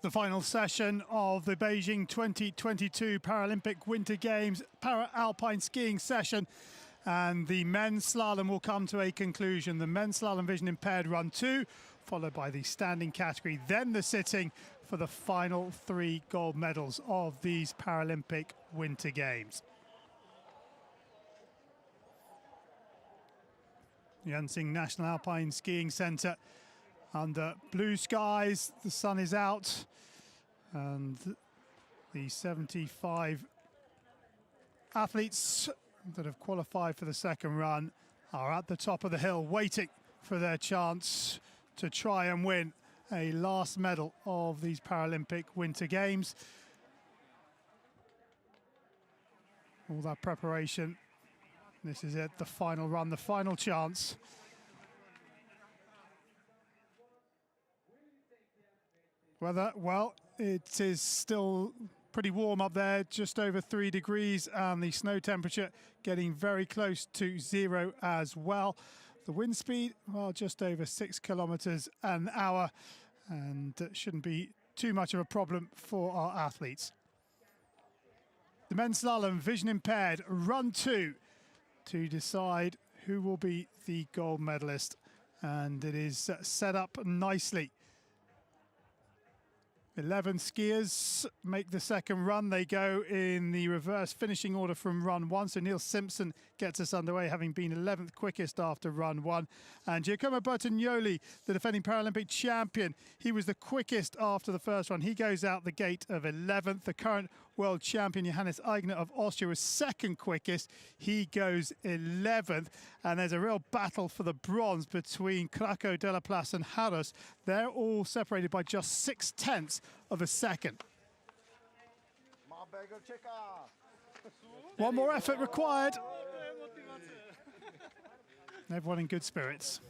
The final session of the Beijing 2022 Paralympic Winter Games Para-Alpine skiing session, and the men's slalom will come to a conclusion. The men's slalom vision impaired run 2, followed by the standing category, then the sitting for the final 3 gold medals of these Paralympic Winter Games. Yansing National Alpine Skiing Centre under blue skies. The sun is out, and the 75 athletes that have qualified for the second run are at the top of the hill waiting for their chance to try and win a last medal of these Paralympic Winter Games. All that preparation. This is it, the final run, the final chance. Weather, well, it is still pretty warm up there, just over 3 degrees, and the snow temperature getting very close to 0 as well. The wind speed, well, just over 6 kilometers an hour, and shouldn't be too much of a problem for our athletes. The men's slalom, vision impaired, run 2 to decide who will be the gold medalist, and it is set up nicely. 11 skiers make the second run. They go in the reverse finishing order from run 1. So Neil Simpson gets us underway, having been 11th quickest after run 1. And Giacomo Bertagnoli, the defending Paralympic champion, he was the quickest after the first run. He goes out the gate of 11th. The current world champion, Johannes Aigner of Austria, was second quickest. He goes 11th. And there's a real battle for the bronze between Krakow, Delaplace and Harris. They're all separated by just 0.6 of a second. One more effort required. Everyone in good spirits.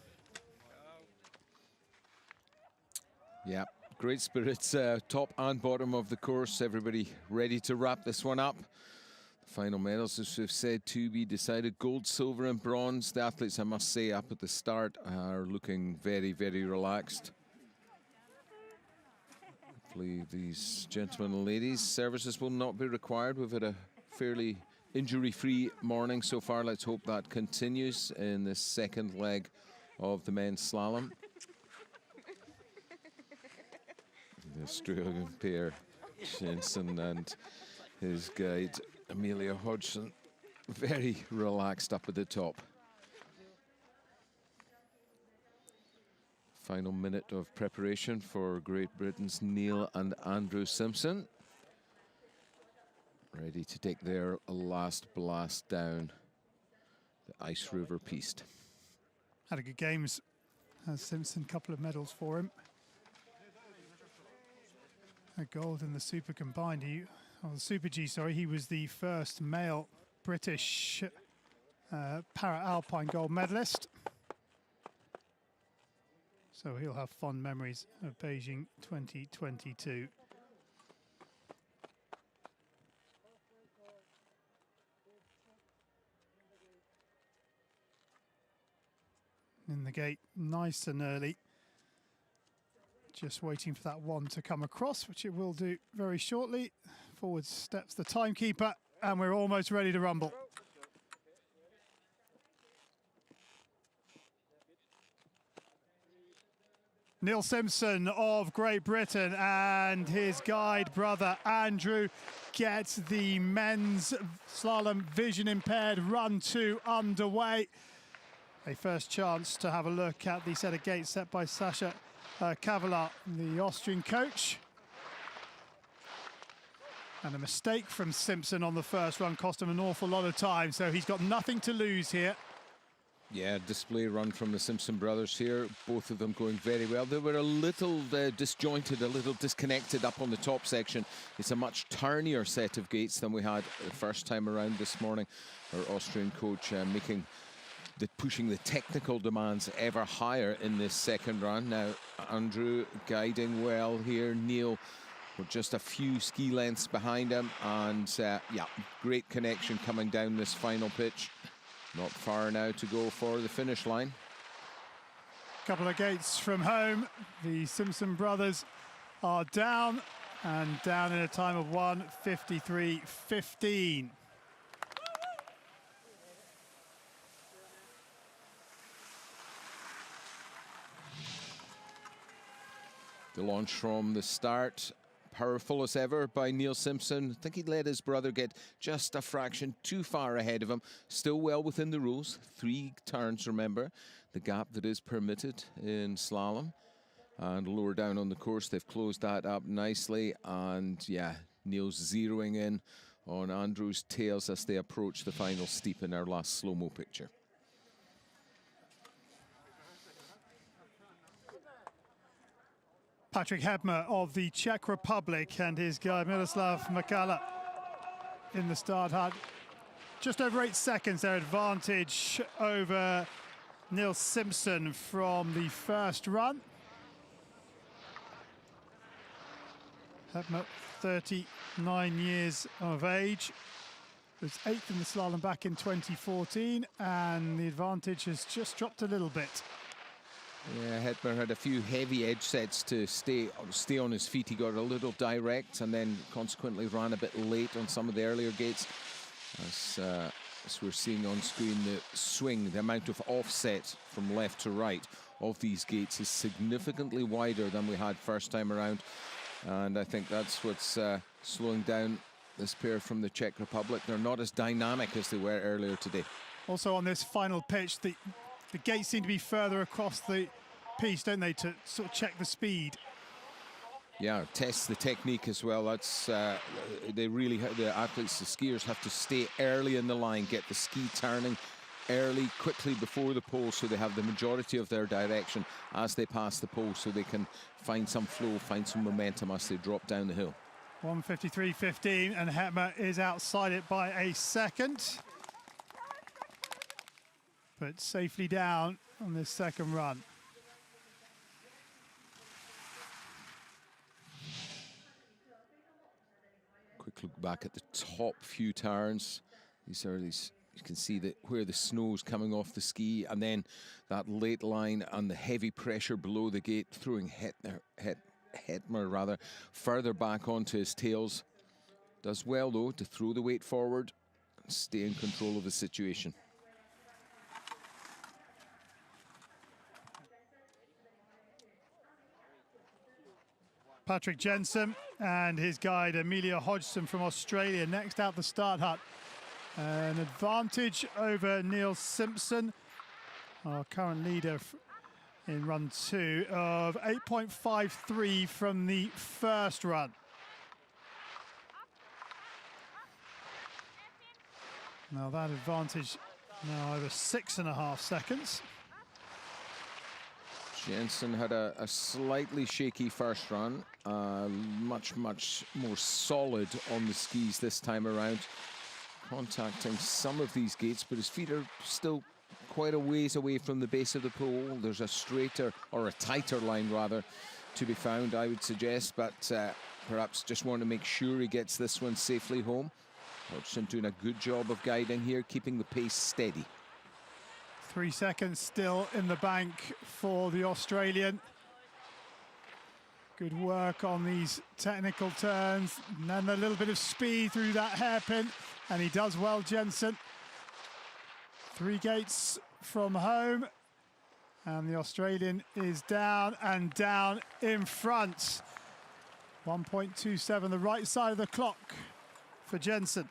Yeah, great spirits, top and bottom of the course. Everybody ready to wrap this one up. The final medals, as we've said, to be decided: gold, silver and bronze. The athletes, I must say, up at the start are looking very, very relaxed. Hopefully these gentlemen and ladies' services will not be required. We've had a fairly injury-free morning so far. Let's hope that continues in the second leg of the men's slalom. The Australian pair, Jensen and his guide, Amelia Hodgson, very relaxed up at the top. Final minute of preparation for Great Britain's Neil and Andrew Simpson. Ready to take their last blast down the Ice River piste. Had a good games, has Simpson, a couple of medals for him. A gold in the Super Combined, the Super G, sorry. He was the first male British Para-Alpine gold medalist. So he'll have fond memories of Beijing 2022. In the gate, nice and early. Just waiting for that one to come across, which it will do very shortly. Forward steps the timekeeper, and we're almost ready to rumble. Neil Simpson of Great Britain and his guide brother Andrew gets the men's slalom vision impaired run 2 underway. A first chance to have a look at the set of gates set by Sasha Kavala, the Austrian coach. And a mistake from Simpson on the first run cost him an awful lot of time, so he's got nothing to lose here. Yeah, display run from the Simpson brothers here. Both of them going very well. They were a little disjointed, a little disconnected up on the top section. It's a much turnier set of gates than we had the first time around this morning. Our Austrian coach pushing the technical demands ever higher in this second run. Now, Andrew guiding well here. Neil, we're just a few ski lengths behind him. And yeah, great connection coming down this final pitch. Not far now to go for the finish line. Couple of gates from home, the Simpson brothers are down, and down in a time of 1:53.15. The launch from the start, powerful as ever by Neil Simpson. I think he let his brother get just a fraction too far ahead of him. Still well within the rules. 3 turns, remember, the gap that is permitted in slalom. And lower down on the course, they've closed that up nicely. And yeah, Neil's zeroing in on Andrew's tails as they approach the final steep in our last slow-mo picture. Patrick Hebmer of the Czech Republic and his guide Miroslav Makala in the start hut. Just over 8 seconds their advantage over Neil Simpson from the first run. Hebmer, 39 years of age, was 8th in the slalom back in 2014, and the advantage has just dropped a little bit. Yeah, Hedmer had a few heavy edge sets to stay on his feet. He got a little direct and then consequently ran a bit late on some of the earlier gates. As we're seeing on screen, the swing, the amount of offset from left to right of these gates is significantly wider than we had first time around. And I think that's what's slowing down this pair from the Czech Republic. They're not as dynamic as they were earlier today. Also on this final pitch, the gates seem to be further across the piece, don't they, to sort of check the speed? Yeah, test the technique as well. That's they really, the athletes, the skiers have to stay early in the line, get the ski turning early, quickly before the pole, so they have the majority of their direction as they pass the pole, so they can find some flow, find some momentum as they drop down the hill. 1:53.15, and Hebmer is outside it by a second, but safely down on this second run. Quick look back at the top few turns. These are you can see that where the snow's coming off the ski, and then that late line and the heavy pressure below the gate, throwing Hebmer rather further back onto his tails. Does well though to throw the weight forward and stay in control of the situation. Patrick Jensen and his guide Amelia Hodgson from Australia next out the start hut. An advantage over Neil Simpson, our current leader in run 2, of 8.53 from the first run. Now that advantage now over 6.5 seconds. Jensen had a slightly shaky first run, much more solid on the skis this time around, contacting some of these gates, but his feet are still quite a ways away from the base of the pole. There's a straighter, or a tighter line rather, to be found, I would suggest, but perhaps just want to make sure he gets this one safely home. Hodgson doing a good job of guiding here, keeping the pace steady. 3 seconds still in the bank for the Australian. Good work on these technical turns, and then a little bit of speed through that hairpin, and he does well, Jensen. 3 gates from home, and the Australian is down and down in front. 1.27, the right side of the clock for Jensen.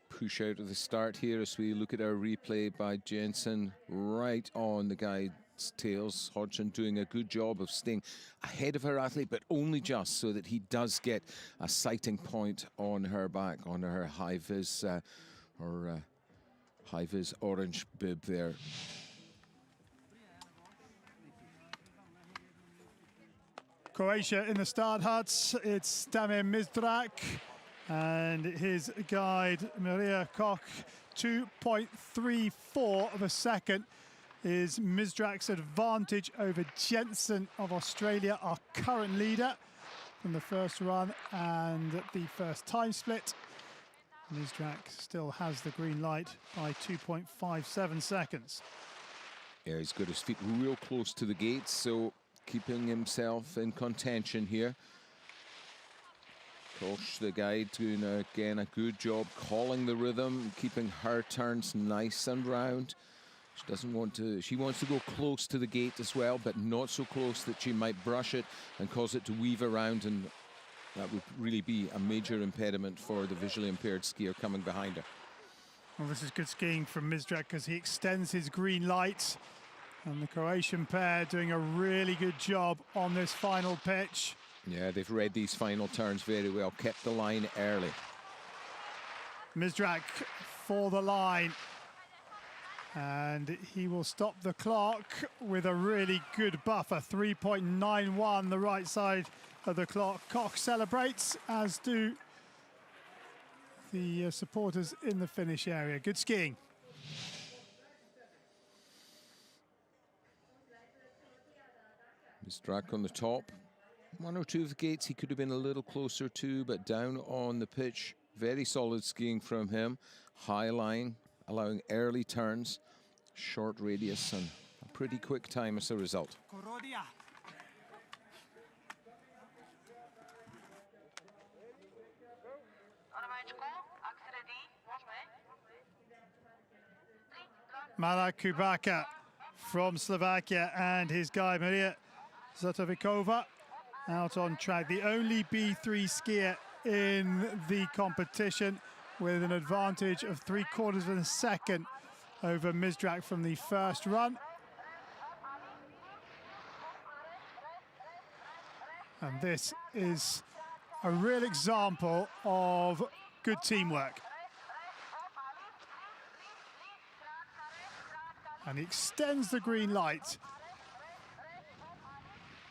Push out of the start here as we look at our replay by Jensen, right on the guide's tails. Hodgson doing a good job of staying ahead of her athlete, but only just so that he does get a sighting point on her back, on her high-vis high-vis orange bib there. Croatia in the start huts. It's Damir Mizdrak and his guide Maria Koch. 2.34 of a second is Mizdrak's advantage over Jensen of Australia, our current leader from the first run and the first time split. Mizrak still has the green light by 2.57 seconds. Yeah, he's got his feet real close to the gates, so keeping himself in contention here. Kosh, the guide, doing again a good job calling the rhythm, keeping her turns nice and round. She doesn't want to, she wants to go close to the gate as well, but not so close that she might brush it and cause it to weave around, and that would really be a major impediment for the visually impaired skier coming behind her. Well, this is good skiing from Mizrak because he extends his green light, and the Croatian pair doing a really good job on this final pitch. Yeah, they've read these final turns very well, kept the line early. Mizrak for the line, and he will stop the clock with a really good buffer, 3.91, the right side of the clock. Koch celebrates, as do the supporters in the finish area. Good skiing. Mizrak on the top. One or two of the gates he could have been a little closer to, but down on the pitch, very solid skiing from him. High line, allowing early turns, short radius, and a pretty quick time as a result. Marek Kubaka from Slovakia and his guide Maria Zatovikova out on track. The only B3 skier in the competition, with an advantage of 3/4 of a second over Mizrak from the first run. And this is a real example of good teamwork. And he extends the green light.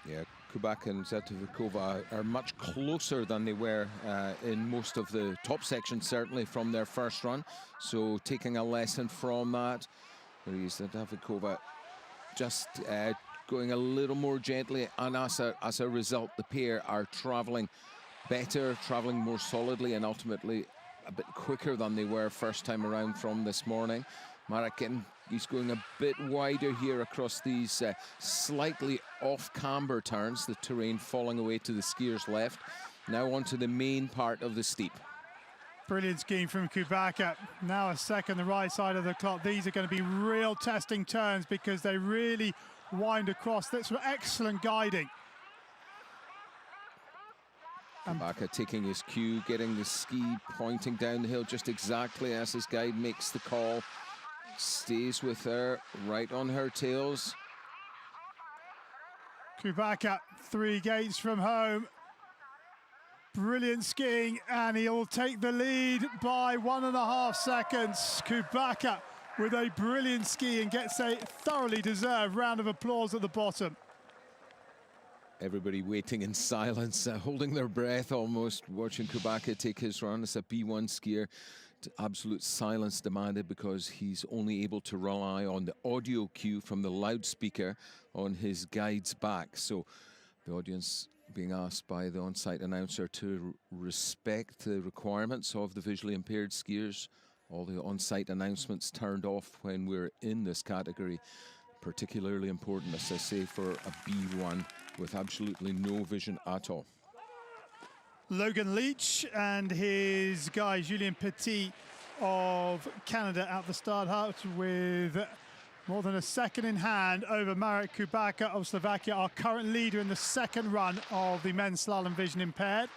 Yeah, Kubak and Zatovikova are much closer than they were in most of the top sections, certainly from their first run. So taking a lesson from that, Zatovikova just going a little more gently, and as a result, the pair are traveling better, traveling more solidly, and ultimately a bit quicker than they were first time around from this morning. Marek, he's going a bit wider here across these slightly off camber turns, the terrain falling away to the skier's left. Now onto the main part of the steep. Brilliant skiing from Kubaka. Now a second, the right side of the clock. These are going to be real testing turns because they really wind across. That's excellent guiding. Kubaka taking his cue, getting the ski pointing down the hill just exactly as his guide makes the call. Stays with her, right on her tails. Kubaka, 3 gates from home. Brilliant skiing, and he'll take the lead by 1.5 seconds. Kubaka with a brilliant ski and gets a thoroughly deserved round of applause at the bottom. Everybody waiting in silence, holding their breath almost, watching Kubaka take his run as a B1 skier. Absolute silence demanded because he's only able to rely on the audio cue from the loudspeaker on his guide's back. So the audience being asked by the on-site announcer to respect the requirements of the visually impaired skiers. All the on-site announcements turned off when we're in this category. Particularly important, as I say, for a B1 with absolutely no vision at all. Logan Leach and his guy Julien Petit of Canada at the start out with more than a second in hand over Marek Kubaka of Slovakia, our current leader in the second run of the men's slalom vision impaired.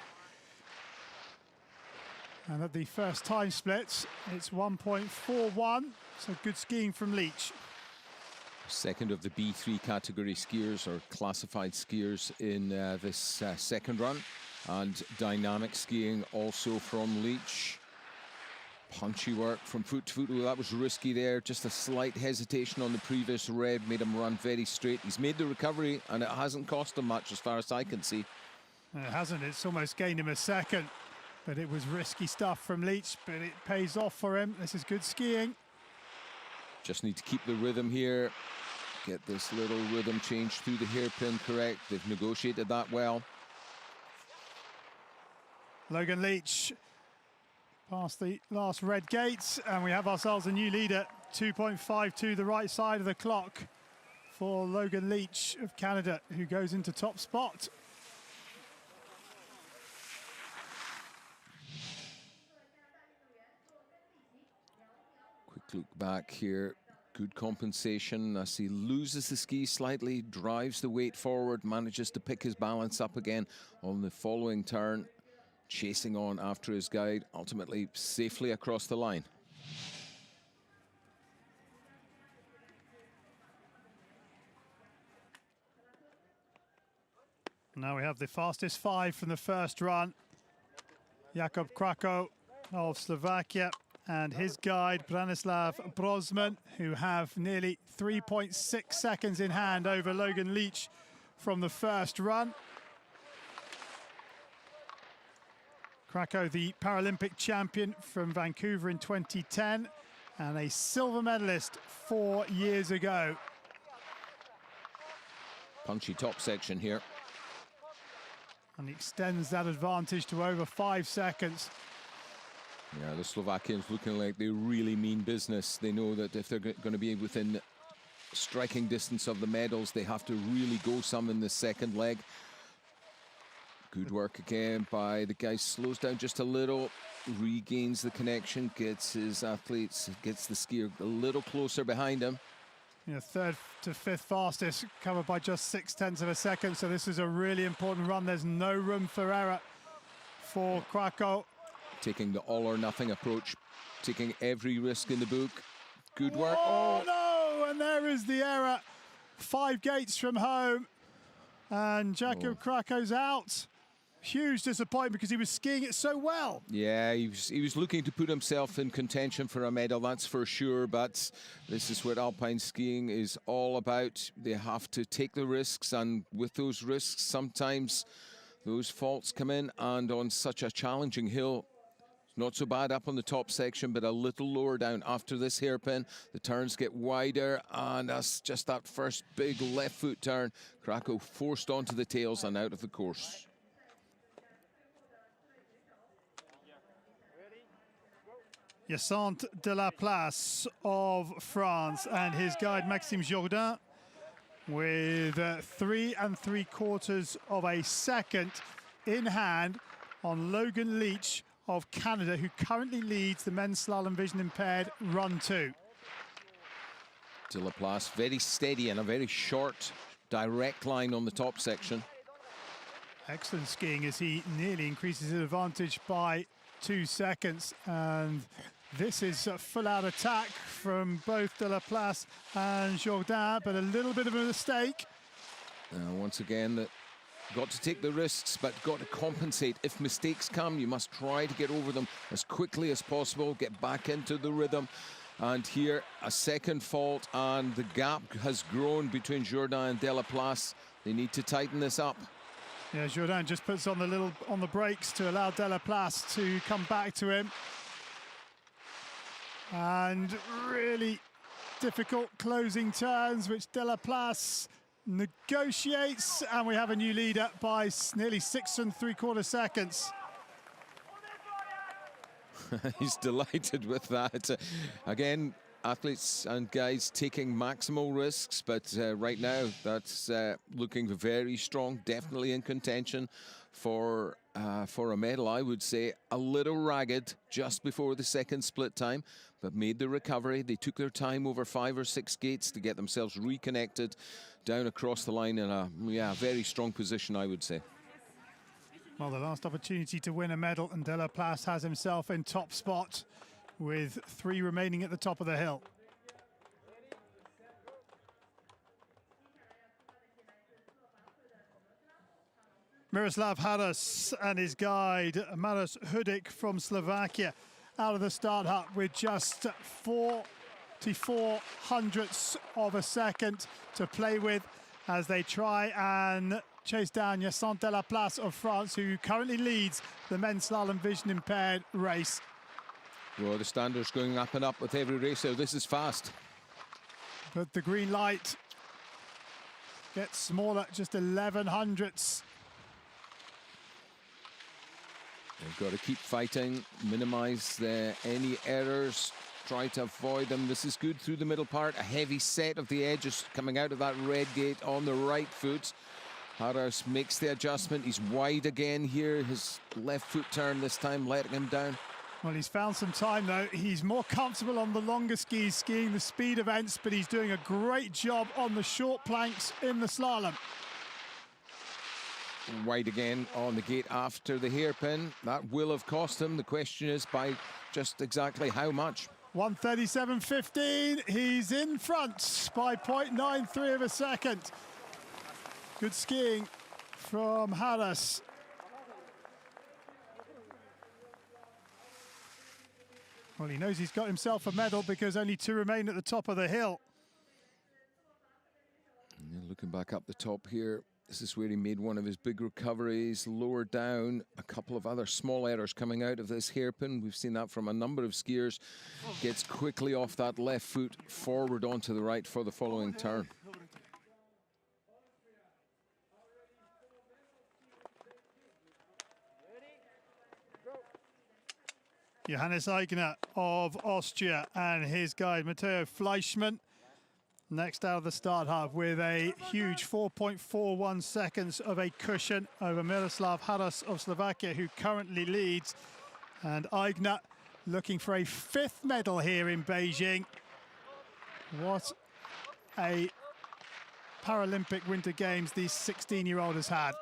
And at the first time splits, it's 1.41, so good skiing from Leach. Second of the B3 category skiers, or classified skiers, in this second run. And dynamic skiing also from Leach. Punchy work from foot to foot. Well, that was risky there. Just a slight hesitation on the previous red made him run very straight. He's made the recovery, and it hasn't cost him much as far as I can see. It hasn't. It's almost gained him a second. But it was risky stuff from Leach, but it pays off for him. This is good skiing. Just need to keep the rhythm here. Get this little rhythm change through the hairpin correct. They've negotiated that well. Logan Leach Past the last red gate, and we have ourselves a new leader. 2.52 the right side of the clock for Logan Leach of Canada, who goes into top spot. Quick look back here. Good compensation as he loses the ski slightly, drives the weight forward, manages to pick his balance up again on the following turn, chasing on after his guide, ultimately safely across the line. Now we have the fastest 5 from the first run. Jakub Krakow of Slovakia and his guide Branislav Brosman, who have nearly 3.6 seconds in hand over Logan Leach from the first run. Krakow, the Paralympic champion from Vancouver in 2010 and a silver medalist 4 years ago. Punchy top section here. And he extends that advantage to over 5 seconds. Yeah, the Slovakians looking like they really mean business. They know that if they're going to be within striking distance of the medals, they have to really go some in the second leg. Good work again by the guy. Slows down just a little, regains the connection, gets his athletes, gets the skier a little closer behind him. Yeah, 3rd to 5th fastest, covered by just 0.6 of a second. So this is a really important run. There's no room for error for Krakow. Taking the all or nothing approach, taking every risk in the book. Good work. Oh no, and there is the error. 5 gates from home, and Jakub Krakow's out. Huge disappointment because he was skiing it so well. Yeah, he was looking to put himself in contention for a medal, that's for sure, but this is what Alpine skiing is all about. They have to take the risks, and with those risks, sometimes those faults come in, and on such a challenging hill, not so bad up on the top section, but a little lower down after this hairpin. The turns get wider, and that's just that first big left foot turn. Krakow forced onto the tails and out of the course. Hyacinthe de la Place of France and his guide Maxime Jourdain with 3 3/4 of a second in hand on Logan Leach of Canada, who currently leads the men's slalom vision impaired run 2. De la Place very steady and a very short direct line on the top section. Excellent skiing as he nearly increases his advantage by 2 seconds, and this is a full-out attack from both De La Place and Jourdain, but a little bit of a mistake. Once again, that got to take the risks, but got to compensate. If mistakes come, you must try to get over them as quickly as possible, get back into the rhythm. And here, a second fault, and the gap has grown between Jourdain and De La Place. They need to tighten this up. Yeah, Jourdain just puts on the brakes to allow De La Place to come back to him. And really difficult closing turns, which De La Place negotiates, and we have a new leader by nearly 6 3/4 seconds. He's delighted with that. Again, athletes and guys taking maximal risks, but right now that's looking very strong, definitely in contention for a medal. I would say a little ragged just before the second split time, but made the recovery. They took their time over 5 or 6 gates to get themselves reconnected down across the line in a very strong position, I would say. Well, the last opportunity to win a medal, and De La Place has himself in top spot with 3 remaining at the top of the hill. Miroslav Haras and his guide Maros Hudik from Slovakia out of the start hut with just 44 hundredths of a second to play with as they try and chase down Hyacinthe de la Place of France, who currently leads the men's slalom vision impaired race. Well, the standards going up and up with every race, so this is fast. But the green light gets smaller, just 11 hundredths. They've got to keep fighting, minimize any errors, try to avoid them. This is good through the middle part. A heavy set of the edges coming out of that red gate on the right foot. Harris makes the adjustment. He's wide again here. His left foot turn this time, letting him down. Well, he's found some time, though. He's more comfortable on the longer skis, skiing the speed events, but he's doing a great job on the short planks in the slalom. Wide again on the gate after the hairpin. That will have cost him. The question is by just exactly how much. 1:37.15. He's in front by 0.93 of a second. Good skiing from Harris. Well, he knows he's got himself a medal because only 2 remain at the top of the hill. And looking back up the top here, this is where he made one of his big recoveries. Lower down, a couple of other small errors coming out of this hairpin. We've seen that from a number of skiers. Gets quickly off that left foot, forward onto the right for the following turn. Johannes Eigner of Austria and his guide Matteo Fleischmann next out of the start half with a huge 4.41 seconds of a cushion over Miroslav Harras of Slovakia, who currently leads. And Eigner looking for a 5th medal here in Beijing. What a Paralympic Winter Games these 16-year-old has had.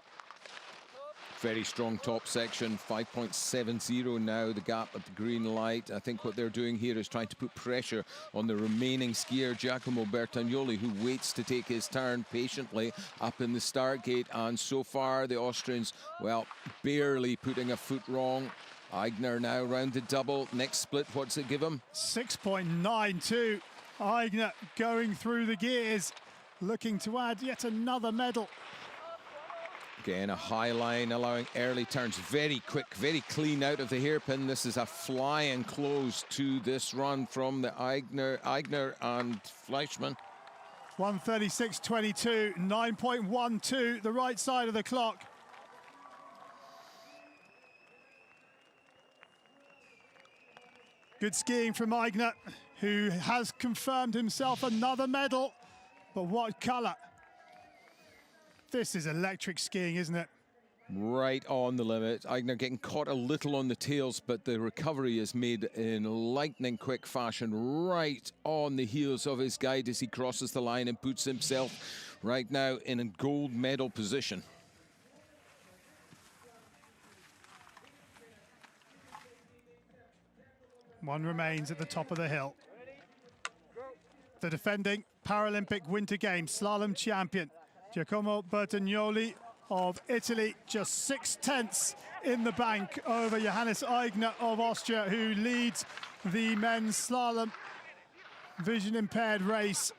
Very strong top section, 5.70 now, the gap at the green light. I think what they're doing here is trying to put pressure on the remaining skier, Giacomo Bertagnoli, who waits to take his turn patiently up in the start gate. And so far, the Austrians, well, barely putting a foot wrong. Eigner now round the double. Next split, what's it give him? 6.92. Eigner going through the gears, looking to add yet another medal. Again, a high line allowing early turns. Very quick, very clean out of the hairpin. This is a flying close to this run from the Eigner and Fleischmann. 1:36.22, 9.12, the right side of the clock. Good skiing from Eigner, who has confirmed himself another medal. But what colour? This is electric skiing, isn't it? Right on the limit. Eigner getting caught a little on the tails, but the recovery is made in lightning quick fashion, right on the heels of his guide as he crosses the line and puts himself right now in a gold medal position. One remains at the top of the hill. The defending Paralympic Winter Games slalom champion, Giacomo Bertagnoli of Italy, just 0.6 in the bank over Johannes Eigner of Austria, who leads the men's slalom vision impaired race.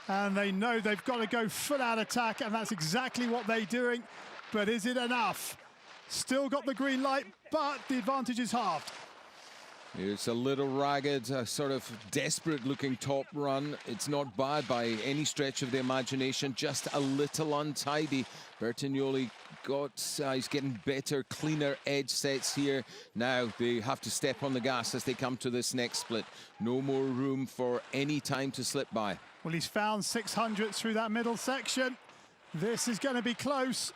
And they know they've got to go full out attack, and that's exactly what they're doing. But is it enough? Still got the green light, but the advantage is halved. It's a little ragged, a sort of desperate-looking top run. It's not bad by any stretch of the imagination, just a little untidy. Bertagnoli he's getting better, cleaner edge sets here. Now they have to step on the gas as they come to this next split. No more room for any time to slip by. Well, he's found 600 through that middle section. This is going to be close.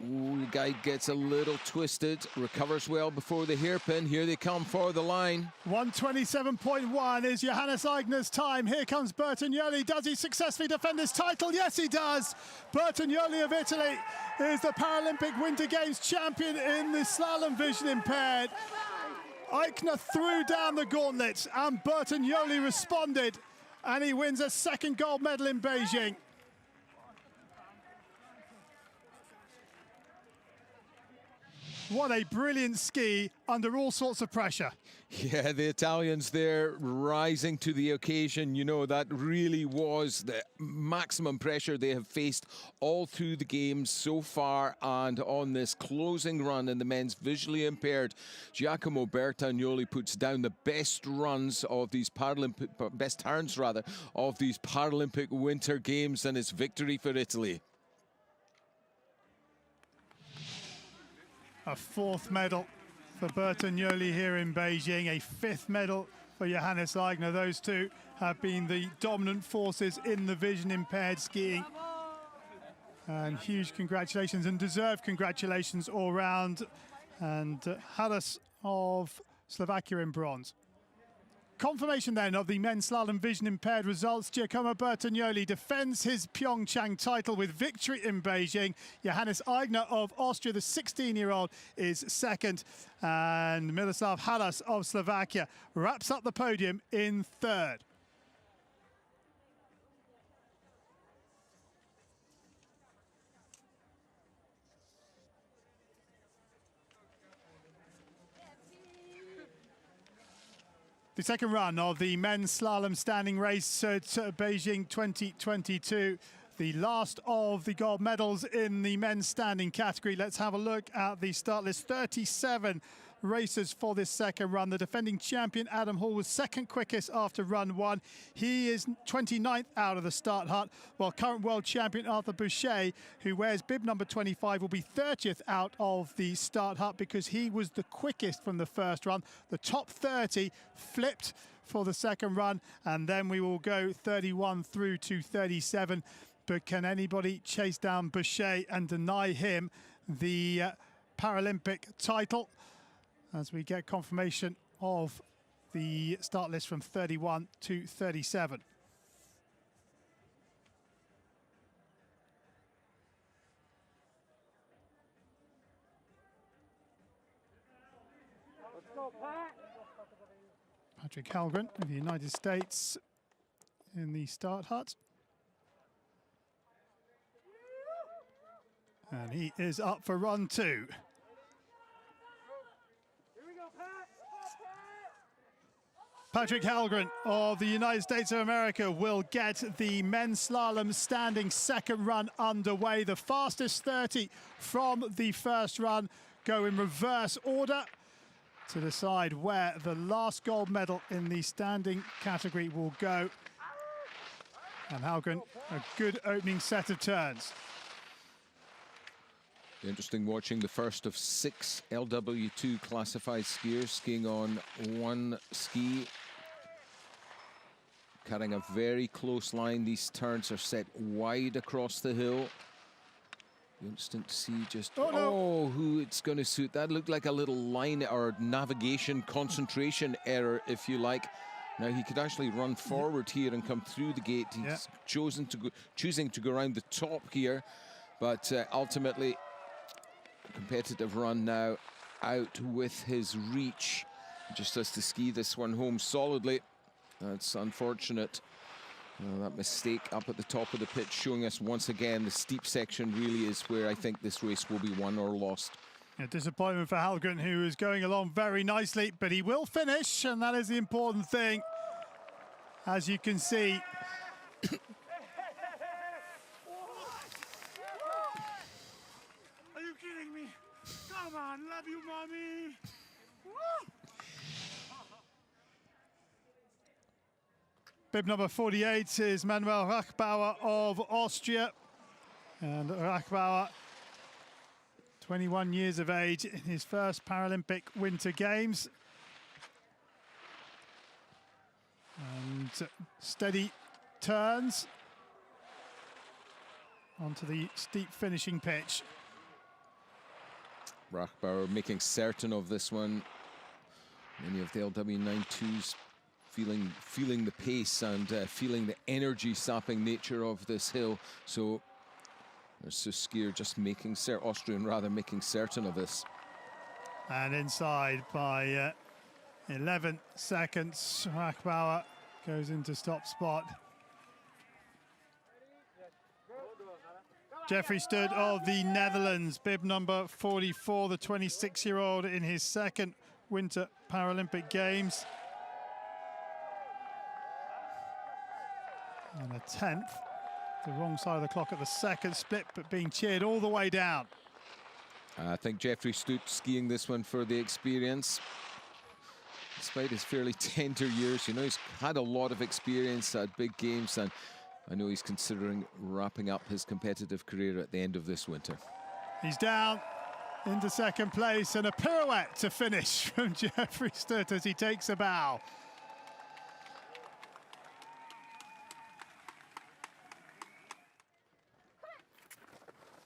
Ooh, the guy gets a little twisted, recovers well before the hairpin. Here they come for the line. 1:27.1 is Johannes Eigner's time. Here comes Bertagnoli. Does he successfully defend his title? Yes, he does. Bertagnoli of Italy is the Paralympic Winter Games champion in the slalom vision impaired. Eigner threw down the gauntlet and Bertagnoli responded, and he wins a 2nd gold medal in Beijing. What a brilliant ski under all sorts of pressure. Yeah, the Italians there rising to the occasion. You know, that really was the maximum pressure they have faced all through the games so far. And on this closing run in the men's visually impaired, Giacomo Bertagnoli puts down the best runs of these best turns rather, of these Paralympic Winter Games, and it's victory for Italy. A 4th medal for Bertagnoli here in Beijing, a 5th medal for Johannes Aigner. Those two have been the dominant forces in the vision impaired skiing. And huge congratulations and deserved congratulations all round. And Halas of Slovakia in bronze. Confirmation then of the men's slalom vision impaired results. Giacomo Bertagnoli defends his Pyeongchang title with victory in Beijing. Johannes Aigner of Austria, the 16-year-old, is second. And Miroslav Halas of Slovakia wraps up the podium in third. The second run of the men's slalom standing race at Beijing 2022. The last of the gold medals in the men's standing category. Let's have a look at the start list. 37 racers for this second run. The defending champion Adam Hall was second quickest after run 1. He is 29th out of the start hut, while current world champion Arthur Boucher, who wears bib number 25, will be 30th out of the start hut because he was the quickest from the first run. The top 30 flipped for the second run, and then we will go 31 through to 37. But can anybody chase down Boucher and deny him the Paralympic title? As we get confirmation of the start list from 31 to 37. Let's go, Pat. Patrick Halgren of the United States in the start hut. And he is up for run 2. Patrick Halgren of the United States of America will get the men's slalom standing second run underway. The fastest 30 from the first run go in reverse order to decide where the last gold medal in the standing category will go. And Halgren, a good opening set of turns. Interesting watching the first of 6 LW2 classified skiers skiing on one ski. Carrying a very close line. These turns are set wide across the hill. Instant to see just, who it's going to suit. That looked like a little line or navigation concentration error, if you like. Now he could actually run forward here and come through the gate. He's choosing to go around the top here, but ultimately, competitive run now out with his reach. Just has to ski this one home solidly. That's unfortunate. That mistake up at the top of the pitch showing us once again the steep section really is where I think this race will be won or lost. A disappointment for Halgren, who is going along very nicely, but he will finish, and that is the important thing. As you can see, Are you kidding me? Come on, love you, mommy. bib number 48 is Manuel Rachbauer of Austria. And Rachbauer, 21 years of age, in his first Paralympic Winter Games. And steady turns onto the steep finishing pitch. Rachbauer making certain of this one. Many of the LW92s feeling the pace and feeling the energy-sapping nature of this hill. So there's a skier just making Austrian rather making certain of this. And inside by 11 seconds, Rachbauer goes into stop spot. Jeffrey Stood of the Netherlands, bib number 44, the 26-year-old in his second Winter Paralympic Games. And a 10th, the wrong side of the clock at the second split, but being cheered all the way down. I think Jeffrey Stoot skiing this one for the experience. Despite his fairly tender years, you know, he's had a lot of experience at big games, and I know he's considering wrapping up his competitive career at the end of this winter. He's down, into second place, and a pirouette to finish from Jeffrey Stutt as he takes a bow.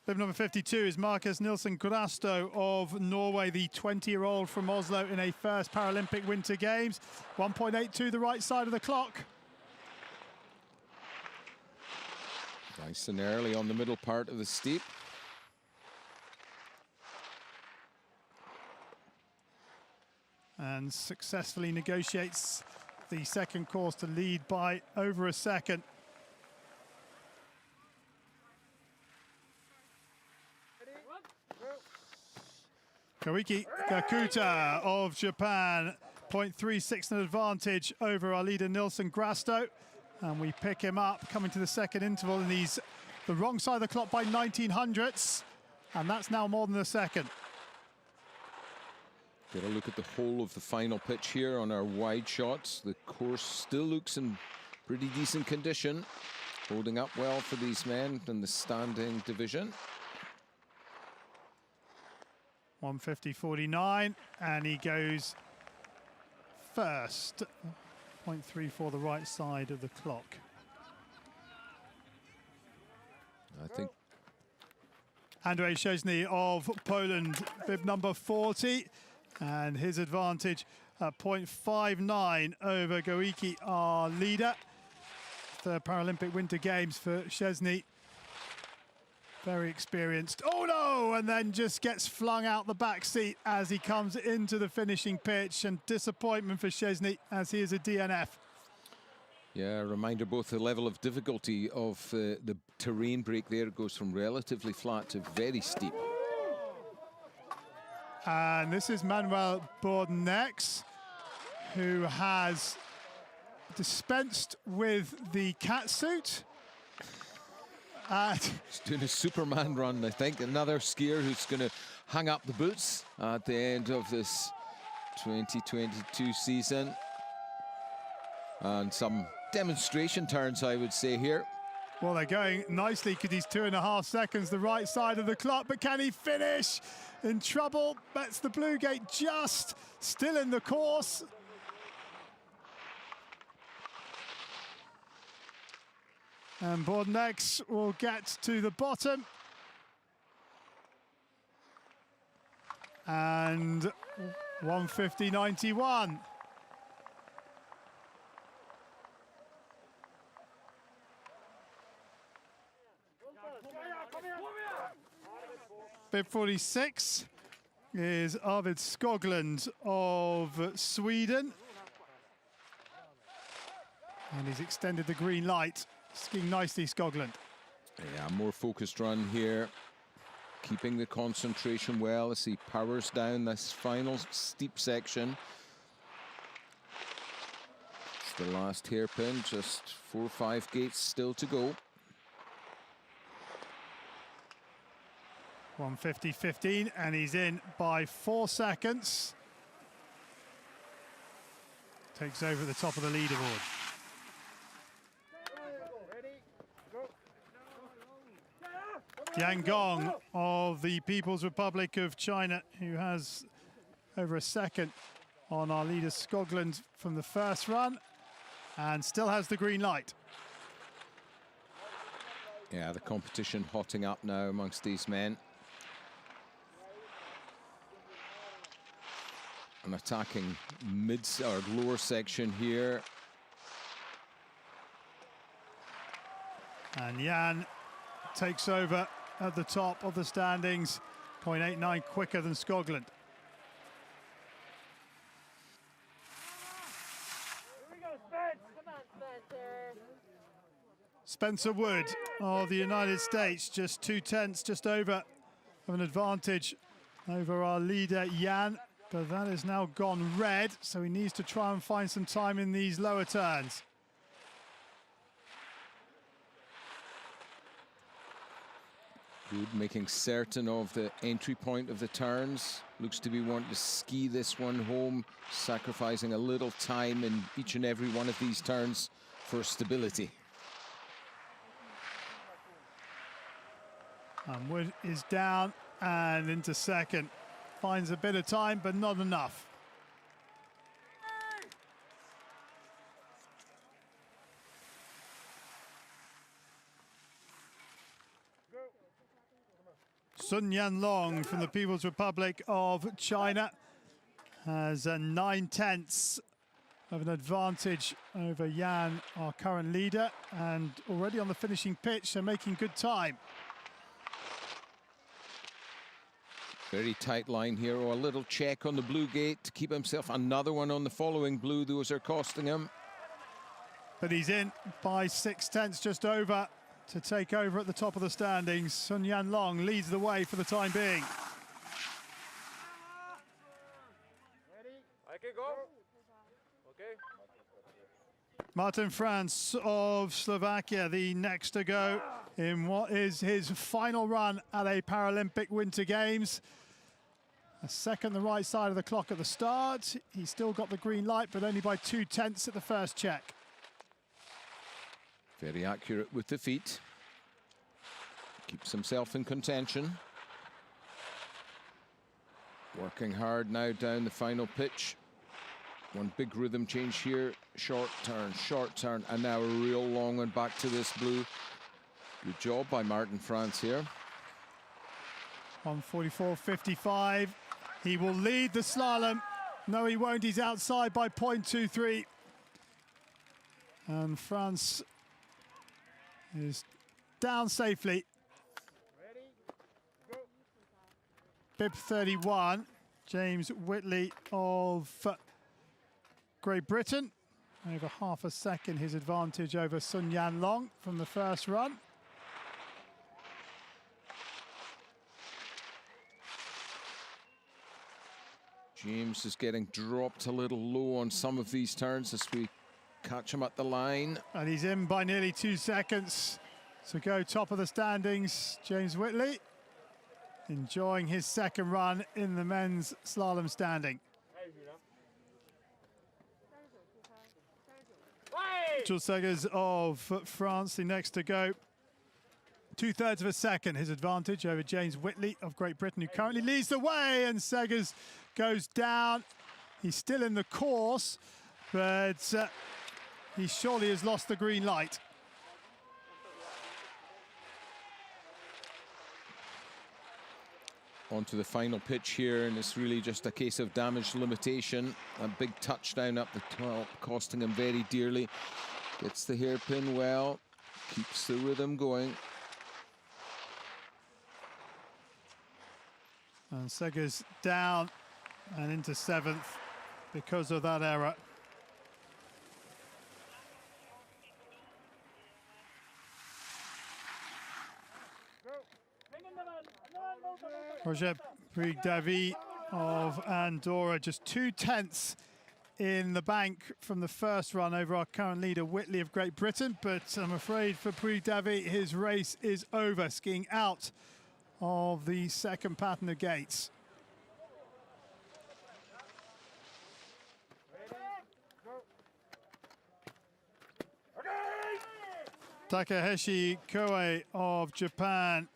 Bib number 52 is Markus Nilsen Grasto of Norway, the 20-year-old from Oslo in a first Paralympic Winter Games. 1.82 the right side of the clock. Nice and early on the middle part of the steep. And successfully negotiates the second course to lead by over a second. Koiki Kakuta of Japan, 0.36 an advantage over our leader Nilsen Grasto. And we pick him up coming to the second interval, and he's the wrong side of the clock by 1900ths. And that's now more than a second. Get a look at the whole of the final pitch here on our wide shots. The course still looks in pretty decent condition. Holding up well for these men in the standing division. 150.49, and he goes first. 0.34 the right side of the clock. I think Andrzej Szczesny of Poland, bib number 40, and his advantage at 0.59 over Koiki, our leader. Third Paralympic Winter Games for Szczesny. Very experienced. Oh no! And then just gets flung out the back seat as he comes into the finishing pitch, and disappointment for Szczesny as he is a DNF. Yeah, a reminder both the level of difficulty of the terrain break there. It goes from relatively flat to very steep. And this is Manuel Bordenex, who has dispensed with the catsuit. He's doing a Superman run, I think. Another skier who's going to hang up the boots at the end of this 2022 season. And some demonstration turns, I would say, here. Well, they're going nicely because he's 2.5 seconds the right side of the clock, but can he finish? In trouble. That's the blue gate just still in the course. And Bordenex will get to the bottom. And 150.91. Bib 46 is Arvid Skoglund of Sweden. And he's extended the green light. Skiing nicely, Skoglund. Yeah, more focused run here. Keeping the concentration well as he powers down this final steep section. It's the last hairpin, just 4 or 5 gates still to go. 150.15, and he's in by 4 seconds. Takes over at the top of the leaderboard. Yang Gong of the People's Republic of China, who has over a second on our leader Skoglund from the first run, and still has the green light. Yeah, the competition hotting up now amongst these men. An attacking mid or lower section here. And Jan takes over at the top of the standings, 0.89 quicker than Skoglund. Spencer Wood of the United States, just 0.2, just over of an advantage over our leader Jan, but that is now gone red, so he needs to try and find some time in these lower turns. Good, making certain of the entry point of the turns. Looks to be wanting to ski this one home, sacrificing a little time in each and every one of these turns for stability. And Wood is down and into second. Finds a bit of time, but not enough. Sun Yanlong from the People's Republic of China has 9/10 of an advantage over Yan, our current leader, and already on the finishing pitch, so making good time. Very tight line here. Oh, a little check on the blue gate to keep himself. Another one on the following blue. Those are costing him. But he's in by 6/10, just over, to take over at the top of the standings. Sun Yanlong leads the way for the time being. I can go. Okay. Martin Franz of Slovakia, the next to go in what is his final run at a Paralympic Winter Games. A second the right side of the clock at the start. He's still got the green light, but only by 2/10 at the first check. Very accurate with the feet. Keeps himself in contention. Working hard now down the final pitch. One big rhythm change here. Short turn, and now a real long one back to this blue. Good job by Martin France here. On 44.55, he will lead the slalom. No, he won't. He's outside by 0.23. And France is down safely. Bib 31, James Whitley of Great Britain. Over half a second his advantage over Sun Yanlong from the first run. James is getting dropped a little low on some of these turns as we catch him at the line. And he's in by nearly 2 seconds to go top of the standings. James Whitley enjoying his second run in the men's slalom standing. Jules Segers of France, the next to go. 2/3 of a second his advantage over James Whitley of Great Britain, who currently leads the way, and Segers goes down. He's still in the course, but he surely has lost the green light. Onto the final pitch here, and it's really just a case of damage limitation. A big touchdown up the top, costing him very dearly. Gets the hairpin well, keeps the rhythm going. And Segers down and into 7th because of that error. Roger Puig-Davy of Andorra, just 2/10 in the bank from the first run over our current leader Whitley of Great Britain, but I'm afraid for Puig-Davy his race is over, skiing out of the second pattern of gates. Takahashi Koei of Japan,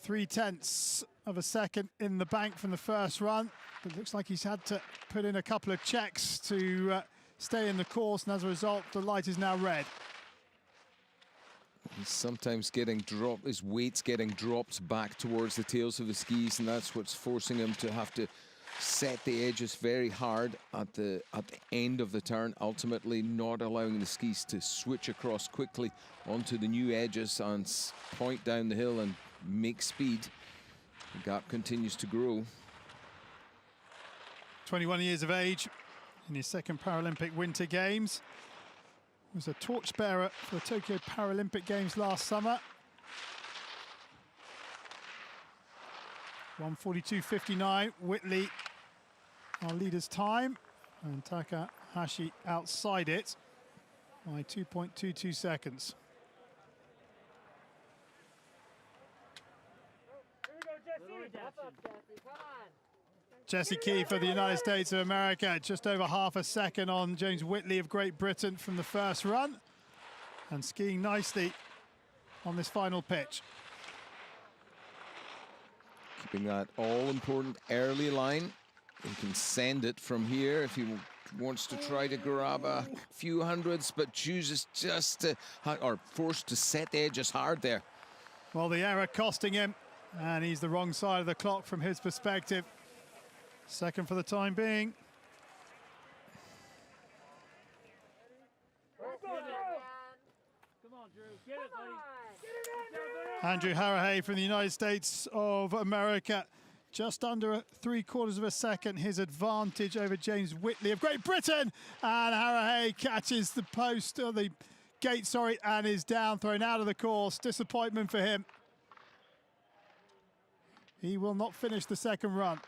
3/10 of a second in the bank from the first run. It looks like he's had to put in a couple of checks to stay in the course, and as a result, the light is now red. He's sometimes getting dropped, his weight's getting dropped back towards the tails of the skis, and that's what's forcing him to have to set the edges very hard at the end of the turn, ultimately not allowing the skis to switch across quickly onto the new edges and point down the hill and make speed. The gap continues to grow. 21 years of age in his second Paralympic Winter Games. Was a torchbearer for the Tokyo Paralympic Games last summer. 1:42.59, Whitley, our leader's time, and Takahashi outside it by 2.22 seconds. Jesse Keefe of the United States of America, just over half a second on James Whitley of Great Britain from the first run, and skiing nicely on this final pitch. keeping that all-important early line. He can send it from here if he wants to try to grab a few hundreds, but chooses just to, or forced to set the edges hard there. Well, the error costing him, and he's the wrong side of the clock from his perspective. Second for the time being. Andrew Harahay from the United States of America. Just under 3/4 of a second, his advantage over James Whitley of Great Britain. And Harahay catches the post, or the gate, sorry, and is down, thrown out of the course. Disappointment for him. He will not finish the second run.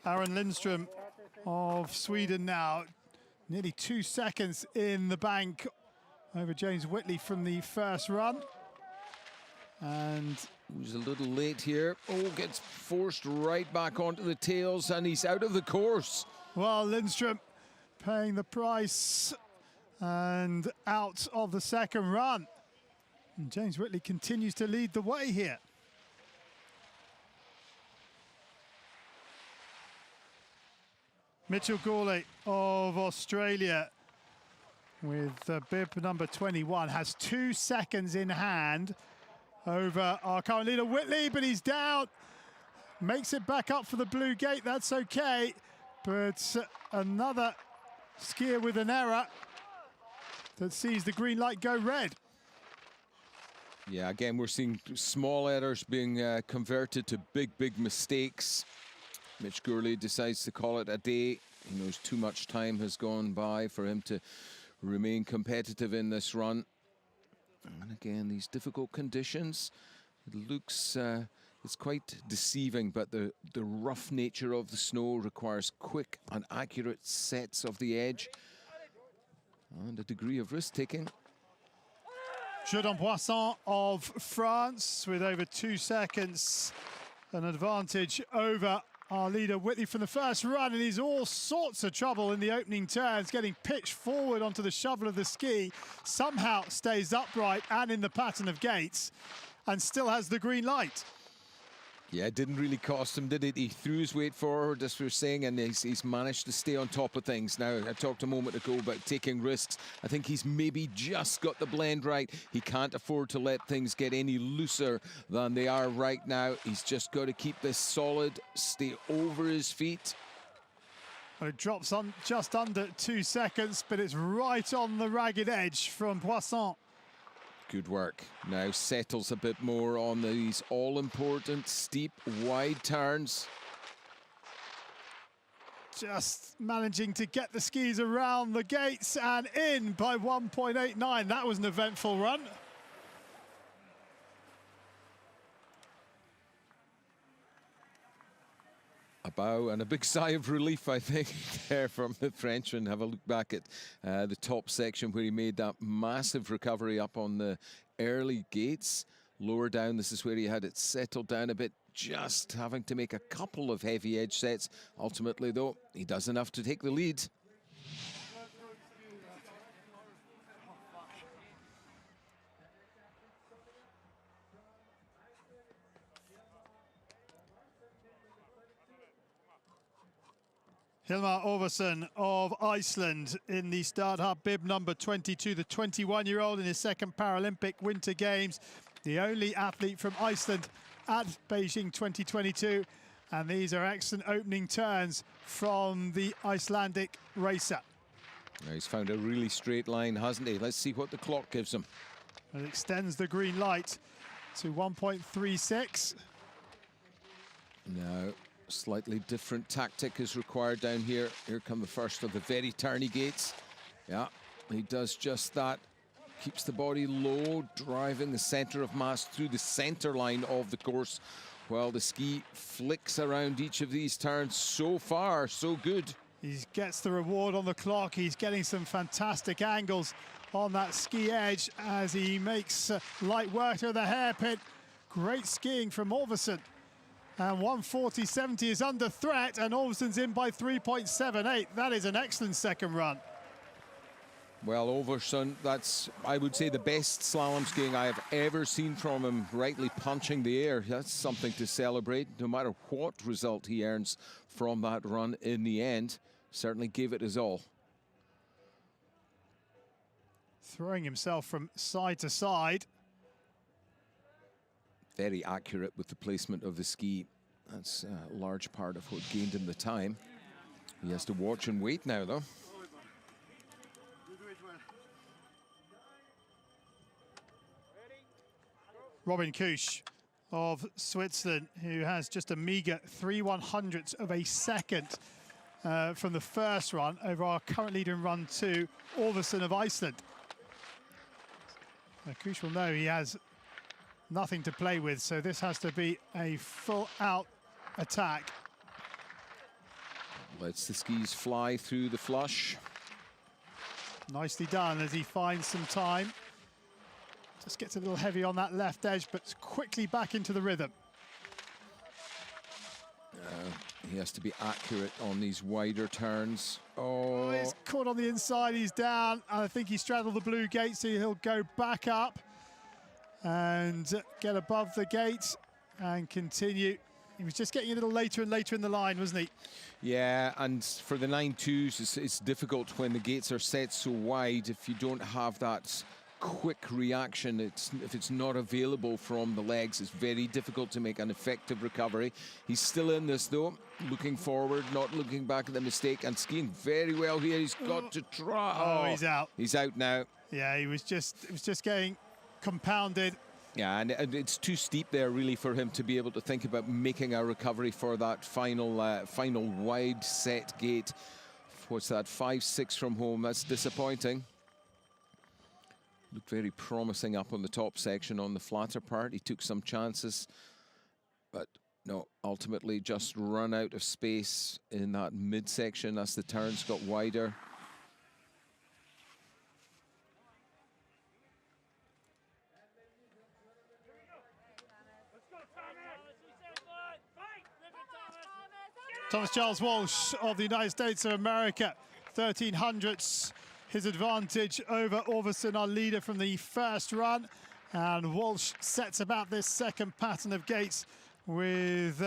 Aaron Lindström of Sweden now, nearly 2 seconds in the bank over James Whitley from the first run. And he was a little late here. Oh, gets forced right back onto the tails, and he's out of the course. Well, Lindström paying the price and out of the second run. And James Whitley continues to lead the way here. Mitchell Gawley of Australia with bib number 21 has 2 seconds in hand over our current leader Whitley, but he's down. Makes it back up for the blue gate, that's okay. But another skier with an error that sees the green light go red. Yeah, again, we're seeing small errors being converted to big mistakes. Mitch Gurley decides to call it a day. He knows too much time has gone by for him to remain competitive in this run. And again, these difficult conditions, it looks, it's quite deceiving, but the rough nature of the snow requires quick and accurate sets of the edge and a degree of risk-taking. Jordan Poisson of France with over 2 seconds, an advantage over our leader Whitley from the first run, and he's all sorts of trouble in the opening turns, getting pitched forward onto the shovel of the ski, somehow stays upright and in the pattern of gates, and still has the green light. Yeah, it didn't really cost him, did it? He threw his weight forward, as we were saying, and he's managed to stay on top of things. Now, I talked a moment ago about taking risks. I think he's maybe just got the blend right. He can't afford to let things get any looser than they are right now. He's just got to keep this solid, stay over his feet. Well, it drops on just under 2 seconds, but it's right on the ragged edge from Poisson. Good work. Now settles a bit more on these all-important, steep, wide turns. Just managing to get the skis around the gates and in by 1.89. That was an eventful run. A bow and a big sigh of relief, I think, there from the Frenchman. Have a look back at the top section where he made that massive recovery up on the early gates. Lower down, this is where he had it settled down a bit, just having to make a couple of heavy edge sets. Ultimately, though, he does enough to take the lead. Hilmar Orvason of Iceland in the start hub, bib number 22, the 21-year-old in his second Paralympic Winter Games, the only athlete from Iceland at Beijing 2022. And these are excellent opening turns from the Icelandic racer. Now he's found a really straight line, hasn't he? Let's see what the clock gives him. It extends the green light to 1.36. Now, slightly different tactic is required down here. Here come the first of the very turny gates. Yeah, he does just that. Keeps the body low, driving the center of mass through the center line of the course while the ski flicks around each of these turns. So far, so good. He gets the reward on the clock. He's getting some fantastic angles on that ski edge as he makes light work of the hairpin. Great skiing from Orvason. And 140.70 is under threat, and Orvason's in by 3.78. That is an excellent second run. Well, Overson, that's, I would say, the best slalom skiing I have ever seen from him, rightly punching the air. That's something to celebrate, no matter what result he earns from that run in the end. Certainly gave it his all. Throwing himself from side to side. Very accurate with the placement of the ski. That's a large part of what gained him the time. He has to watch and wait now, though. Robin Kusch of Switzerland, who has just a meager 3/100ths of a second from the first run over our current leader in run 2, Orvason of Iceland. Now, Kusch will know he has nothing to play with, so this has to be a full-out attack. Lets the skis fly through the flush. Nicely done as he finds some time. Just gets a little heavy on that left edge, but quickly back into the rhythm. He has to be accurate on these wider turns. Oh, he's caught on the inside, he's down. I think he straddled the blue gate, so he'll go back up and get above the gate and continue. He was just getting a little later and later in the line, wasn't he? Yeah, and for the 9.2s, it's difficult when the gates are set so wide. If you don't have that quick reaction, if it's not available from the legs, it's very difficult to make an effective recovery. He's still in this though, looking forward, not looking back at the mistake, and skiing very well here. He's got to try. Oh, he's out. He's out now. Yeah, it was just getting compounded. Yeah, and it's too steep there really for him to be able to think about making a recovery for that final wide set gate. What's that, 5-6 from home? That's disappointing. Looked very promising up on the top section on the flatter part. He took some chances, but no, ultimately just run out of space in that midsection as the turns got wider. Thomas Charles Walsh of the United States of America, 1300ths. His advantage over Orvason, our leader from the first run. And Walsh sets about this second pattern of gates with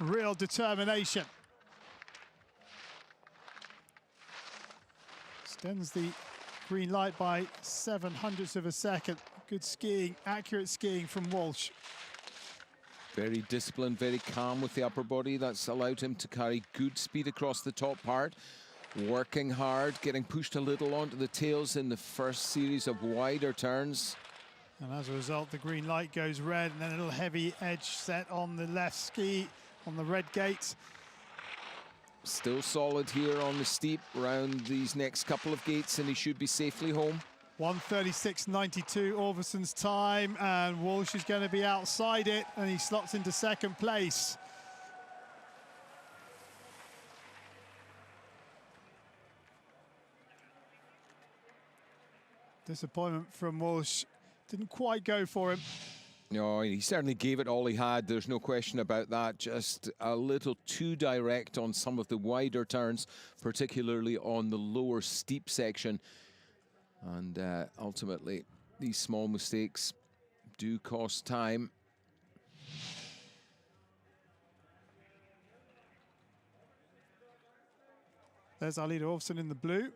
real determination. Extends the green light by 700ths of a second. Good skiing, accurate skiing from Walsh. Very disciplined, very calm with the upper body. That's allowed him to carry good speed across the top part. Working hard, getting pushed a little onto the tails in the first series of wider turns. And as a result, the green light goes red, and then a little heavy edge set on the left ski, on the red gate. Still solid here on the steep around these next couple of gates, and he should be safely home. 1:36.92 Orvason's time, and Walsh is going to be outside it, and he slots into second place. Disappointment from Walsh. Didn't quite go for him. No, he certainly gave it all he had. There's no question about that. Just a little too direct on some of the wider turns, particularly on the lower steep section. And ultimately, these small mistakes do cost time. There's our leader, Orvason, in the blue.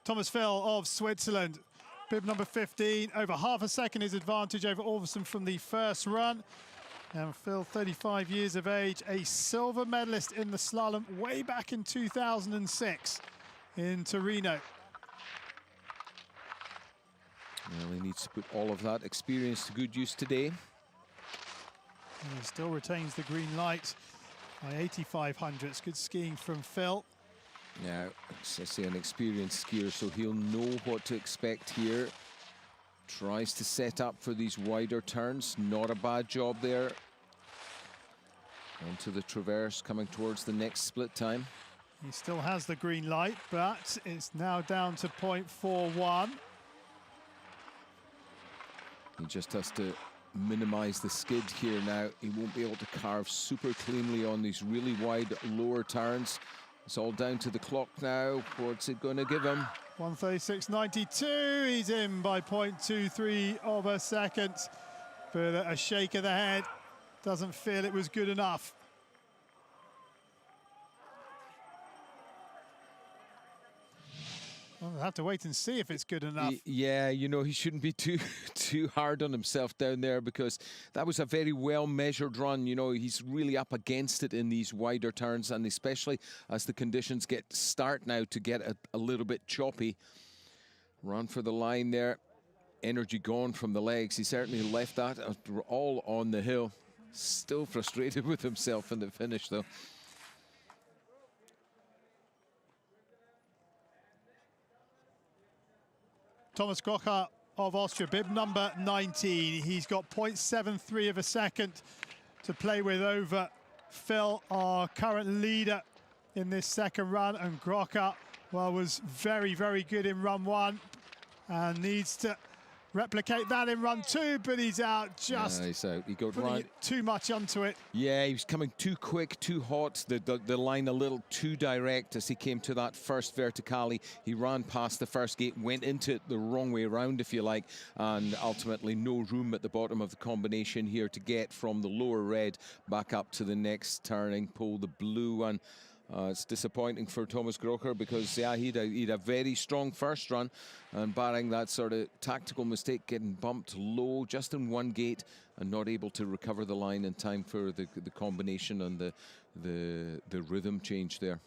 Thomas Phil of Switzerland, bib number 15, over half a second his advantage over Orvason from the first run. And Phil, 35 years of age, a silver medalist in the slalom way back in 2006 in Torino. Well, he needs to put all of that experience to good use today. And he still retains the green light by 8500ths. Good skiing from Phil. Now, as I say, an experienced skier, so he'll know what to expect here. Tries to set up for these wider turns. Not a bad job there. Onto the traverse, coming towards the next split time. He still has the green light, but it's now down to 0.41. He just has to minimize the skid here now. He won't be able to carve super cleanly on these really wide lower turns. It's all down to the clock now. What's it going to give him? 1:36.92. He's in by 0.23 of a second. But a shake of the head. Doesn't feel it was good enough. Well, we'll have to wait and see if it's good enough. Yeah, you know, he shouldn't be too hard on himself down there, because that was a very well measured run. You know, he's really up against it in these wider turns, and especially as the conditions start now to get a little bit choppy. Run for the line there. Energy gone from the legs. He certainly left that all on the hill. Still frustrated with himself in the finish, though. Thomas Grocher of Austria, bib number 19. He's got 0.73 of a second to play with over Phil, our current leader in this second run. And Grocher, well, was very, very good in run 1 and needs to replicate that in run 2, but he's out just. Yeah, he's out. He got right too much onto it. Yeah, he was coming too quick, too hot. The line a little too direct as he came to that first verticale. He ran past the first gate, went into it the wrong way around, if you like, and ultimately no room at the bottom of the combination here to get from the lower red back up to the next turning pole, the blue one. It's disappointing for Thomas Grocher, because yeah, he'd a very strong first run, and barring that sort of tactical mistake, getting bumped low just in one gate and not able to recover the line in time for the combination and the rhythm change there.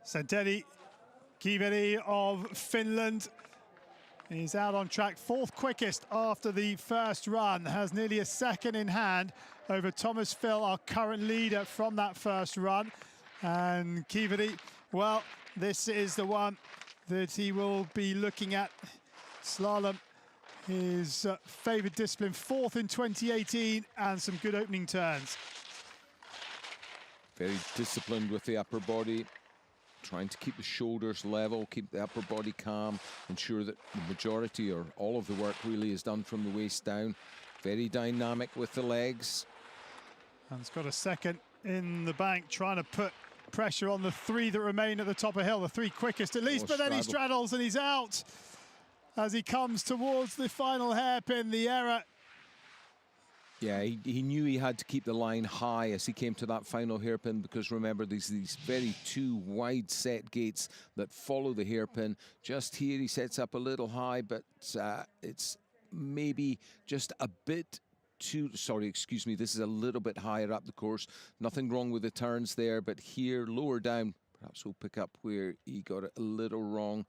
Santeri Kiveri of Finland. He's out on track, 4th quickest after the first run, has nearly a second in hand over Thomas Phil, our current leader from that first run. And Kiveri, well, this is the one that he will be looking at. Slalom, his favoured discipline, 4th in 2018, and some good opening turns. Very disciplined with the upper body. Trying to keep the shoulders level, keep the upper body calm, ensure that the majority or all of the work really is done from the waist down. Very dynamic with the legs. And he's got a second in the bank, trying to put pressure on the 3 that remain at the top of hill, the 3 quickest at least, but then he straddles and he's out as he comes towards the final hairpin. The error. Yeah, he knew he had to keep the line high as he came to that final hairpin, because remember, these very 2 wide set gates that follow the hairpin. Just here he sets up a little high, but it's maybe just a bit too, sorry, excuse me, this is a little bit higher up the course. Nothing wrong with the turns there, but here lower down, perhaps we'll pick up where he got it a little wrong.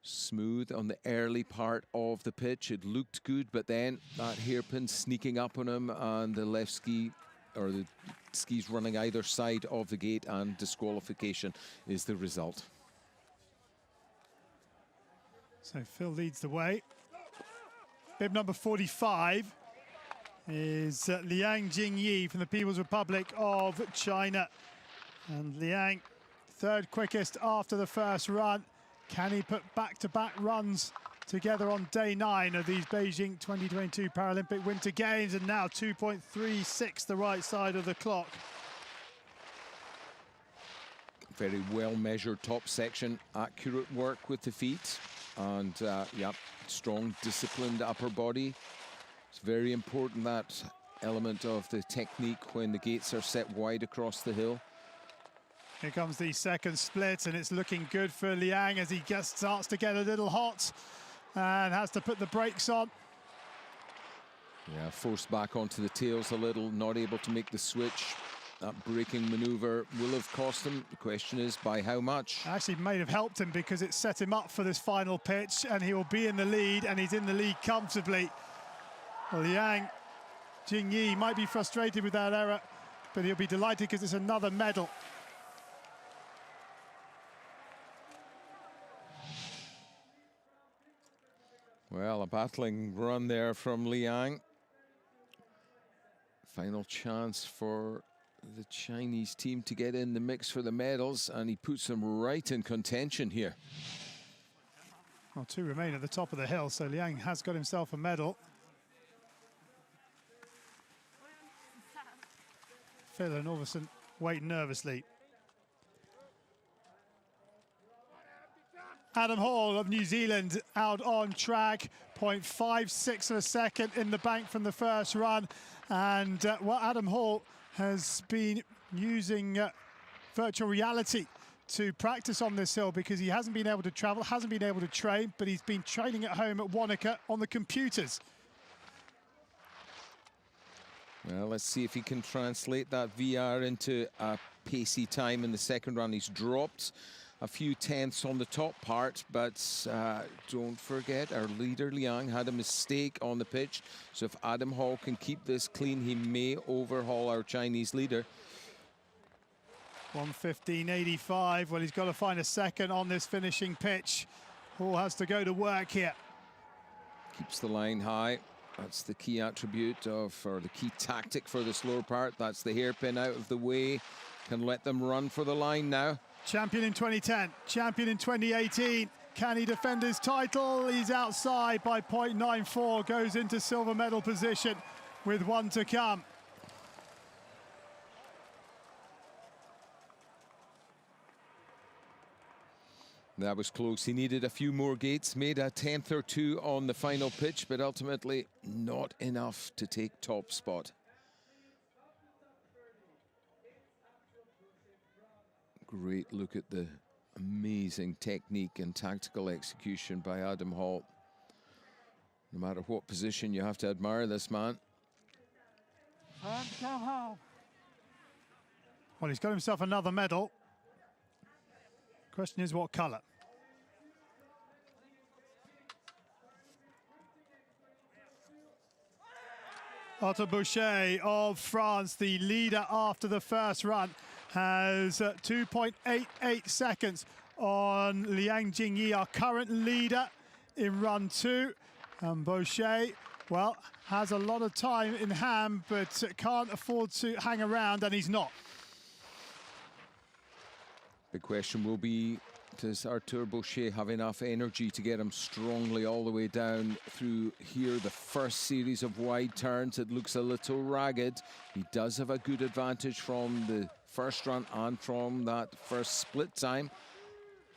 Smooth on the early part of the pitch. It looked good, but then that hairpin sneaking up on him, and the left ski, or the skis running either side of the gate, and disqualification is the result. So Phil leads the way. Bib number 45 is Liang Jingyi from the People's Republic of China. And Liang, 3rd quickest after the first run. Can he put back-to-back runs together on day 9 of these Beijing 2022 Paralympic Winter Games? And now 2.36, the right side of the clock. Very well measured top section, accurate work with the feet, and yeah, strong, disciplined upper body. It's very important, that element of the technique when the gates are set wide across the hill. Here comes the second split, and it's looking good for Liang as he just starts to get a little hot and has to put the brakes on. Yeah, forced back onto the tails a little, not able to make the switch. That braking maneuver will have cost him. The question is, by how much? Actually, may have helped him, because it set him up for this final pitch, and he will be in the lead, and he's in the lead comfortably. Well, Liang Jingyi might be frustrated with that error, but he'll be delighted because it's another medal. Well, a battling run there from Liang. Final chance for the Chinese team to get in the mix for the medals, and he puts them right in contention here. Well, 2 remain at the top of the hill, so Liang has got himself a medal. Phil and Orvison wait nervously. Adam Hall of New Zealand out on track, 0.56 of a second in the bank from the first run. And Adam Hall has been using virtual reality to practice on this hill because he hasn't been able to travel, hasn't been able to train, but he's been training at home at Wanaka on the computers. Well, let's see if he can translate that VR into a pacey time in the second run. He's dropped a few tenths on the top part, but don't forget our leader Liang had a mistake on the pitch. So if Adam Hall can keep this clean, he may overhaul our Chinese leader. 1:15.85. Well, he's got to find a second on this finishing pitch. Hall has to go to work here. Keeps the line high. That's the key attribute or the key tactic for the slower part. That's the hairpin out of the way. Can let them run for the line now. Champion in 2010, champion in 2018. Can he defend his title? He's outside by 0.94, goes into silver medal position with one to come. That was close. He needed a few more gates, made a tenth or two on the final pitch, but ultimately not enough to take top spot. Great look at the amazing technique and tactical execution by Adam Hall. No matter what position, you have to admire this man. Well, he's got himself another medal. Question is what colour? Otto Boucher of France, the leader after the first run, has 2.88 seconds on Liang Jingyi, our current leader in run 2. And Boucher, well, has a lot of time in hand, but can't afford to hang around, and he's not. The question will be, does Arthur Boucher have enough energy to get him strongly all the way down through here? The first series of wide turns, it looks a little ragged. He does have a good advantage from the first run and from that first split time.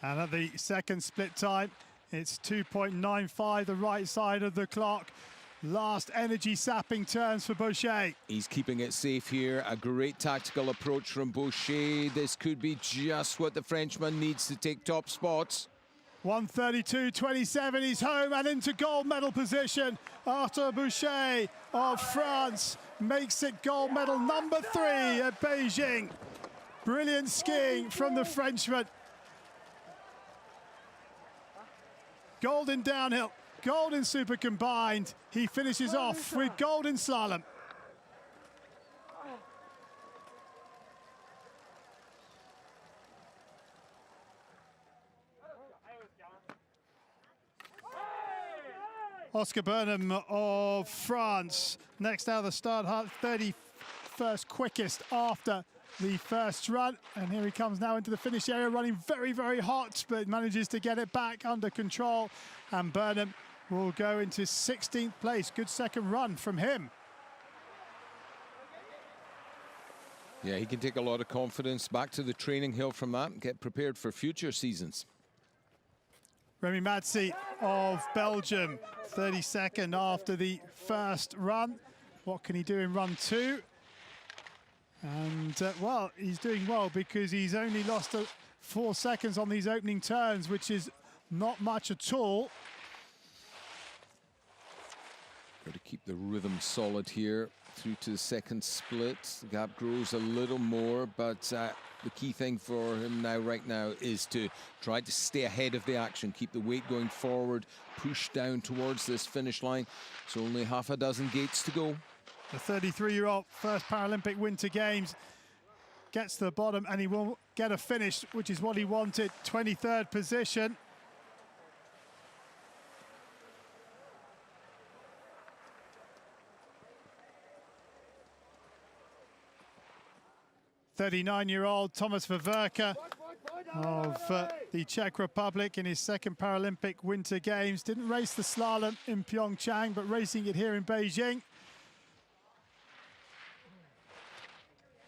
And at the second split time, it's 2.95, the right side of the clock. Last energy-sapping turns for Boucher. He's keeping it safe here. A great tactical approach from Boucher. This could be just what the Frenchman needs to take top spots. 1:32.27, he's home and into gold medal position. Arthur Boucher of France makes it gold medal number 3 at Beijing. Brilliant skiing from the Frenchman. Gold in downhill, gold in super combined. He finishes off with gold in slalom. Oscar Burnham of France, next out of the start, 31st quickest after the first run. And here he comes now into the finish area, running very, very hot, but manages to get it back under control. And Burnham will go into 16th place. Good second run from him. Yeah, he can take a lot of confidence back to the training hill from that and get prepared for future seasons. Remy Madsi of Belgium, 32nd after the first run. What can he do in run 2? And, well, he's doing well because he's only lost 4 seconds on these opening turns, which is not much at all. Got to keep the rhythm solid here through to the second split. The gap grows a little more, but the key thing for him right now is to try to stay ahead of the action, keep the weight going forward, push down towards this finish line. It's only half a dozen gates to go. The 33-year-old first Paralympic Winter Games gets to the bottom and he will get a finish, which is what he wanted. 23rd position. '39-year-old Thomas Vaverka of the Czech Republic in his second Paralympic Winter Games. Didn't race the slalom in Pyeongchang, but racing it here in Beijing.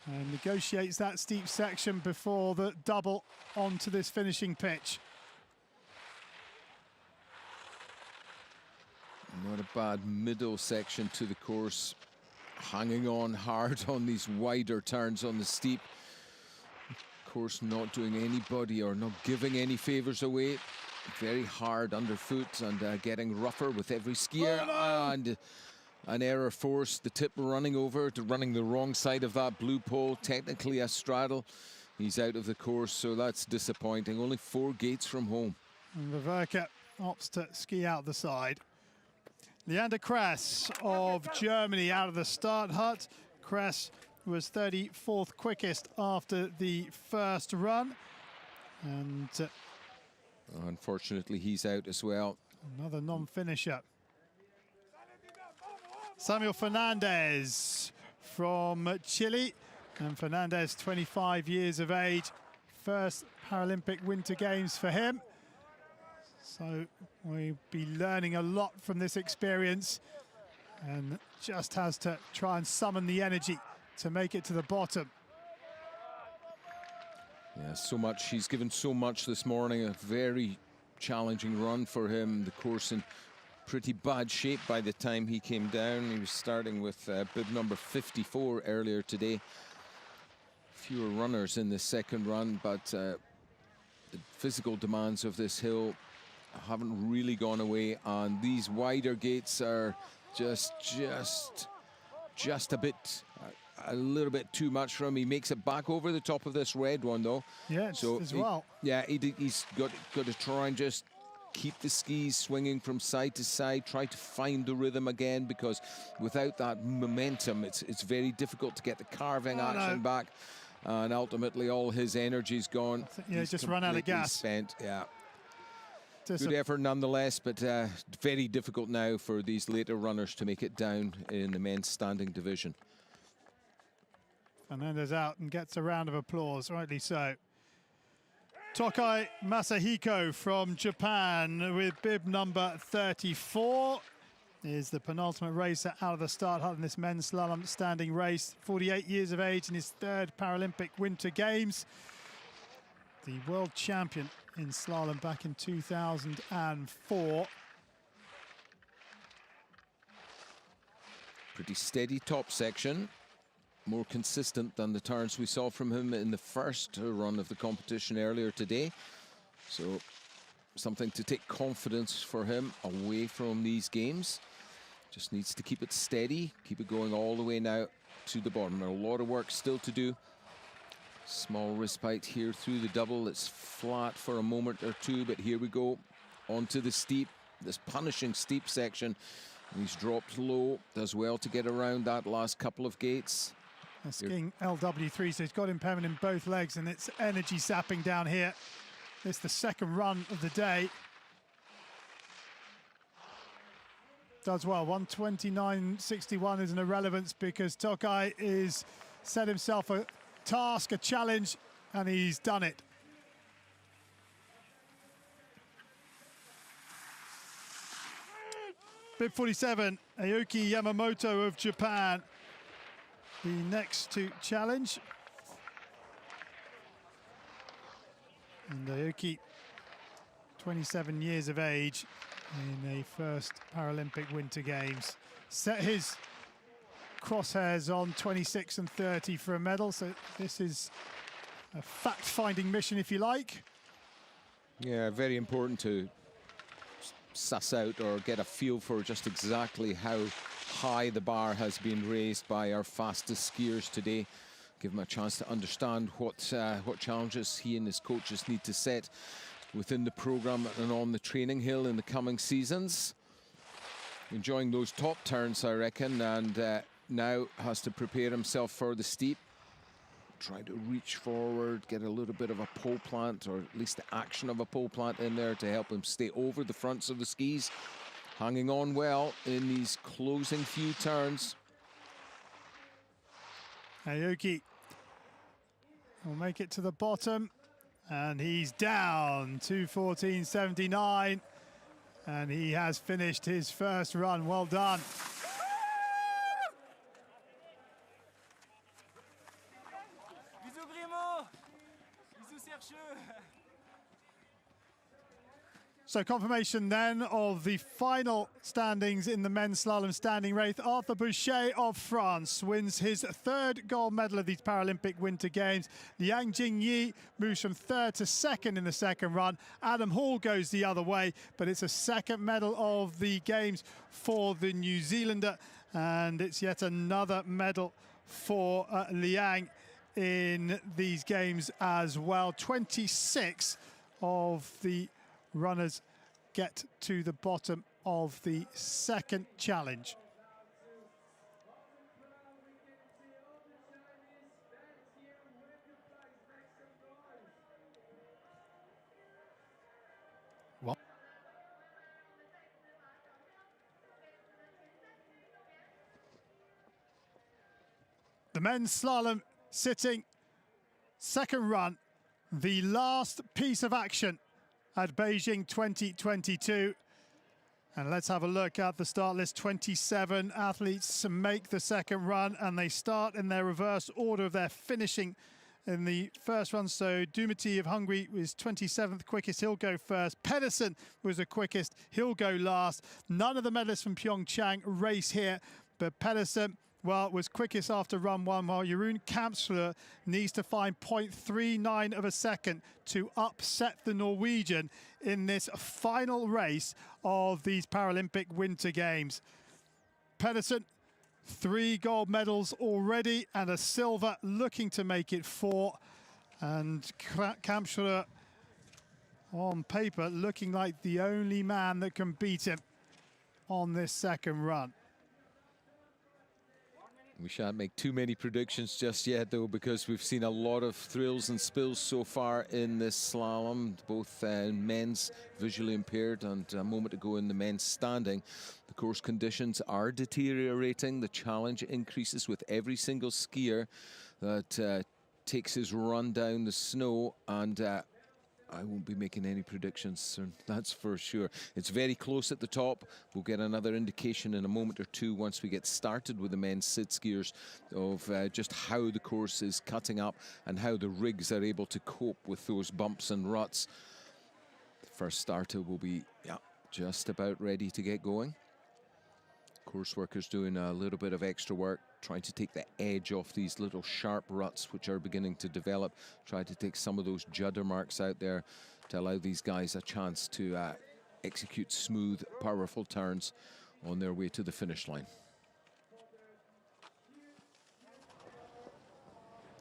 and negotiates that steep section before the double onto this finishing pitch. Not a bad middle section to the course. Hanging on hard on these wider turns on the steep. Of course, not doing anybody or not giving any favours away. Very hard underfoot and getting rougher with every skier. And an error forced, the tip running over to running the wrong side of that blue pole. Technically a straddle. He's out of the course, so that's disappointing. Only 4 gates from home. And Verke opts to ski out the side. Leander Kress of Germany out of the start hut. Kress was 34th quickest after the first run. And unfortunately, he's out as well. Another non-finisher. Samuel Fernandez from Chile. And Fernandez, 25 years of age. First Paralympic Winter Games for him. So we'll be learning a lot from this experience, and just has to try and summon the energy to make it to the bottom. Yeah, so much. He's given so much this morning. A very challenging run for him. The course in pretty bad shape by the time he came down. He was starting with bib number 54 earlier today. Fewer runners in the second run, but the physical demands of this hill haven't really gone away, and these wider gates are just a little bit too much for him. He makes it back over the top of this red one though. Yeah, so as well. He's got to try and just keep the skis swinging from side to side, try to find the rhythm again, because without that momentum it's very difficult to get the carving action back, and ultimately all his energy's gone. Yeah, just run out of gas. Spent. Yeah. Good effort nonetheless, but very difficult now for these later runners to make it down in the men's standing division. Fernandez out and gets a round of applause, rightly so. Tokai Masahiko from Japan with bib number 34 is the penultimate racer out of the start hut in this men's slalom standing race. 48 years of age in his 3rd Paralympic Winter Games. The world champion in slalom back in 2004. Pretty steady top section. More consistent than the turns we saw from him in the first run of the competition earlier today. So something to take confidence for him away from these games. Just needs to keep it steady, keep it going all the way now to the bottom. A lot of work still to do. Small respite here through the double. It's flat for a moment or two, but here we go onto the steep, this punishing steep section. He's dropped low, does well to get around that last couple of gates. Skiing LW3, so he's got impairment in both legs, and it's energy sapping down here. It's the second run of the day. Does well. 129.61 is an irrelevance because Tokai is set himself a task, a challenge, and he's done it. Bib 47, Aoki Yamamoto of Japan, the next to challenge. And Aoki, 27 years of age in a first Paralympic Winter Games. Set his crosshairs on 26 and 30 for a medal, so this is a fact-finding mission, if you like. Yeah, very important to suss out or get a feel for just exactly how high the bar has been raised by our fastest skiers today. Give him a chance to understand what challenges he and his coaches need to set within the program and on the training hill in the coming seasons. Enjoying those top turns, I reckon, and now has to prepare himself for the steep. Try to reach forward, get a little bit of a pole plant, or at least the action of a pole plant in there to help him stay over the fronts of the skis. Hanging on well in these closing few turns. Aoki will make it to the bottom, and he's down 2:14.79, and he has finished his first run. Well done. So confirmation then of the final standings in the men's slalom standing race. Arthur Boucher of France wins his third gold medal of these Paralympic Winter Games. Liang Jingyi moves from third to second in the second run. Adam Hall goes the other way, but it's a second medal of the Games for the New Zealander. And it's yet another medal for Liang in these Games as well. 26 of the runners get to the bottom of the second challenge. Well, the men's slalom sitting second run, the last piece of action at Beijing 2022. And let's have a look at the start list. 27 athletes make the second run, and they start in their reverse order of their finishing in the first run. So Dumity of Hungary was 27th quickest, he'll go first. Pedersen was the quickest, he'll go last. None of the medalists from Pyeongchang race here, but Pedersen, well, was quickest after run one, while Jeroen Kampsler needs to find 0.39 of a second to upset the Norwegian in this final race of these Paralympic Winter Games. Pedersen, 3 gold medals already and a silver, looking to make it 4. And Kampsler, on paper, looking like the only man that can beat him on this second run. We shan't make too many predictions just yet, though, because we've seen a lot of thrills and spills so far in this slalom, both men's visually impaired and a moment ago in the men's standing. The course conditions are deteriorating. The challenge increases with every single skier that takes his run down the snow, and I won't be making any predictions, that's for sure. It's very close at the top. We'll get another indication in a moment or two once we get started with the men's Sid skiers of just how the course is cutting up and how the rigs are able to cope with those bumps and ruts. The first starter will be just about ready to get going. Course workers doing a little bit of extra work, trying to take the edge off these little sharp ruts which are beginning to develop, try to take some of those judder marks out there to allow these guys a chance to execute smooth, powerful turns on their way to the finish line.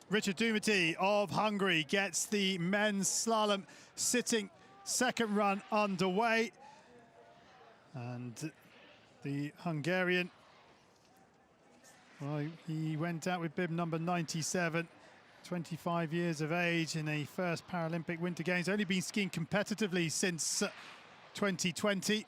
Richard Dumity of Hungary gets the men's slalom sitting second run underway. And the Hungarian, well, he went out with bib number 97, 25 years of age in a first Paralympic Winter Games. Only been skiing competitively since 2020.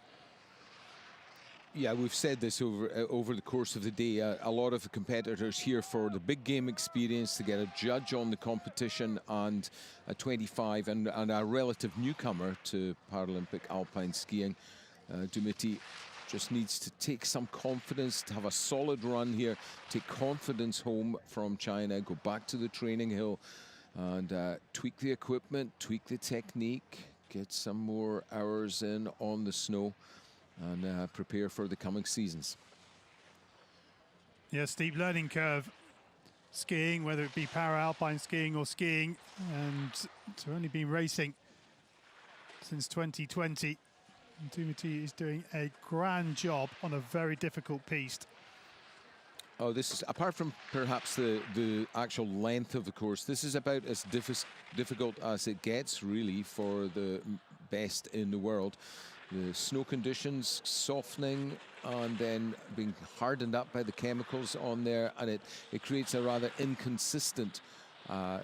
Yeah, we've said this over the course of the day. A lot of the competitors here for the big game experience, to get a judge on the competition, and a 25 and a relative newcomer to Paralympic Alpine skiing. Dumity just needs to take some confidence, to have a solid run here, take confidence home from China, go back to the training hill and tweak the equipment, tweak the technique, get some more hours in on the snow and prepare for the coming seasons. Yeah, steep learning curve skiing, whether it be para-alpine skiing or skiing, and it's only been racing since 2020. Dumity is doing a grand job on a very difficult piste. Oh, this is, apart from perhaps the actual length of the course, this is about as difficult as it gets, really, for the best in the world. The snow conditions softening and then being hardened up by the chemicals on there, and it creates a rather inconsistent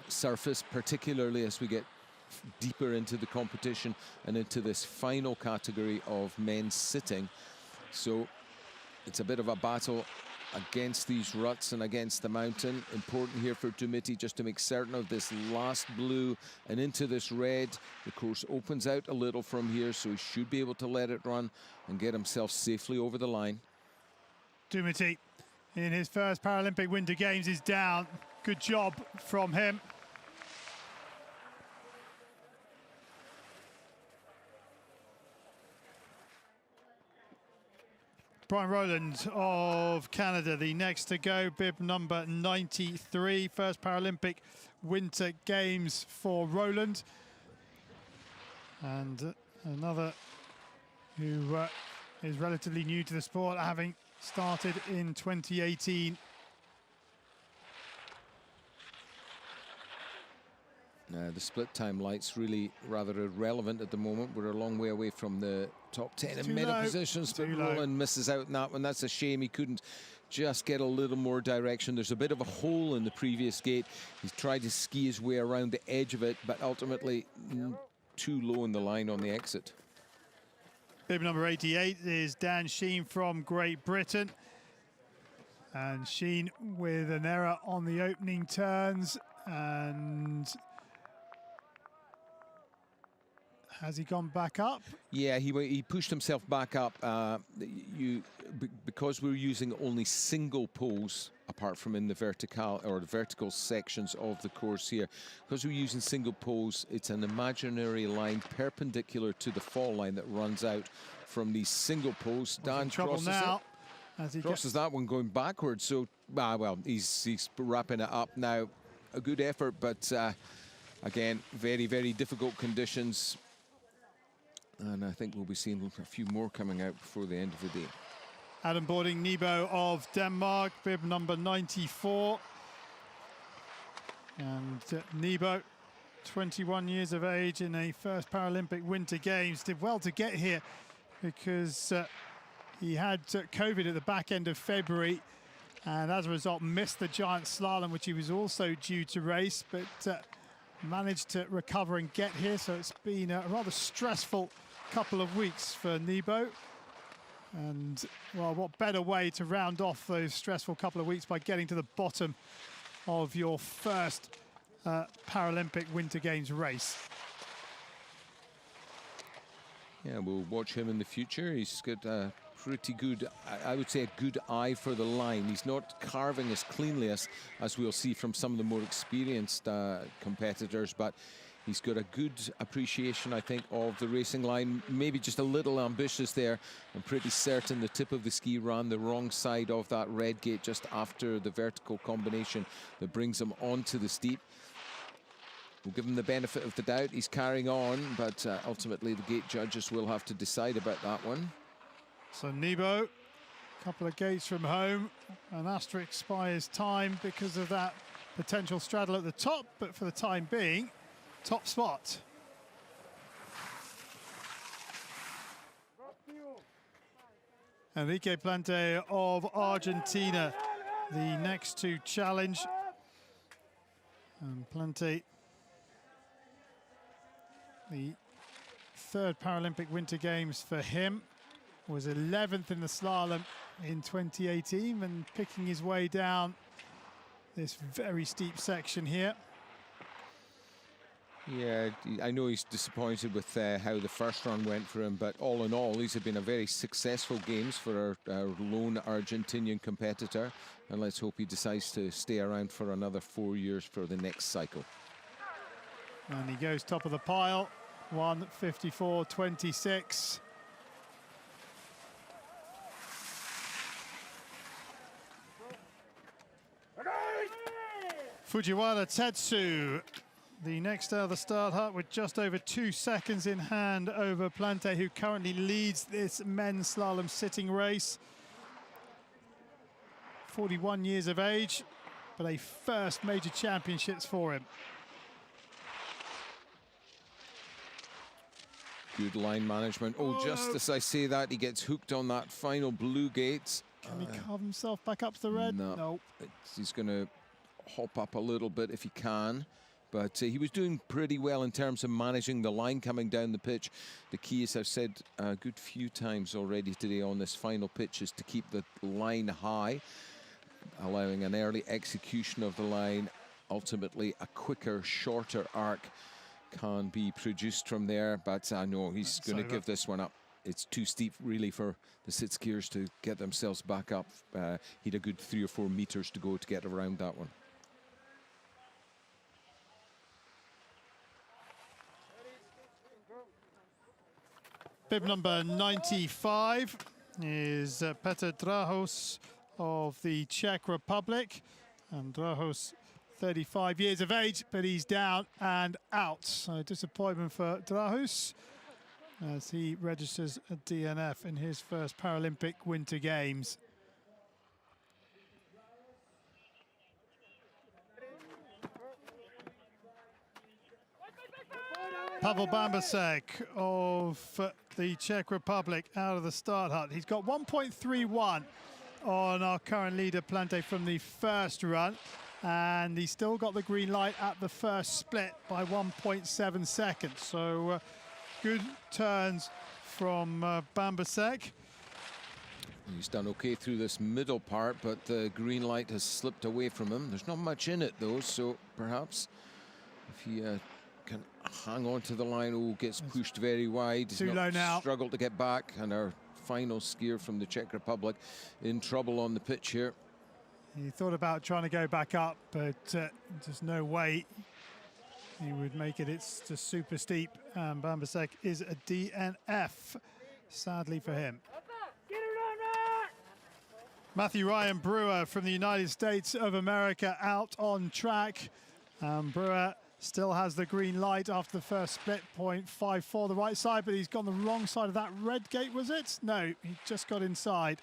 surface, particularly as we get deeper into the competition and into this final category of men's sitting. So it's a bit of a battle against these ruts and against the mountain. Important here for Dumity just to make certain of this last blue and into this red. The course opens out a little from here, so he should be able to let it run and get himself safely over the line. Dumity in his first Paralympic Winter Games is down. Good job from him. Brian Rowland of Canada, the next to go, bib number 93. First Paralympic Winter Games for Rowland. And another who is relatively new to the sport, having started in 2018. The split time light's really rather irrelevant at the moment. We're a long way away from the top 10 in medal positions, but Rowland misses out on that one. That's a shame. He couldn't just get a little more direction. There's a bit of a hole in the previous gate. He's tried to ski his way around the edge of it, but ultimately too low in the line on the exit. Bib number 88 is Dan Sheen from Great Britain. And Sheen with an error on the opening turns, and has he gone back up? Yeah, he pushed himself back up. Because we're using only single poles, apart from in the vertical sections of the course here, because we're using single poles, it's an imaginary line perpendicular to the fall line that runs out from these single poles. Dan crosses now, as he crosses that one going backwards. So, well, he's wrapping it up now. A good effort, but again, very, very difficult conditions. And I think we'll be seeing a few more coming out before the end of the day. Adam Bording Nebo of Denmark, bib number 94. And Nebo, 21 years of age in a first Paralympic Winter Games, did well to get here because he had COVID at the back end of February, and as a result missed the giant slalom, which he was also due to race, but managed to recover and get here. So it's been a rather stressful couple of weeks for Nebo. And, well, what better way to round off those stressful couple of weeks by getting to the bottom of your first Paralympic Winter Games race. Yeah, we'll watch him in the future. He's got a pretty good, I would say, a good eye for the line. He's not carving as cleanly as we'll see from some of the more experienced competitors, but he's got a good appreciation, I think, of the racing line. Maybe just a little ambitious there. I'm pretty certain the tip of the ski ran the wrong side of that red gate just after the vertical combination that brings him onto the steep. We'll give him the benefit of the doubt. He's carrying on, but ultimately the gate judges will have to decide about that one. So Nebo, a couple of gates from home, an asterisk by his time because of that potential straddle at the top, but for the time being, top spot. Enrique Plante of Argentina, the next to challenge. And Plante, the third Paralympic Winter Games for him, was 11th in the slalom in 2018 and picking his way down this very steep section here. Yeah, I know he's disappointed with how the first run went for him, but all in all, these have been a very successful games for our lone Argentinian competitor, and let's hope he decides to stay around for another 4 years for the next cycle. And he goes top of the pile, 1:54.26. Fujiwara Tetsu, the next out of the start hut with just over 2 seconds in hand over Plante, who currently leads this men's slalom sitting race. 41 years of age, but a first major championships for him. Good line management. Oh, just as I say that, he gets hooked on that final blue gate. Can he carve himself back up to the red? No. Nope. He's going to hop up a little bit if he can. But he was doing pretty well in terms of managing the line coming down the pitch. The key, as I've said a good few times already today on this final pitch, is to keep the line high, allowing an early execution of the line. Ultimately, a quicker, shorter arc can be produced from there. But I know he's going to give this one up. It's too steep, really, for the sit skiers to get themselves back up. He'd a good 3 or 4 meters to go to get around that one. Bib number 95, is Petr Drahos of the Czech Republic. And Drahos, 35 years of age, but he's down and out. So disappointment for Drahos as he registers a DNF in his first Paralympic Winter Games. Pavel Bambasek of the Czech Republic out of the start hut. He's got 1.31 on our current leader Plante from the first run, and he's still got the green light at the first split by 1.7 seconds. So good turns from Bambasek. He's done okay through this middle part, but the green light has slipped away from him. There's not much in it though, so perhaps if he can hang on to the line. Oh, gets pushed very wide. Too low now. Struggled to get back, and our final skier from the Czech Republic in trouble on the pitch here. He thought about trying to go back up, but there's no way he would make it. It's just super steep, and Bambasek is a DNF, sadly for him. Matthew Ryan Brewer from the United States of America out on track. Brewer still has the green light after the first split, 0.54 the right side, but he's gone the wrong side of that red gate, was it? No, he just got inside.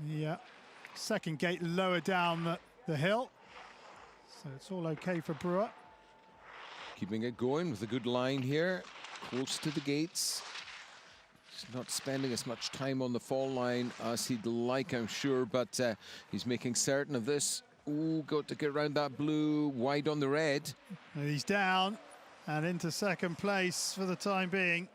Yeah, second gate lower down the hill. So it's all okay for Brewer. Keeping it going with a good line here, close to the gates. He's not spending as much time on the fall line as he'd like, I'm sure, but he's making certain of this. Ooh, got to get around that blue, wide on the red. He's down and into second place for the time being.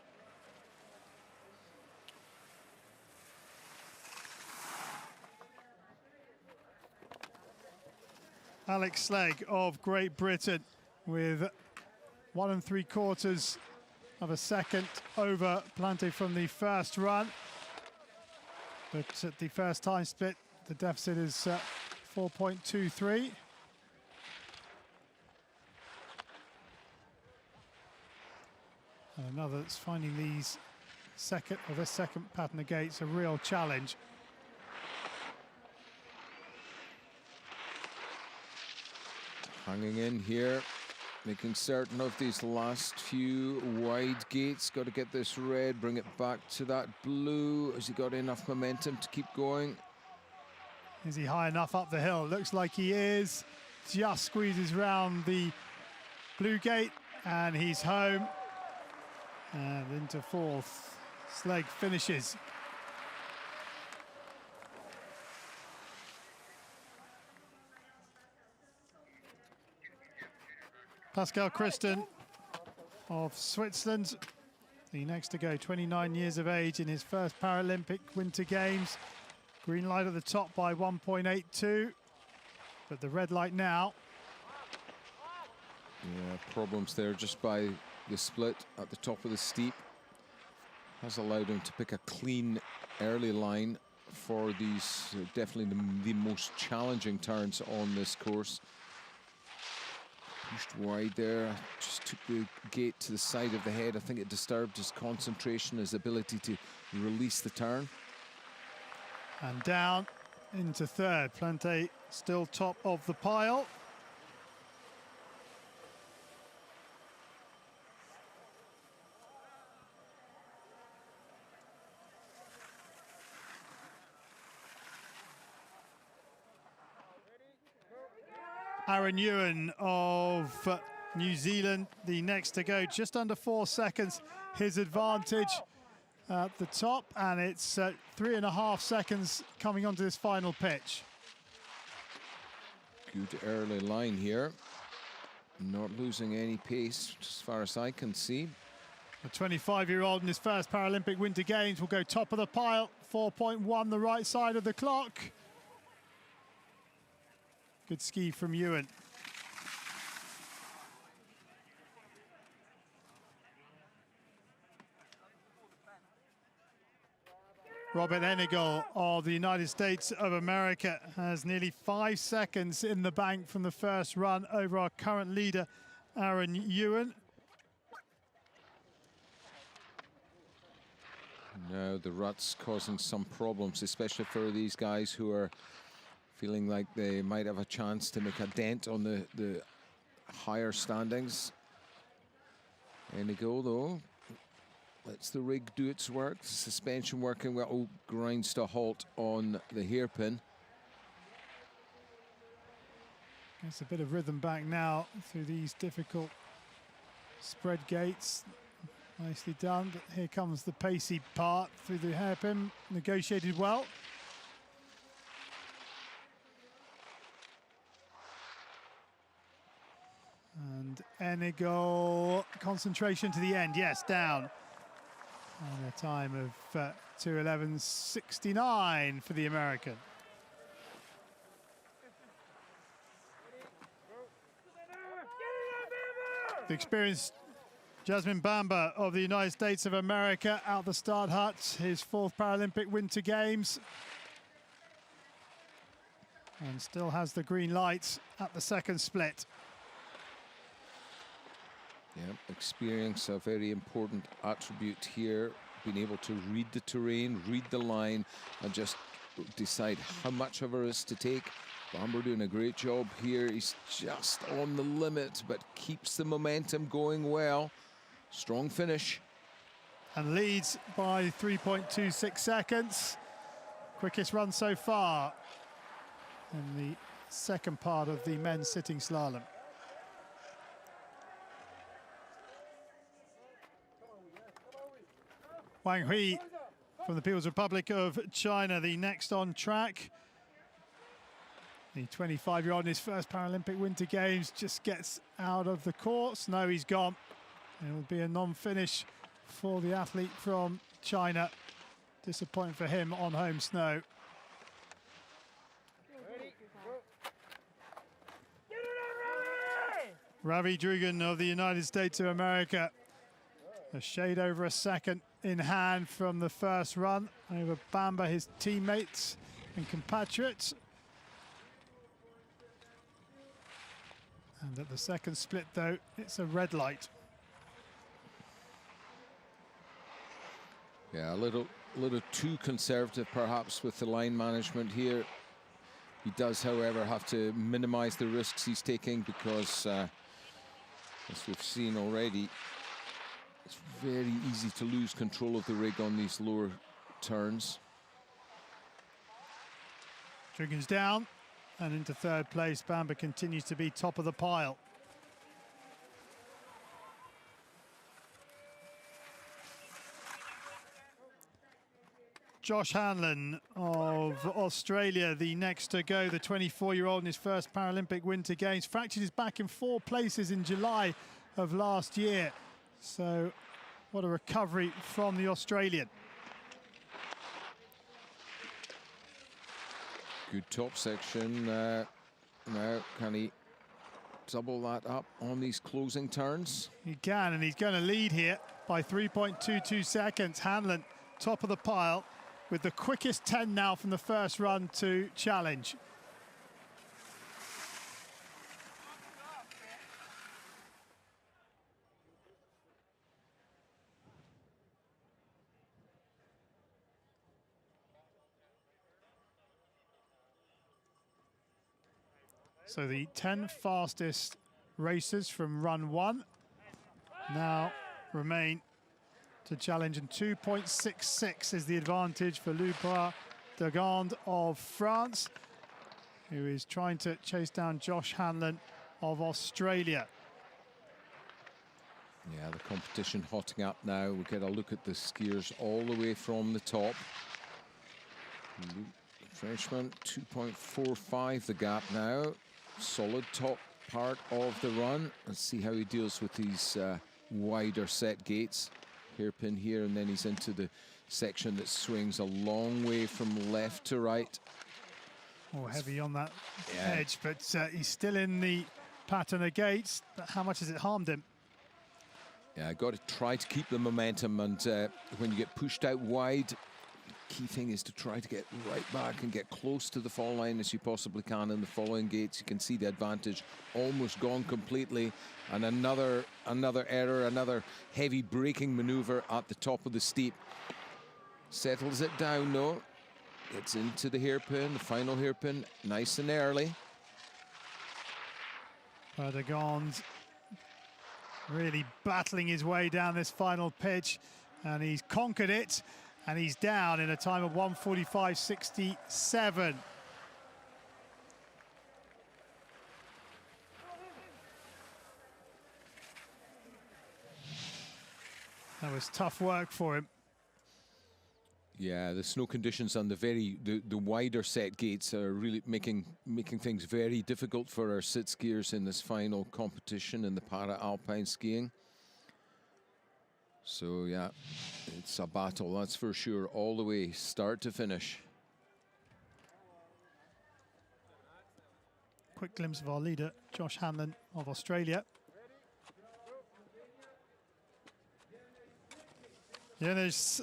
Alex Slegg of Great Britain with 1 3/4 of a second over Plante from the first run. But at the first time split, the deficit is 4.23. And another that's finding these this second pattern of gates a real challenge. Hanging in here, making certain of these last few wide gates. Got to get this red, bring it back to that blue. Has he got enough momentum to keep going? Is he high enough up the hill? Looks like he is. Just squeezes round the blue gate and he's home. And into fourth. Slegg finishes. Pascal Christen of Switzerland, the next to go, 29 years of age in his first Paralympic Winter Games. Green light at the top by 1.82, but the red light now. Yeah, problems there just by the split at the top of the steep. Has allowed him to pick a clean early line for these definitely the most challenging turns on this course. Pushed wide there, just took the gate to the side of the head. I think it disturbed his concentration, his ability to release the turn. And down into third. Plante still top of the pile. Aaron Ewan of New Zealand, the next to go, just under 4 seconds. His advantage at the top, and it's 3.5 seconds coming onto this final pitch. Good early line here. Not losing any pace as far as I can see. The 25-year-old in his first Paralympic Winter Games will go top of the pile, 4.1 the right side of the clock. Good ski from Ewan. Robert Enigel of the United States of America has nearly 5 seconds in the bank from the first run over our current leader, Aaron Ewan. Now the rut's causing some problems, especially for these guys who are feeling like they might have a chance to make a dent on the higher standings. Enigo, though, lets the rig do its work. The suspension working well. Oh, grinds to a halt on the hairpin. Gets a bit of rhythm back now through these difficult spread gates. Nicely done, but here comes the pacey part through the hairpin. Negotiated well. And Enigo, concentration to the end. Yes, down. And a time of 2:11.69 for the American. The experienced Jasmine Bamba of the United States of America out the start hut, his 4th Paralympic Winter Games. And still has the green light at the second split. Yeah, experience, a very important attribute here. Being able to read the terrain, read the line, and just decide how much of her is to take. Bamber doing a great job here. He's just on the limit, but keeps the momentum going well. Strong finish. And leads by 3.26 seconds. Quickest run so far in the second part of the men's sitting slalom. Wang Hui from the People's Republic of China, the next on track. The 25-year-old in his first Paralympic Winter Games just gets out of the course. No, he's gone. It will be a non-finish for the athlete from China. Disappointing for him on home snow. Ravi Drugan of the United States of America. A shade over a second in hand from the first run over Bamba, his teammates and compatriots. And at the second split, though, it's a red light. Yeah, a little too conservative, perhaps, with the line management here. He does, however, have to minimize the risks he's taking because, as we've seen already, it's very easy to lose control of the rig on these lower turns. Drugan's down and into third place. Bamba continues to be top of the pile. Josh Hanlon of Australia, the next to go, the 24-year-old in his first Paralympic Winter Games. Fractured his back in 4 places in July of last year. So what a recovery from the Australian. Good top section. Now, can he double that up on these closing turns? He can, and he's going to lead here by 3.22 seconds. Hanlon, top of the pile, with the quickest 10 now from the first run to challenge. So the 10 fastest racers from run 1 now remain to challenge, and 2.66 is the advantage for Lubra Dagand of France, who is trying to chase down Josh Hanlon of Australia. Yeah, the competition hotting up now. We'll get a look at the skiers all the way from the top. Frenchman, 2.45 the gap now. Solid top part of the run. Let's see how he deals with these wider set gates. Hairpin here, and then he's into the section that swings a long way from left to right. Oh, heavy on that edge, but he's still in the pattern of gates. But how much has it harmed him? Yeah, I got to try to keep the momentum, and when you get pushed out wide, key thing is to try to get right back and get close to the fall line as you possibly can in the following gates. You can see the advantage almost gone completely, and another error, another heavy braking maneuver at the top of the steep. Settles it down, no. Gets into the hairpin, the final hairpin, nice and early. Erdogan's really battling his way down this final pitch, and he's conquered it, and he's down in a time of 1:45.67. That was tough work for him. Yeah, the snow conditions on the wider set gates are really making things very difficult for our sit skiers in this final competition in the Para-Alpine skiing. So yeah, it's a battle, that's for sure, all the way, start to finish. Quick glimpse of our leader, Josh Hanlon of Australia. Janusz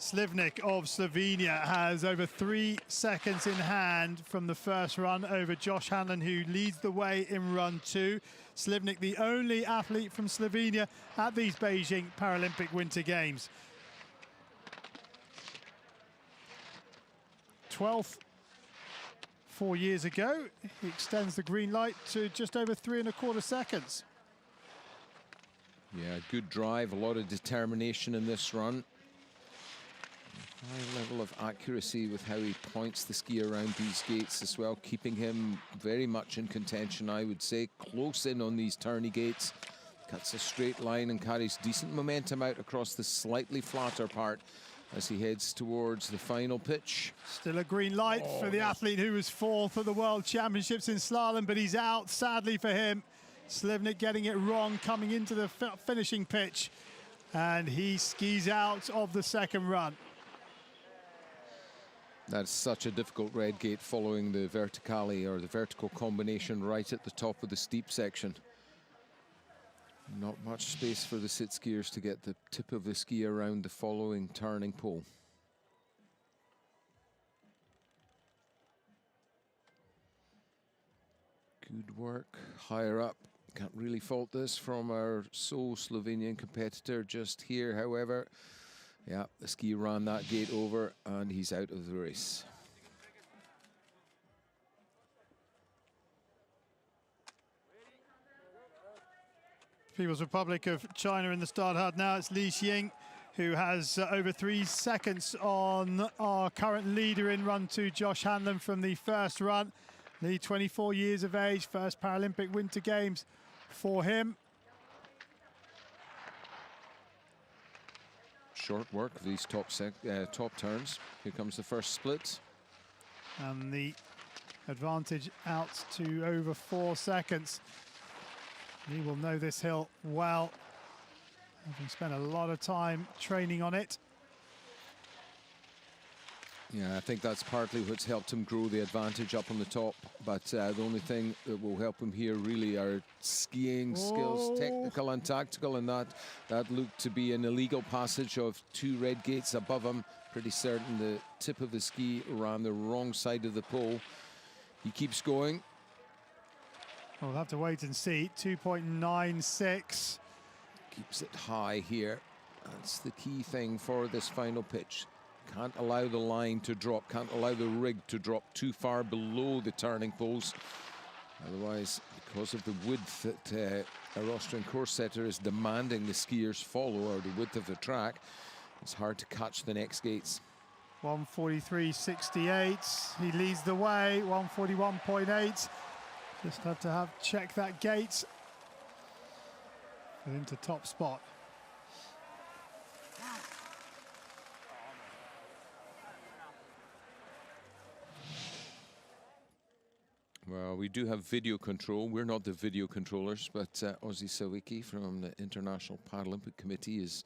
Slivnik of Slovenia has over 3 seconds in hand from the first run over Josh Hanlon, who leads the way in run 2. Slivnik, the only athlete from Slovenia at these Beijing Paralympic Winter Games. 12th 4 years ago. He extends the green light to just over 3¼ seconds. Yeah, good drive, a lot of determination in this run. High level of accuracy with how he points the ski around these gates as well, keeping him very much in contention, I would say. Close in on these turny gates. Cuts a straight line and carries decent momentum out across the slightly flatter part as he heads towards the final pitch. Still a green light for the athlete who was 4th at the World Championships in slalom, but he's out, sadly for him. Slivnik getting it wrong coming into the finishing pitch, and he skis out of the second run. That's such a difficult red gate following the verticale, or the vertical combination right at the top of the steep section. Not much space for the sit skiers to get the tip of the ski around the following turning pole. Good work higher up. Can't really fault this from our sole Slovenian competitor just here, however. Yeah, the ski ran that gate over and he's out of the race. People's Republic of China in the start hard now. It's Li Xing, who has over 3 seconds on our current leader in run 2, Josh Hanlon, from the first run. Li, 24 years of age, first Paralympic Winter Games for him. Short work of these top turns. Here comes the first split. And the advantage out to over 4 seconds. He will know this hill well, having spent a lot of time training on it. Yeah, I think that's partly what's helped him grow the advantage up on the top. But the only thing that will help him here really are skiing skills, technical and tactical. And that looked to be an illegal passage of 2 red gates above him. Pretty certain the tip of the ski ran the wrong side of the pole. He keeps going. We'll have to wait and see. 2.96. Keeps it high here. That's the key thing for this final pitch. Can't allow the line to drop, can't allow the rig to drop too far below the turning poles. Otherwise, because of the width that our Austrian course setter is demanding the skiers follow, or the width of the track, it's hard to catch the next gates. 1:43.68. He leads the way. 1:41.8. Just have to check that gate for him to top spot. Well, we do have video control. We're not the video controllers, but Ozzy Sawicki from the International Paralympic Committee is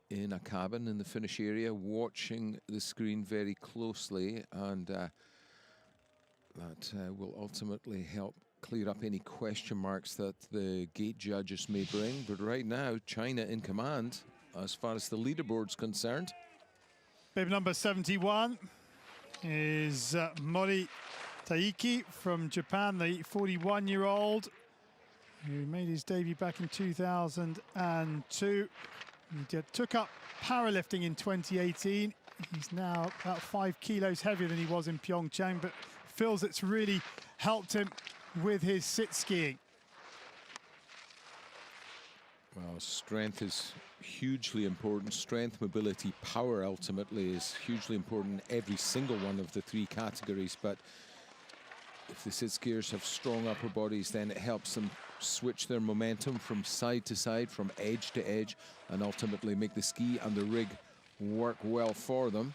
in a cabin in the finish area watching the screen very closely, and that will ultimately help clear up any question marks that the gate judges may bring. But right now, China in command as far as the leaderboard's concerned. Bib number 71 is Mori Taiki from Japan, the 41-year-old who made his debut back in 2002. He took up powerlifting in 2018 He's now about 5 kilos heavier than he was in Pyeongchang, but feels it's really helped him with his sit skiing. Well, strength is hugely important. Strength, mobility, power ultimately is hugely important in every single one of the 3 categories. But if the sit skiers have strong upper bodies, then it helps them switch their momentum from side to side, from edge to edge, and ultimately make the ski and the rig work well for them.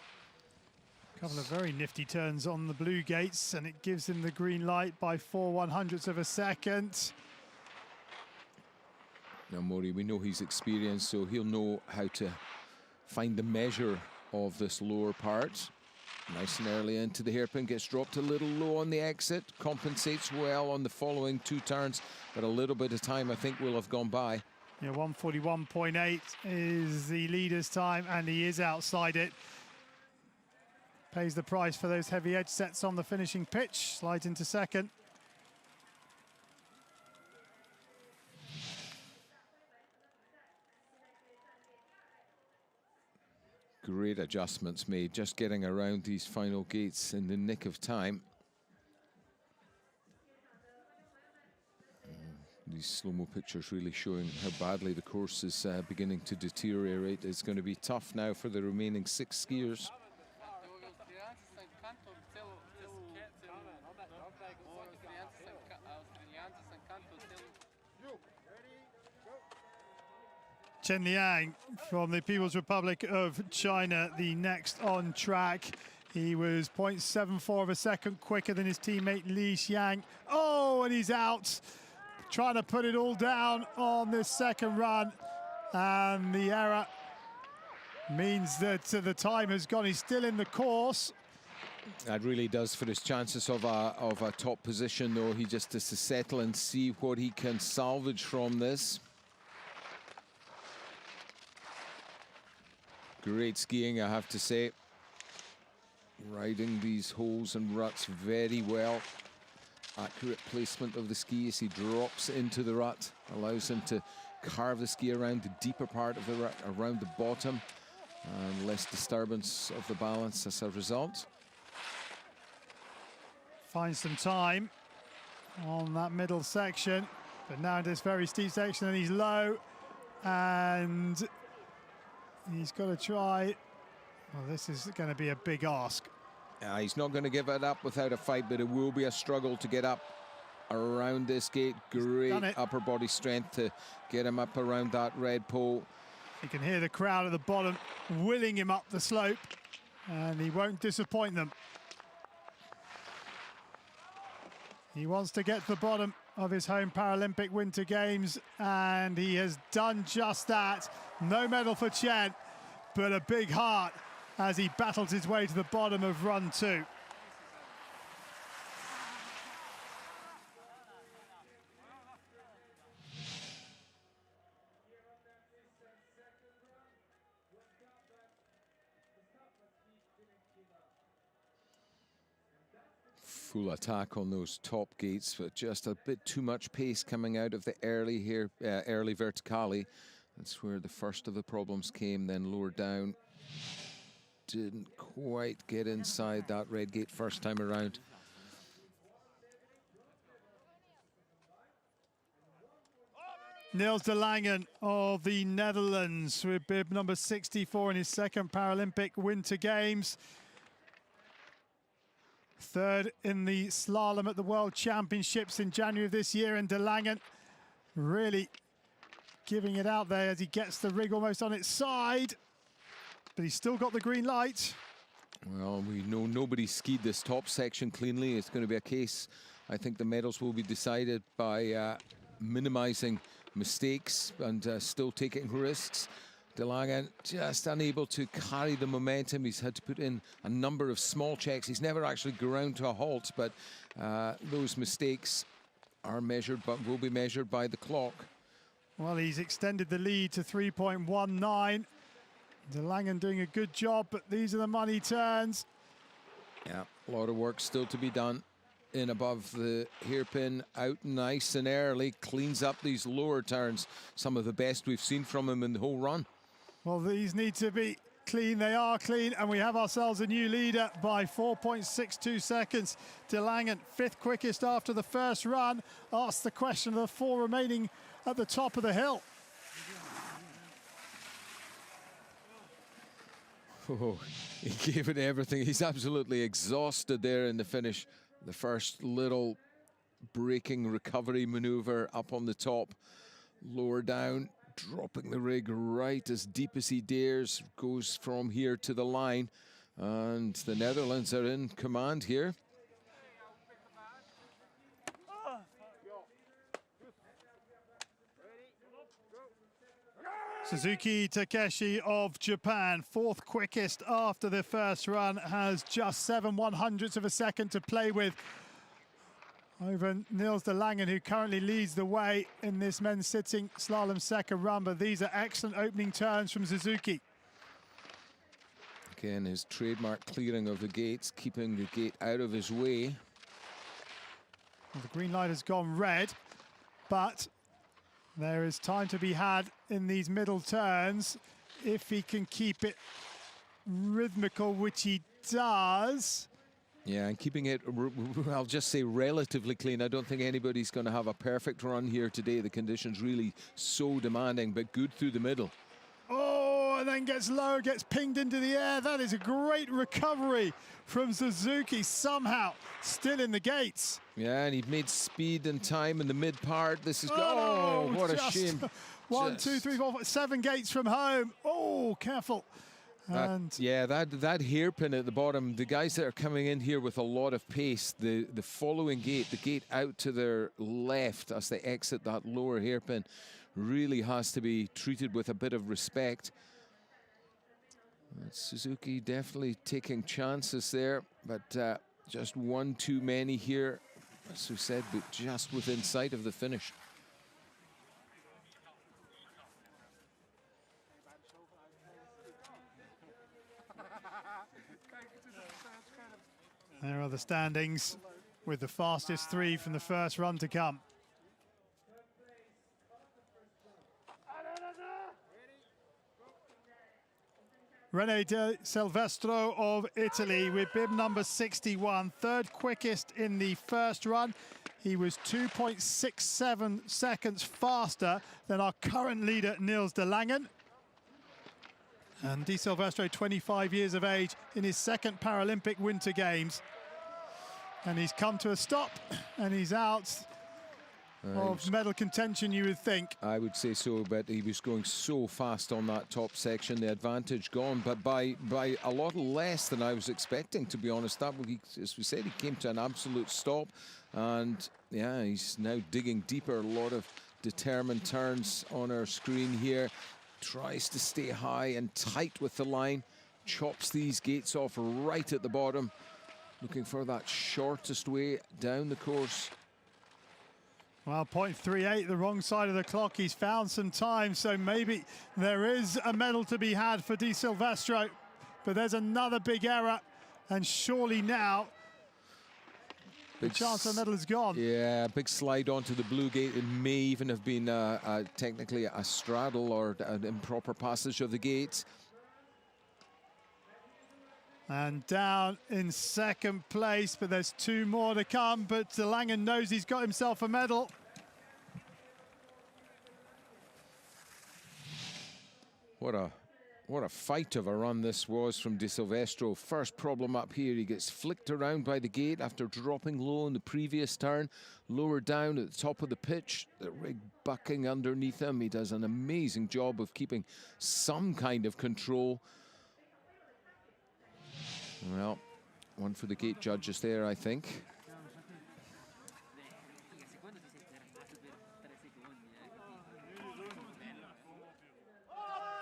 A couple of very nifty turns on the blue gates, and it gives him the green light by 4/100ths of a second. Now, Maury, we know he's experienced, so he'll know how to find the measure of this lower part. Nice and early into the hairpin, gets dropped a little low on the exit, compensates well on the following 2 turns, but a little bit of time I think will have gone by. Yeah, 1:41.8 is the leader's time, and he is outside it. Pays the price for those heavy edge sets on the finishing pitch, slides into second. Great adjustments made, just getting around these final gates in the nick of time. These slow-mo pictures really showing how badly the course is beginning to deteriorate. It's going to be tough now for the remaining 6 skiers. Chen Liang from the People's Republic of China, the next on track. He was 0.74 of a second quicker than his teammate Li Xiang. Oh, and he's out. Trying to put it all down on this second run. And the error means that the time has gone. He's still in the course. That really does for his chances of a top position, though. He just has to settle and see what he can salvage from this. Great skiing, I have to say. Riding these holes and ruts very well. Accurate placement of the ski as he drops into the rut. Allows him to carve the ski around the deeper part of the rut, around the bottom. And less disturbance of the balance as a result. Finds some time on that middle section. But now in this very steep section, and he's low. And he's got to try. Well, this is going to be a big ask. He's not going to give it up without a fight, but it will be a struggle to get up around this gate. Great upper body strength to get him up around that red pole. You can hear the crowd at the bottom willing him up the slope, and he won't disappoint them. He wants to get to the bottom of his home Paralympic Winter Games, and he has done just that. No medal for Chen, but a big heart as he battles his way to the bottom of run 2. Full attack on those top gates, but just a bit too much pace coming out of the early verticale. That's where the first of the problems came, then lower down. Didn't quite get inside that red gate first time around. Niels de Langen of the Netherlands with bib number 64 in his second Paralympic Winter Games. Third in the slalom at the World Championships in January of this year, and de Langen really giving it out there as he gets the rig almost on its side. But he's still got the green light. Well, we know nobody skied this top section cleanly. It's going to be a case, I think the medals will be decided by minimizing mistakes and still taking risks. De Langen just unable to carry the momentum. He's had to put in a number of small checks. He's never actually ground to a halt, but those mistakes are measured, but will be measured by the clock. Well, he's extended the lead to 3.19. De Langen doing a good job, but these are the money turns. Yeah, a lot of work still to be done. In above the hairpin, out nice and early, cleans up these lower turns. Some of the best we've seen from him in the whole run. Well, these need to be clean? They are clean, and we have ourselves a new leader by 4.62 seconds. De Langen, 5th quickest after the first run, asks the question of the 4 remaining at the top of the hill. Oh, he gave it everything. He's absolutely exhausted there in the finish. The first little braking recovery maneuver up on the top, lower down, dropping the rig right as deep as he dares, goes from here to the line, and the Netherlands are in command here. Suzuki Takeshi of Japan, 4th quickest after the first run, has just 7/100ths of a second to play with over Niels de Langen, who currently leads the way in this men's sitting slalom second run. But these are excellent opening turns from Suzuki. Again, his trademark clearing of the gates, keeping the gate out of his way. Well, the green light has gone red, but there is time to be had in these middle turns if he can keep it rhythmical, which he does. Yeah, and keeping it, I'll just say, relatively clean. I don't think anybody's going to have a perfect run here today. The conditions really so demanding, but good through the middle. Oh, and then gets low, gets pinged into the air. That is a great recovery from Suzuki, somehow still in the gates. Yeah, and he made speed and time in the mid part. This is, oh, what a shame. 1, 2, 3, 4, 5, 7 gates from home. Oh, careful. And yeah, that hairpin at the bottom, the guys that are coming in here with a lot of pace, the following gate, the gate out to their left as they exit that lower hairpin, really has to be treated with a bit of respect. Suzuki definitely taking chances there, but just one too many here, as we said, but just within sight of the finish. There are the standings with the fastest 3 from the first run to come. Rene De Silvestro of Italy with bib number 61, 3rd quickest in the first run. He was 2.67 seconds faster than our current leader, Niels de Langen. And De Silvestro, 25 years of age, in his 2nd Paralympic Winter Games. And he's come to a stop, and he's out of medal contention, you would think. I would say so, but he was going so fast on that top section, the advantage gone, but by a lot less than I was expecting, to be honest. That, as we said, he came to an absolute stop, and yeah, he's now digging deeper. A lot of determined turns on our screen here. Tries to stay high and tight with the line, chops these gates off right at the bottom, looking for that shortest way down the course. Well, 0.38, the wrong side of the clock. He's found some time, so maybe there is a medal to be had for De Silvestro. But there's another big error, and surely now the chance of the medal is gone. Yeah, big slide onto the blue gate. It may even have been technically a straddle or an improper passage of the gate. And down in 2nd place, but there's 2 more to come. But de Langen knows he's got himself a medal. What a fight of a run this was from De Silvestro. First problem up here, he gets flicked around by the gate after dropping low in the previous turn. Lower down at the top of the pitch, the rig bucking underneath him. He does an amazing job of keeping some kind of control. Well, one for the gate judges there, I think.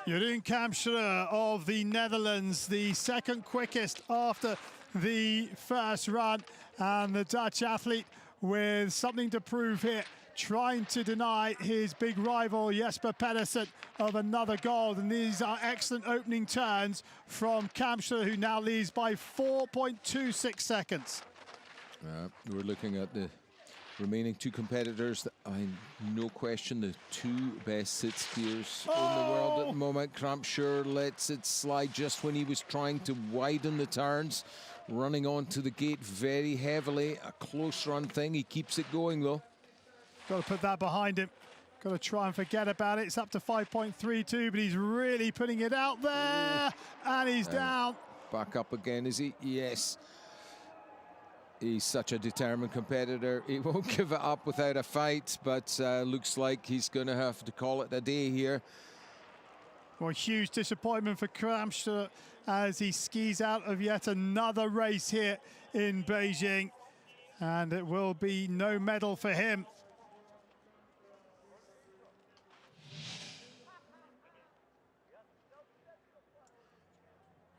Jeroen Kamschere of the Netherlands, the 2nd quickest after the first run. And the Dutch athlete with something to prove here, trying to deny his big rival Jesper Pedersen of another gold. And these are excellent opening turns from Kamschere, who now leads by 4.26 seconds. We're looking at the Remaining two competitors, no question, the two best sit skiers in the world at the moment. Crampshire lets it slide just when he was trying to widen the turns, running onto the gate very heavily. A close run thing. He keeps it going though. Got to put that behind him. Got to try and forget about it. It's up to 5.32, but he's really putting it out there. And he's down. Back up again, is he? Yes. He's such a determined competitor. He won't give it up without a fight, but looks like he's going to have to call it a day here. Well, huge disappointment for Crampshire as he skis out of yet another race here in Beijing. And it will be no medal for him.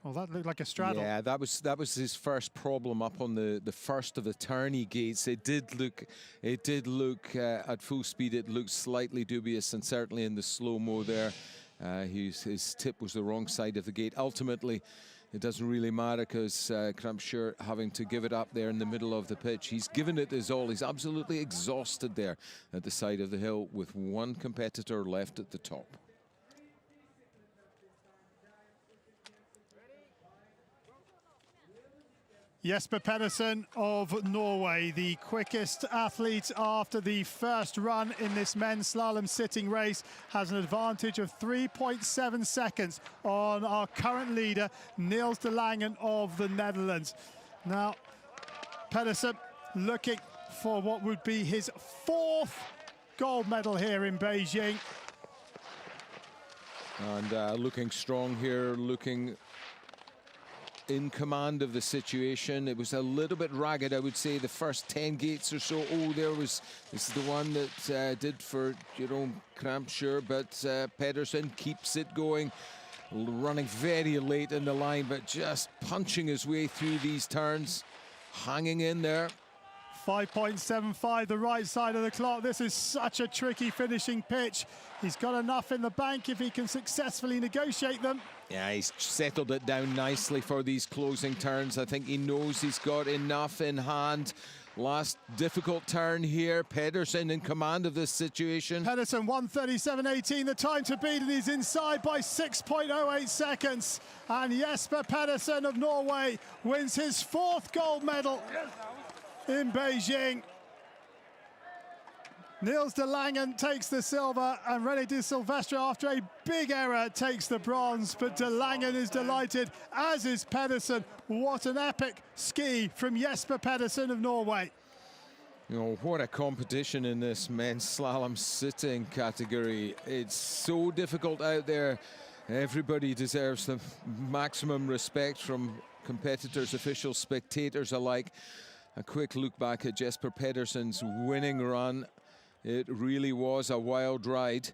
Well, that looked like a straddle. Yeah, that was his first problem up on the first of the tourney gates. It did look at full speed. It looked slightly dubious, and certainly in the slow-mo there, his tip was the wrong side of the gate. Ultimately, it doesn't really matter because Crampshire having to give it up there in the middle of the pitch. He's given it his all. He's absolutely exhausted there at the side of the hill with one competitor left at the top. Jesper Pedersen of Norway, the quickest athlete after the first run in this men's slalom sitting race, has an advantage of 3.7 seconds on our current leader, Niels de Langen of the Netherlands. Now, Pedersen looking for what would be his fourth gold medal here in Beijing. And looking strong here, looking in command of the situation. It was a little bit ragged, I would say, the first 10 gates or so. Oh, this is the one that did for Jerome Crampshire, but Pedersen keeps it going, running very late in the line, but just punching his way through these turns, hanging in there. 5.75, the right side of the clock. This is such a tricky finishing pitch. He's got enough in the bank if he can successfully negotiate them. Yeah, he's settled it down nicely for these closing turns. I think he knows he's got enough in hand. Last difficult turn here. Pedersen in command of this situation. Pedersen 1:37.18, the time to beat, and he's inside by 6.08 seconds. And Jesper Pedersen of Norway wins his fourth gold medal in Beijing. Niels de Langen takes the silver, and René de Silvestre, after a big error, takes the bronze. But de Langen is delighted, as is Pedersen. What an epic ski from Jesper Pedersen of Norway. You know, what a competition in this men's slalom sitting category. It's so difficult out there. Everybody deserves the maximum respect from competitors, officials, spectators alike. A quick look back at Jesper Pedersen's winning run. It really was a wild ride.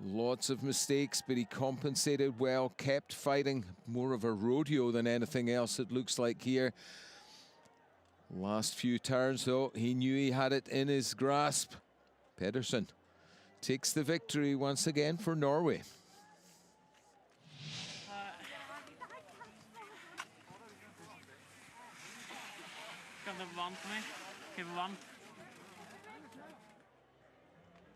Lots of mistakes, but he compensated well, kept fighting. More of a rodeo than anything else, it looks like here. Last few turns, though, he knew he had it in his grasp. Pedersen takes the victory once again for Norway.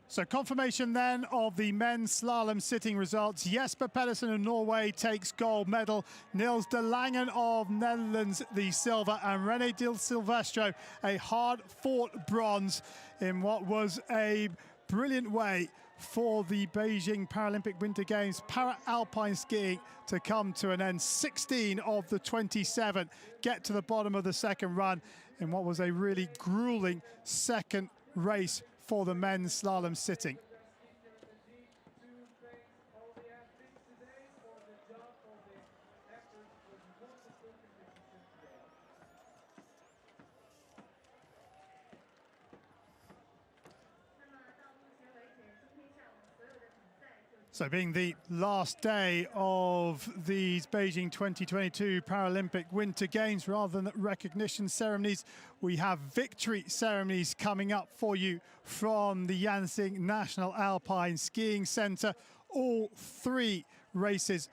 So confirmation then of the men's slalom sitting results. Jesper Pedersen of Norway takes gold medal. Niels de Langen of Netherlands the silver, and René de Silvestre a hard-fought bronze in what was a brilliant way for the Beijing Paralympic Winter Games Para-Alpine skiing to come to an end. 16 of the 27 get to the bottom of the second run in what was a really grueling second race for the men's slalom sitting. So being the last day of these Beijing 2022 Paralympic Winter Games, rather than recognition ceremonies, we have victory ceremonies coming up for you from the Yansing National Alpine Skiing Centre. All three races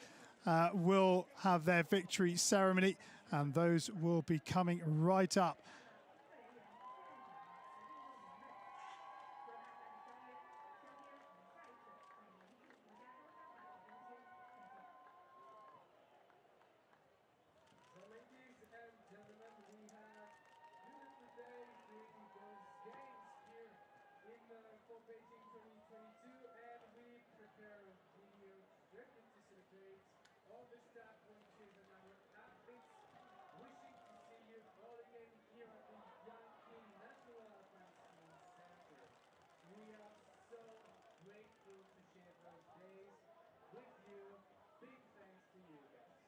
will have their victory ceremony, and those will be coming right up. Beijing 2022, and we prepare a video directly to celebrate all the staff, coaches, and our athletes. Wishing to see you all again here at the Beijing National Alpine Skiing Center. We are so grateful to share those days with you. Big thanks to you guys.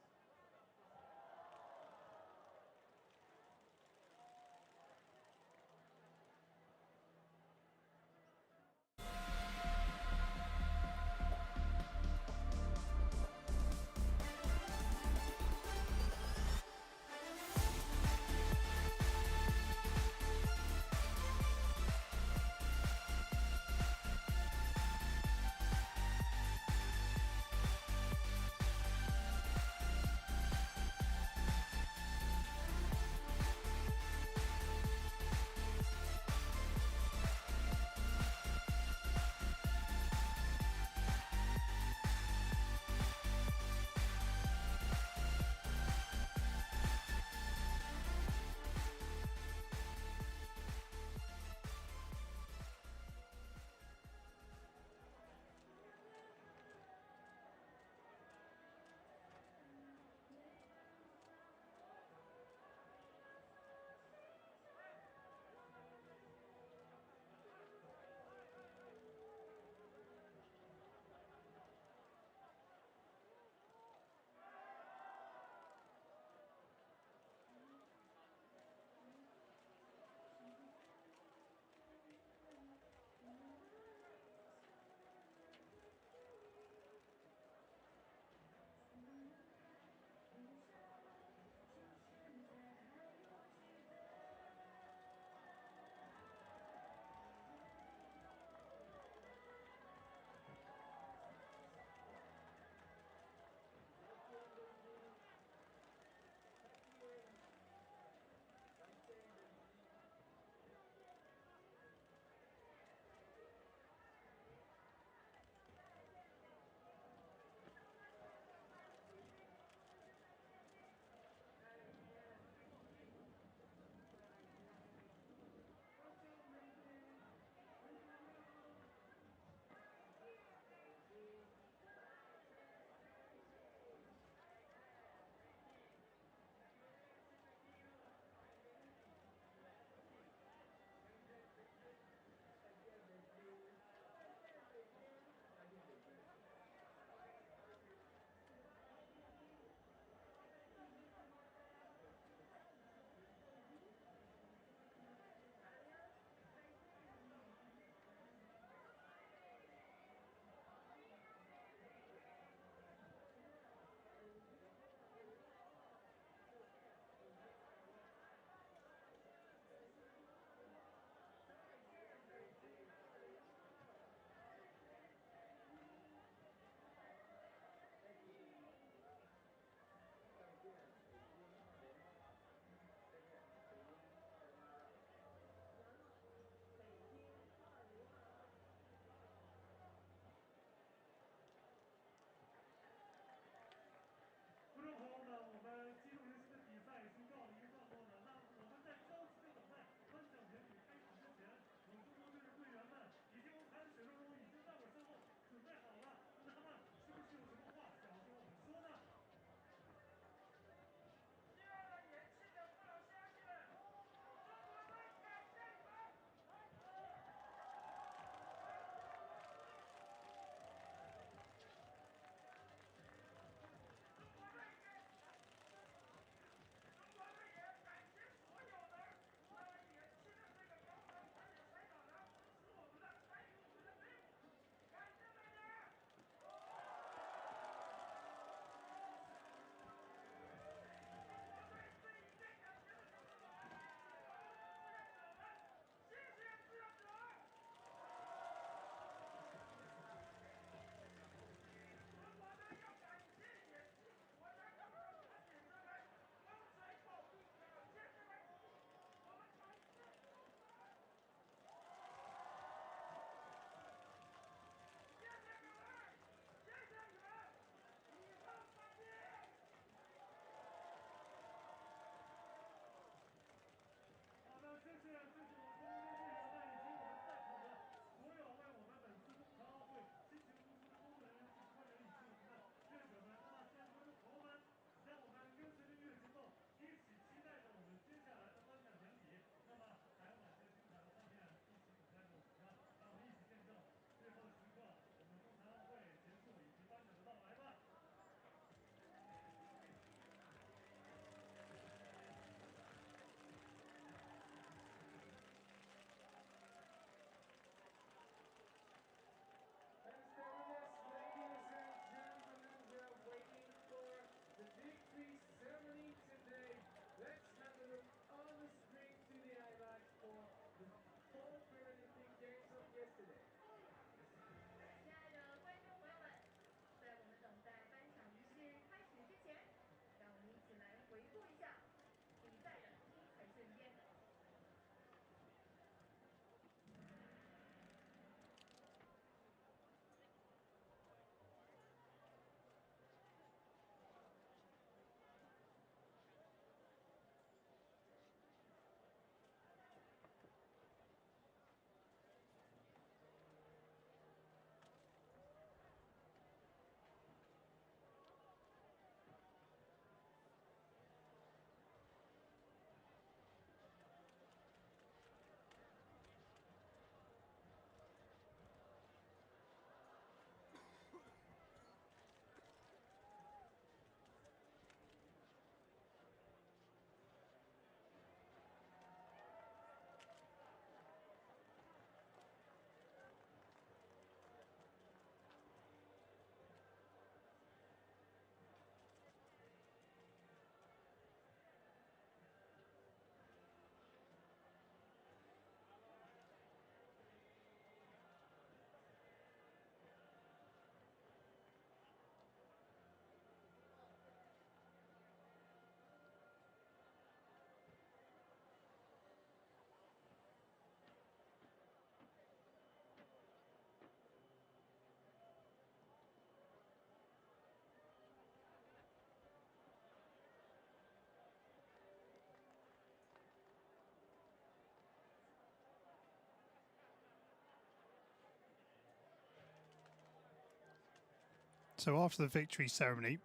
So after the victory ceremony,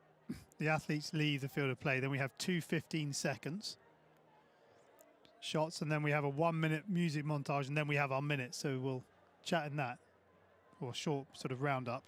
the athletes leave the field of play. Then we have 2 15-second shots, and then we have a 1-minute music montage, and then we have our minute. So we'll chat in that, or short sort of roundup.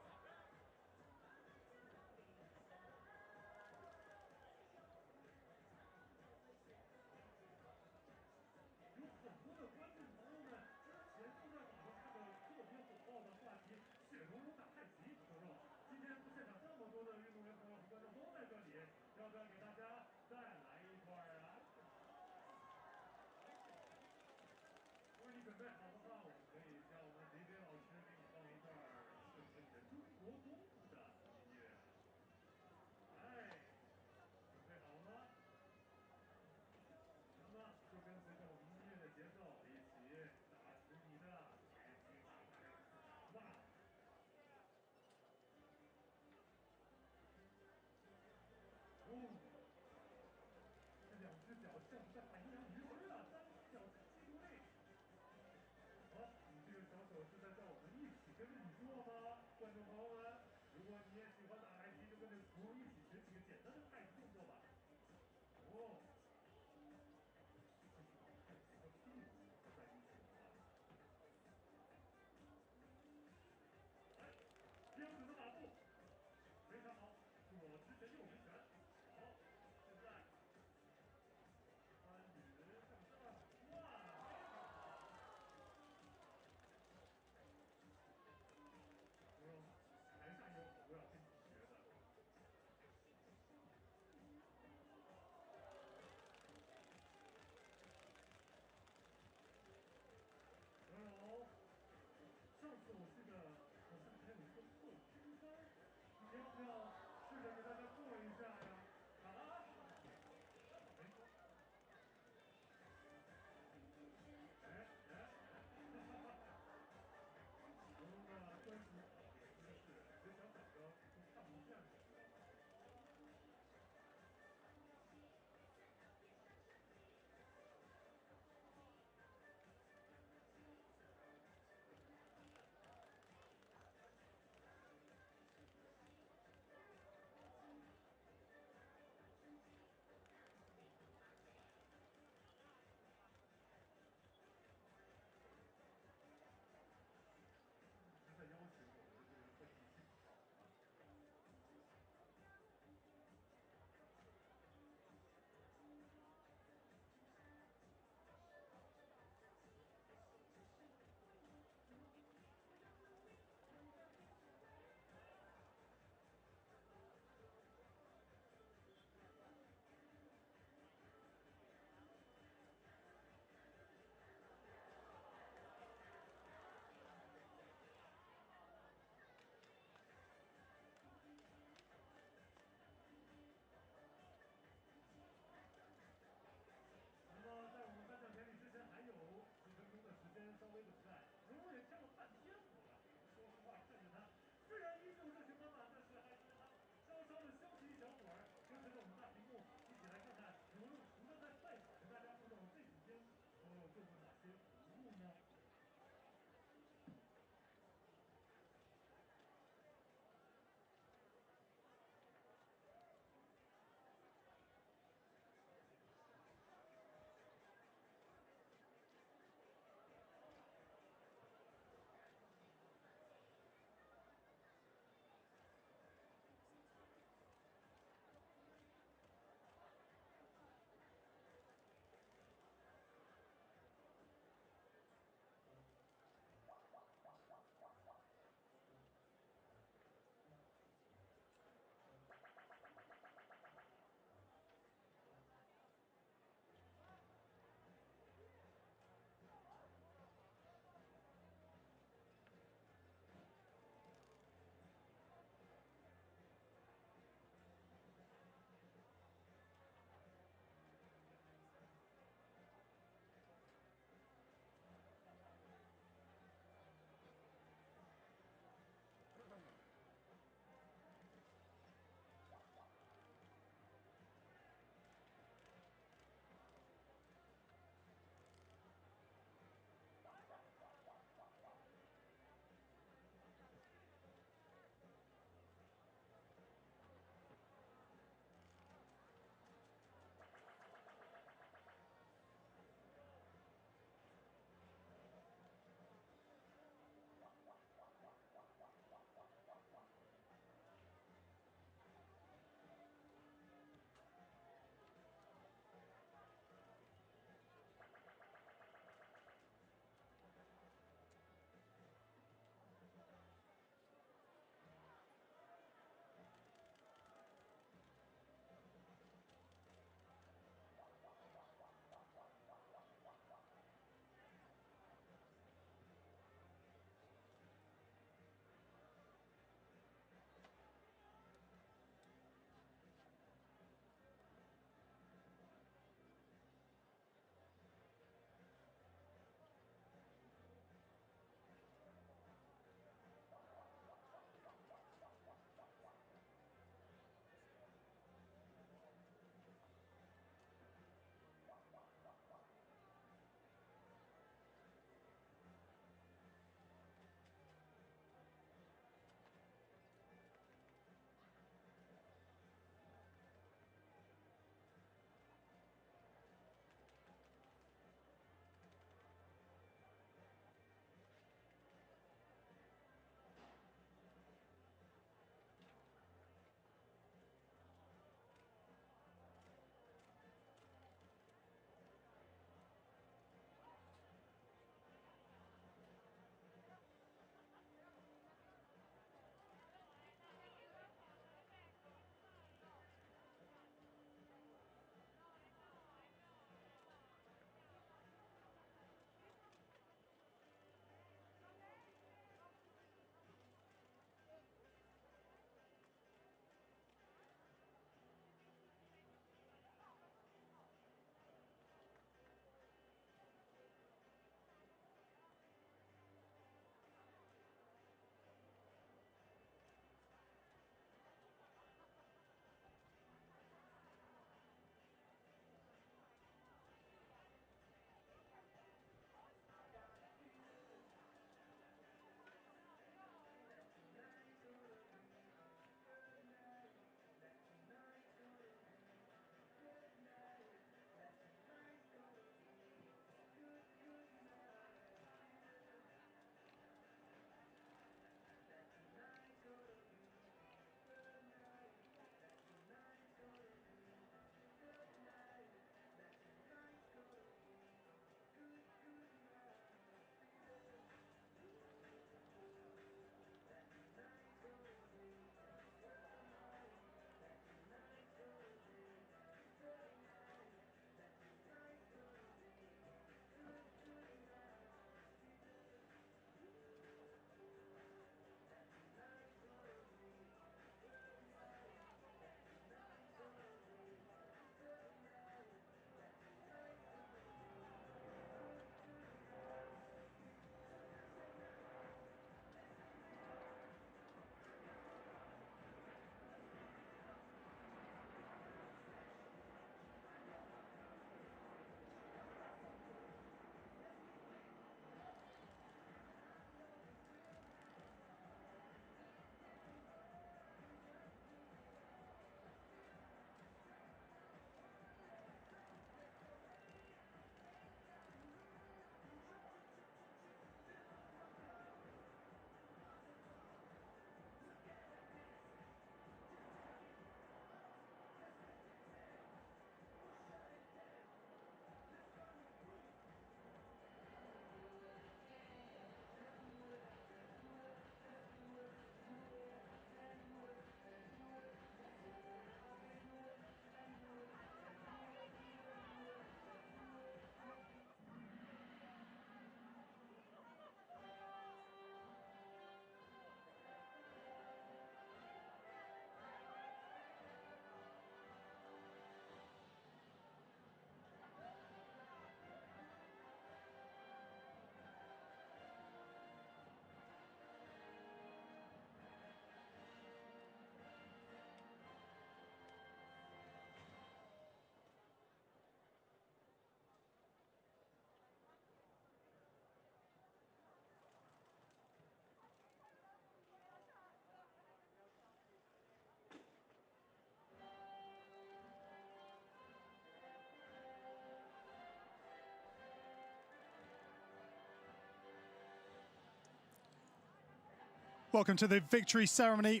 Welcome to the victory ceremony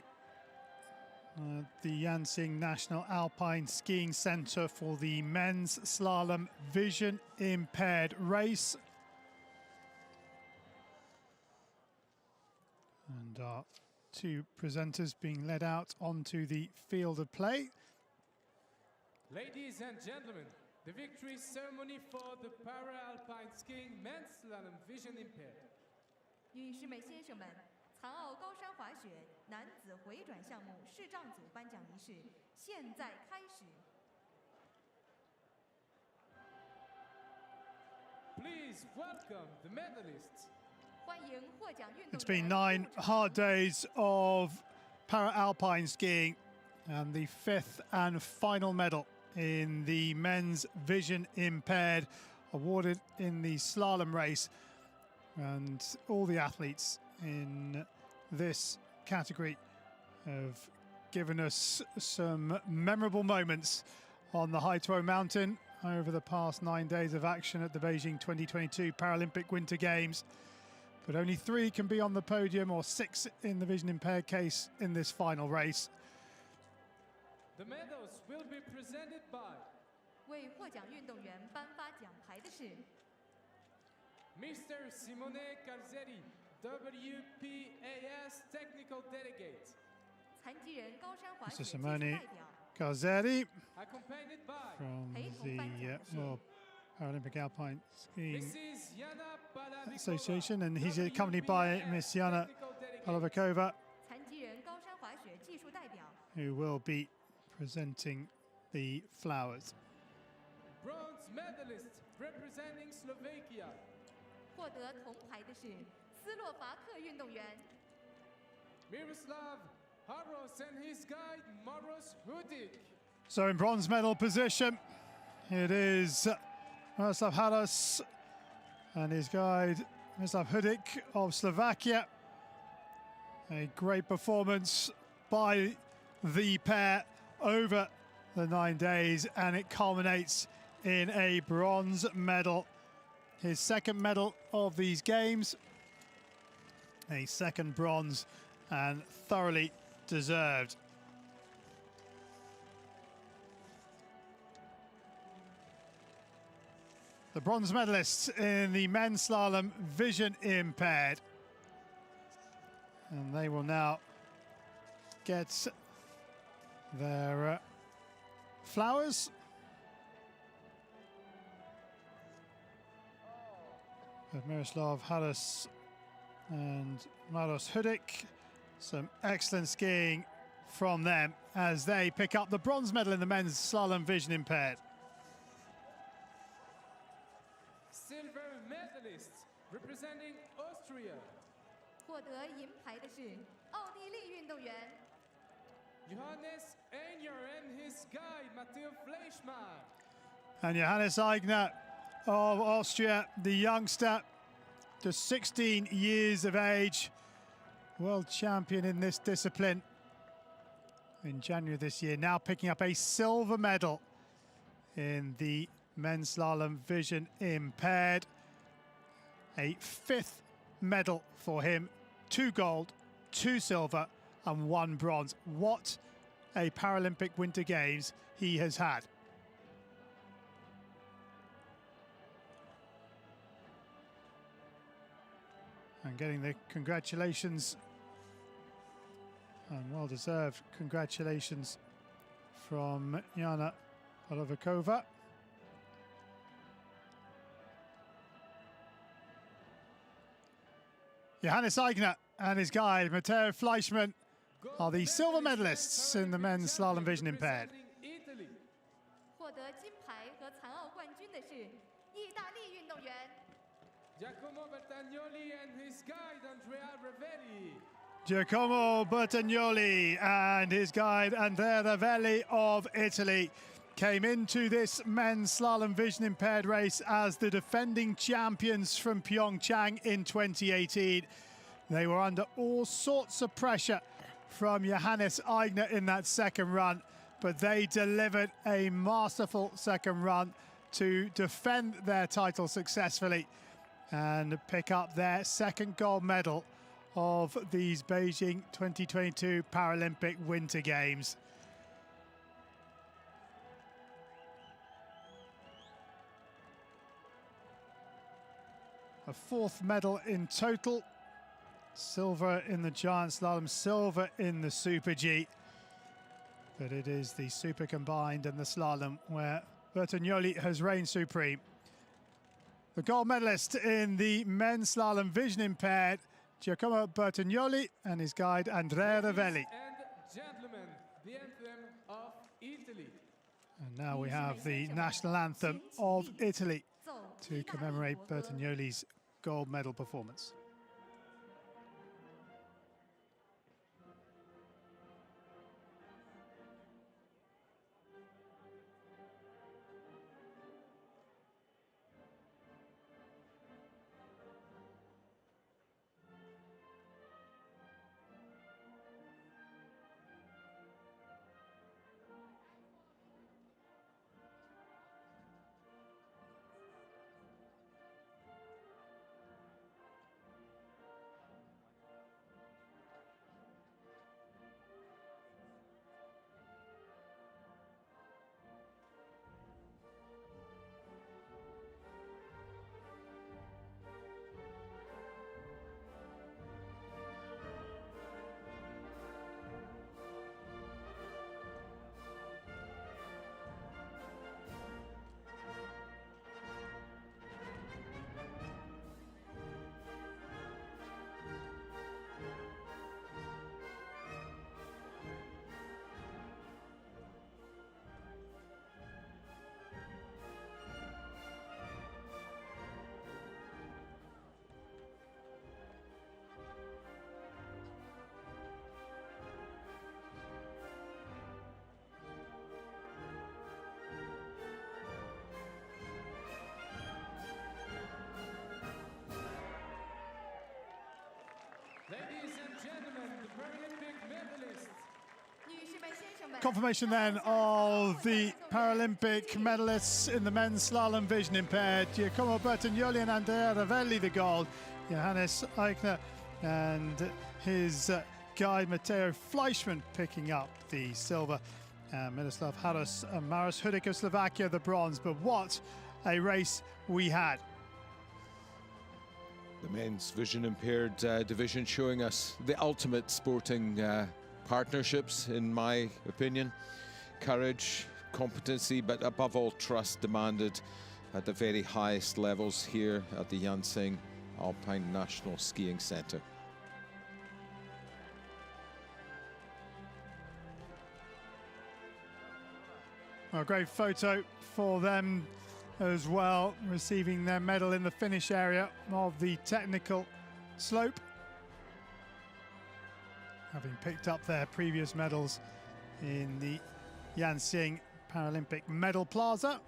at the Yansing National Alpine Skiing Centre for the men's slalom vision impaired race. And our two presenters being led out onto the field of play. Ladies and gentlemen, the victory ceremony for the Paralympic skiing men's slalom vision impaired. 女士们、先生们，残奥高山滑雪男子回转项目视障组颁奖仪式现在开始。Please welcome the medalists. 欢迎获奖运动员。 It's been 9 hard days of para-alpine skiing and the 5th and final medal in the men's vision impaired awarded in the slalom race. And all the athletes in this category have given us some memorable moments on the Hai Tuo Mountain over the past 9 days of action at the Beijing 2022 Paralympic Winter Games. But only 3 can be on the podium, or 6 in the vision impaired case, in this final race. The medals will be presented by 为获奖运动员颁发奖牌的是 Mr. Simone Calzeri, WPAS Technical Delegate, 残疾人高山滑 Mr. 雪技术 Simone 代表， Calzeri accompanied by from 陪同颁奖 the 的是 Paralympic Alpine Skiing Mrs. Yana Palavikova, Association, and he's accompanied by WPAS Miss Yana Technical Delegate. Palavikova, 残疾人高山滑雪技术代表， who will be presenting the flowers. Bronze medalist representing Slovakia, 获得铜牌的是斯洛伐克运动员 Miroslav Haros and his guide Maros Hudik. So in bronze medal position, it is Miroslav Haras and his guide Miroslav Hudik of Slovakia. A great performance by the pair over the 9 days, and it culminates in a bronze medal. His second medal of these games, a second bronze, and thoroughly deserved. The bronze medalists in the men's slalom vision impaired. And they will now get their flowers. With Miroslav Haras and Maros Hudik. Some excellent skiing from them as they pick up the bronze medal in the men's slalom vision impaired. Silver medalists representing Austria, 获得银牌的是奥地利运动员 Johannes Enger and his guide Matteo Fleischmann. And Johannes Eigner of Austria, the youngster, just 16 years of age, world champion in this discipline in January this year, now picking up a silver medal in the men's slalom vision impaired. A 5th medal for him, 2 gold, 2 silver and 1 bronze. What a Paralympic Winter Games he has had. And getting the congratulations, and well-deserved congratulations, from Yana Palavikova. Johannes Eigner and his guide Matteo Fleischmann are the silver medalists in the men's slalom vision impaired. Representing Italy, 获得金牌和残奥冠军的是意大利运动员 Giacomo Bertagnoli and his guide Andrea Ravelli. Giacomo Bertagnoli and his guide Andrea Ravelli of Italy came into this men's slalom vision impaired race as the defending champions from Pyeongchang in 2018. They were under all sorts of pressure from Johannes Eigner in that second run, but they delivered a masterful second run to defend their title successfully and pick up their second gold medal of these Beijing 2022 Paralympic Winter Games. A 4th medal in total. Silver in the giant slalom, silver in the Super G. But it is the super combined and the slalom where Bertagnoli has reigned supreme. The gold medalist in the men's slalom, vision impaired, Giacomo Bertagnoli, and his guide Andrea Ravelli. And gentlemen, the anthem of Italy. And now we have the national anthem of Italy to commemorate Bertagnoli's gold medal performance. Ladies and gentlemen, the Paralympic medalists. Confirmation then of the Paralympic medalists in the men's slalom, vision impaired. Giacomo Bertagnoli and Andrea Ravelli the gold. Johannes Eichner and his guide Matteo Fleischmann picking up the silver. Miroslav Haros and Maros Hudik of Slovakia the bronze. But what a race we had. The men's vision impaired division showing us the ultimate sporting partnerships, in my opinion. Courage, competency, but above all trust demanded at the very highest levels here at the Yansing Alpine National Skiing Centre. Well, a great photo for them as well, receiving their medal in the finish area of the technical slope, having picked up their previous medals in the Yansing Paralympic Medal Plaza.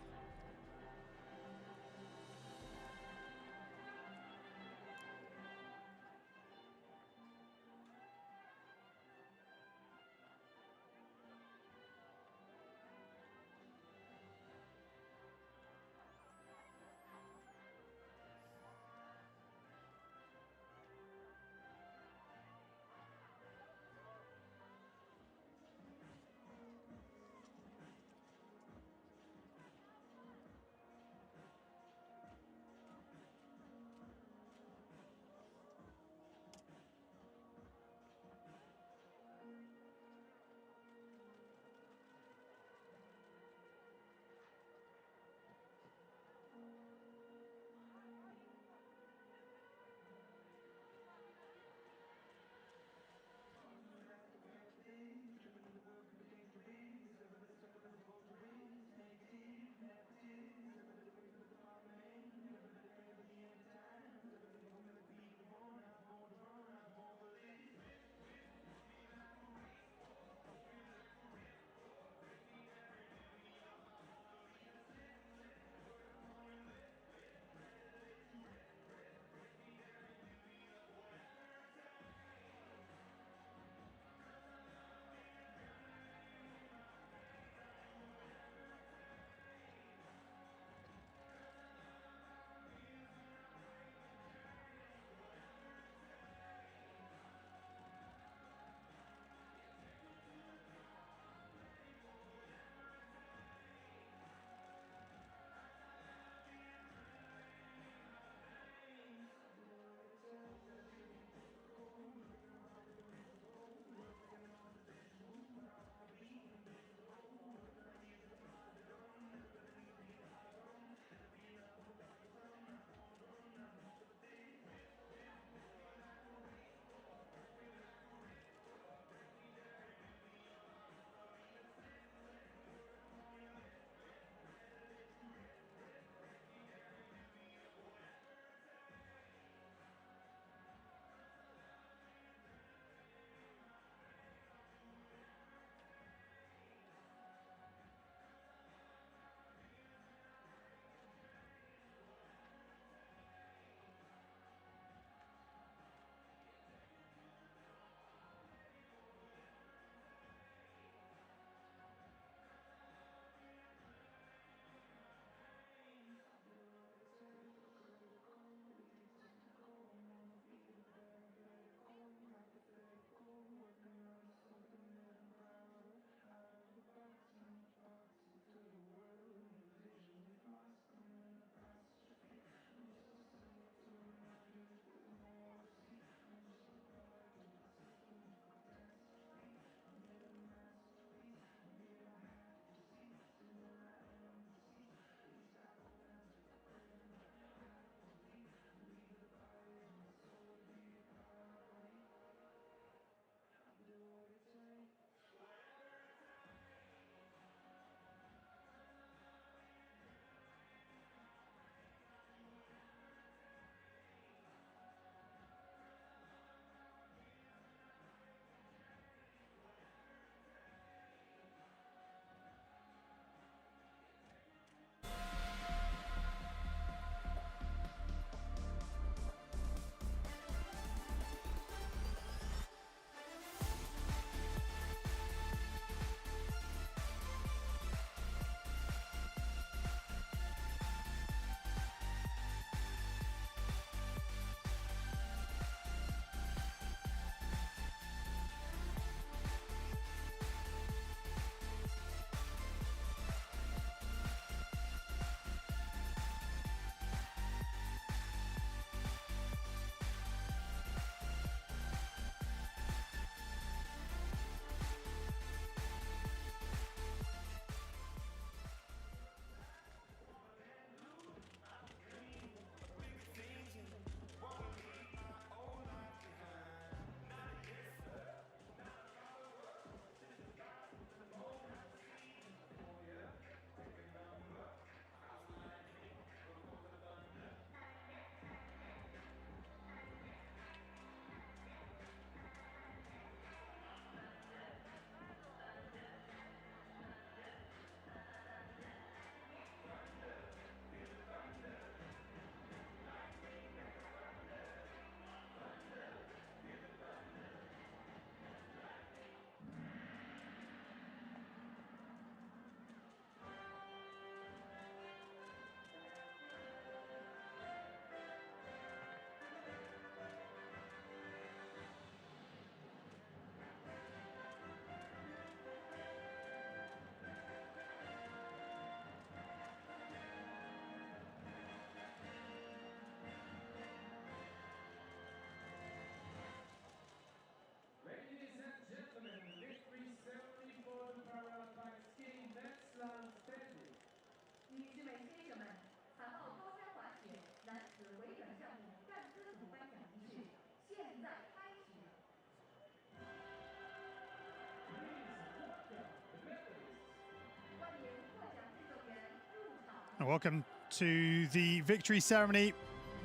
Welcome to the victory ceremony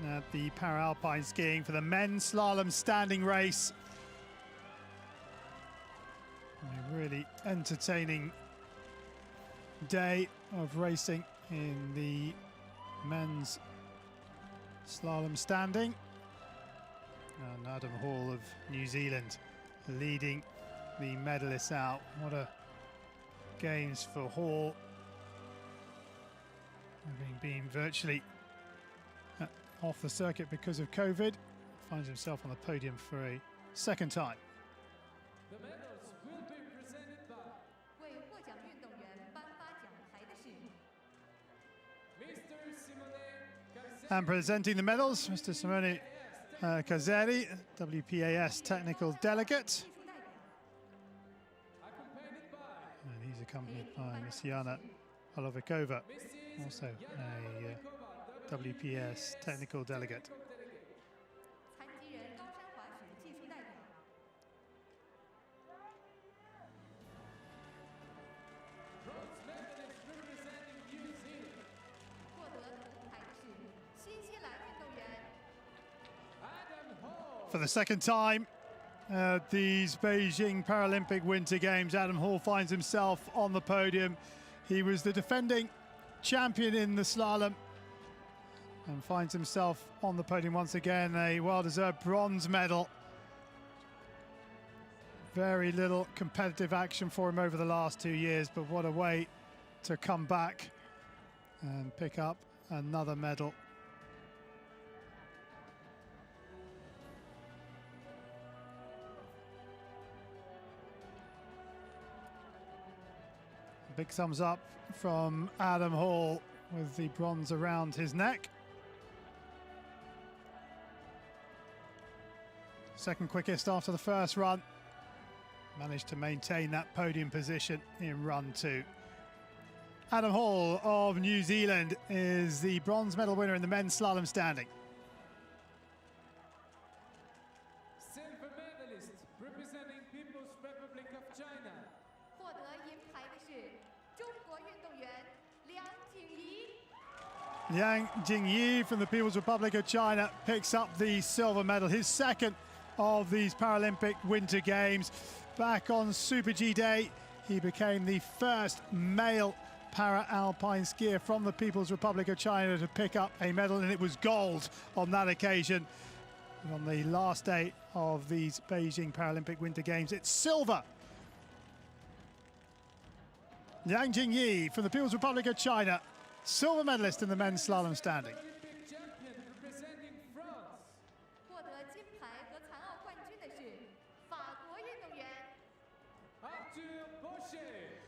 at the Paralpine skiing for the men's slalom standing race. A really entertaining day of racing in the men's slalom standing. And Adam Hall of New Zealand leading the medalists out. What a games for Hall, having been virtually off the circuit because of COVID, finds himself on the podium for a second time. The medals will be presented by 为获奖运动员颁发奖牌的是 Mr. Simone And presenting the medals, Mr. Simone Cazzeri, WPAS technical delegate. 技术代表。 accompanied by And he's accompanied by Miss Yana Olovikova, also a WPS technical delegate. 残疾人高山滑雪技术代表。 bronze medalist representing New Zealand, 获得铜牌的是新西兰运动员 Adam Hall. For the second time at these Beijing Paralympic Winter Games, Adam Hall finds himself on the podium. He was the defending champion in the slalom and finds himself on the podium once again. A well-deserved bronze medal. Very little competitive action for him over the last 2 years, but what a way to come back and pick up another medal. Big thumbs up from Adam Hall with the bronze around his neck. Second quickest after the first run. Managed to maintain that podium position in run 2. Adam Hall of New Zealand is the bronze medal winner in the men's slalom standing. Silver medalist representing People's Republic of China, 获得银牌的是中国运动员梁景怡。 Liang Jingyi from the People's Republic of China picks up the silver medal, his second of these Paralympic Winter Games. Back on Super G Day, he became the first male para-alpine skier from the People's Republic of China to pick up a medal, and it was gold on that occasion. And on the last day of these Beijing Paralympic Winter Games, it's silver. Liang Jingyi from the People's Republic of China, silver medalist in the men's slalom standing. Olympic champion representing France, 获得金牌和残奥冠军的是法国运动员 Arthur Bochet.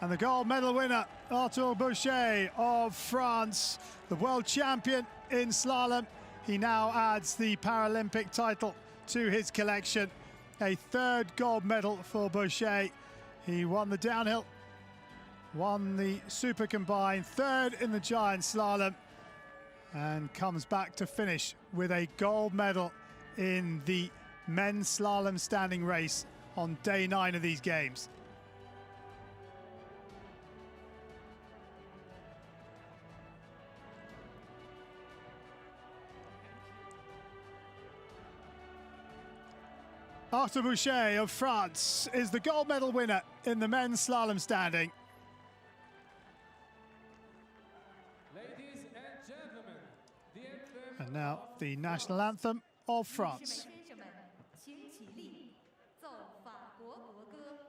And the gold medal winner, Arthur Bochet of France, the world champion in slalom. He now adds the Paralympic title to his collection. A third gold medal for Bochet. He won the downhill, won the super combined, third in the giant slalom, and comes back to finish with a gold medal in the men's slalom standing race on day 9 of these games. Arthur Bochet of France is the gold medal winner in the men's slalom standing. Ladies and gentlemen, the anthem And now the national anthem of 女士 France. 们、先生们，请起立，奏法国国歌。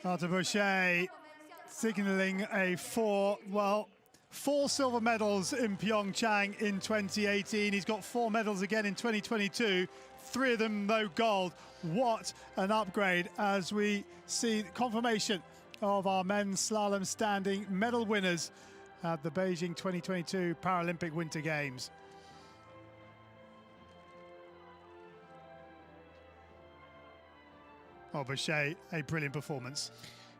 Arthur Boucher signalling a four silver medals in Pyeongchang in 2018. He's got 4 medals again in 2022. 3 of them, though, gold. What an upgrade as we see confirmation of our men's slalom standing medal winners at the Beijing 2022 Paralympic Winter Games. Oh, Boucher, a brilliant performance.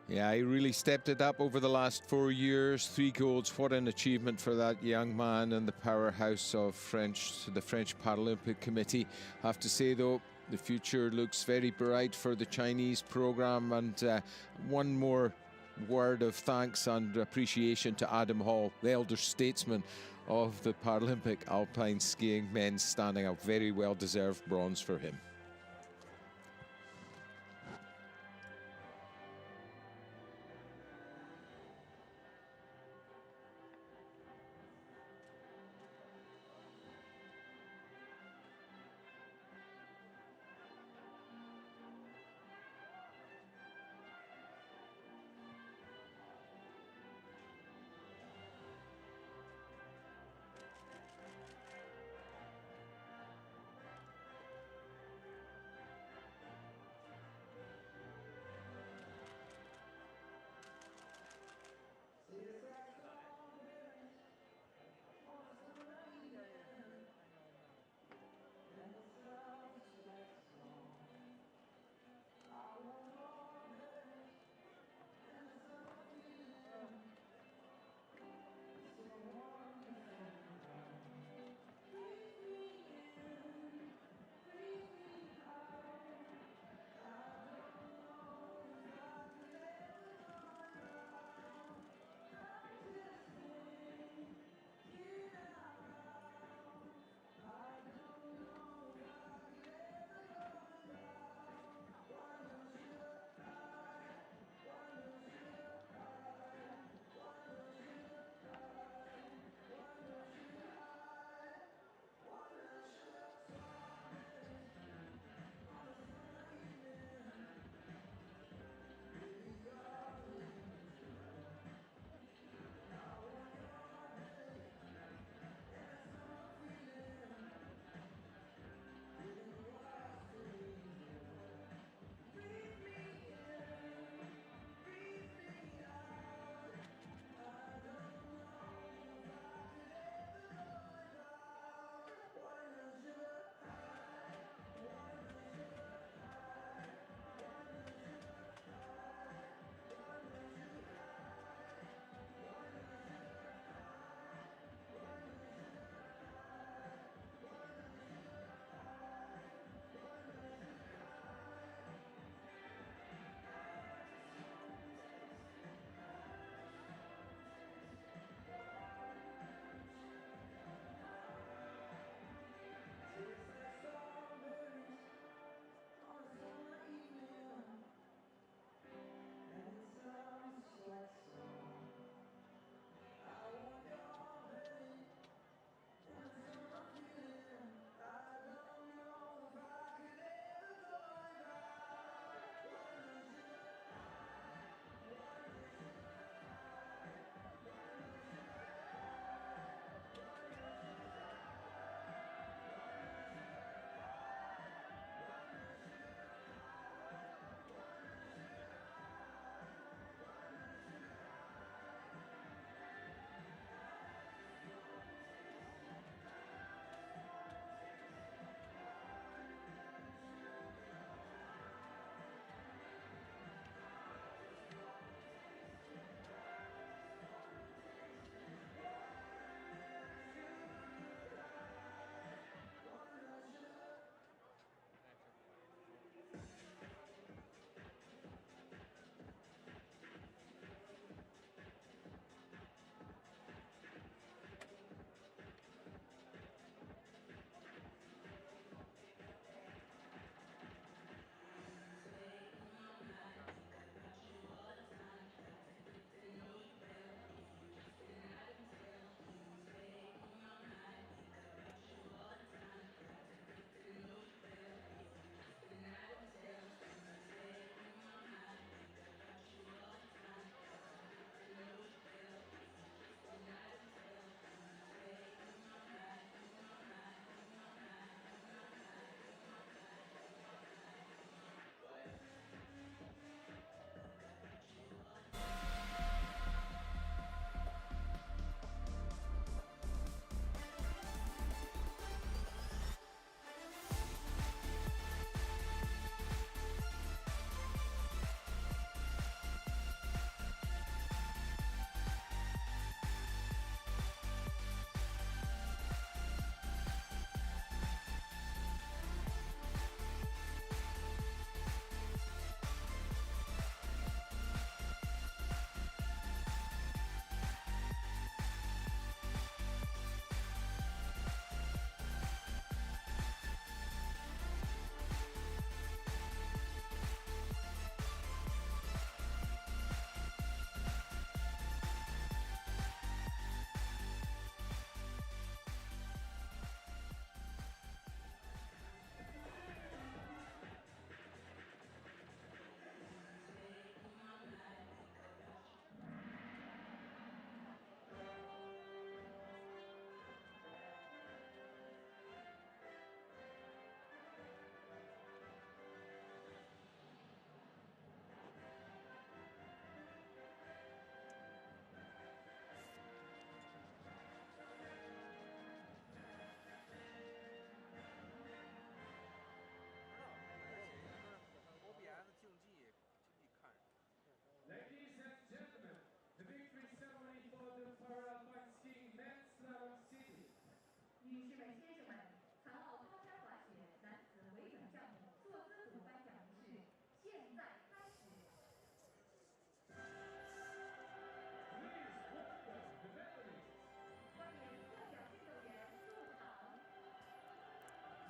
Yeah, he really stepped it up over the last 4 years. 3 golds, what an achievement for that young man and the powerhouse of the French Paralympic Committee. I have to say, though, the future looks very bright for the Chinese program. And one more word of thanks and appreciation to Adam Hall, the elder statesman of the Paralympic Alpine skiing men's standing up. Very well-deserved bronze for him.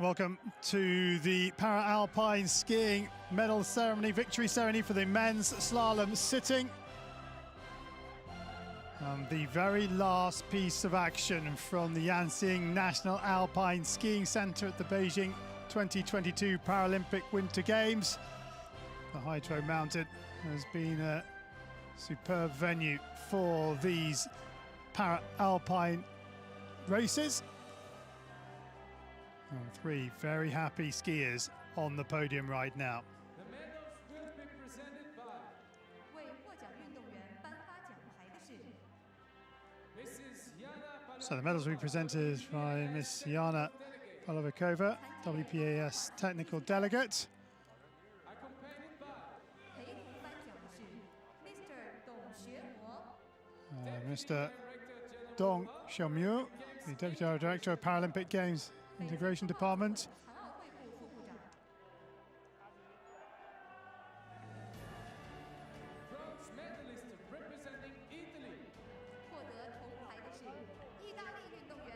Welcome to the Para-Alpine skiing medal ceremony, victory ceremony for the men's slalom sitting. The very last piece of action from the Yanxing National Alpine Skiing Centre at the Beijing 2022 Paralympic Winter Games. The Hydro Mountain has been a superb venue for these Para-Alpine races. And three very happy skiers on the podium right now. The medals will be presented by 为获奖运动员颁发奖牌的是 Mrs. Yana So the medals will be presented by Miss Yana Polovikova, WPAS technical delegate. accompanied by 陪同颁奖的是 Mr. 董学模 Mr. Dong Xiaomyu, the Deputy Director of Paralympic Games Integration Department. 残奥会部副部长。 bronze medalist representing Italy, 获得铜牌的是意大利运动员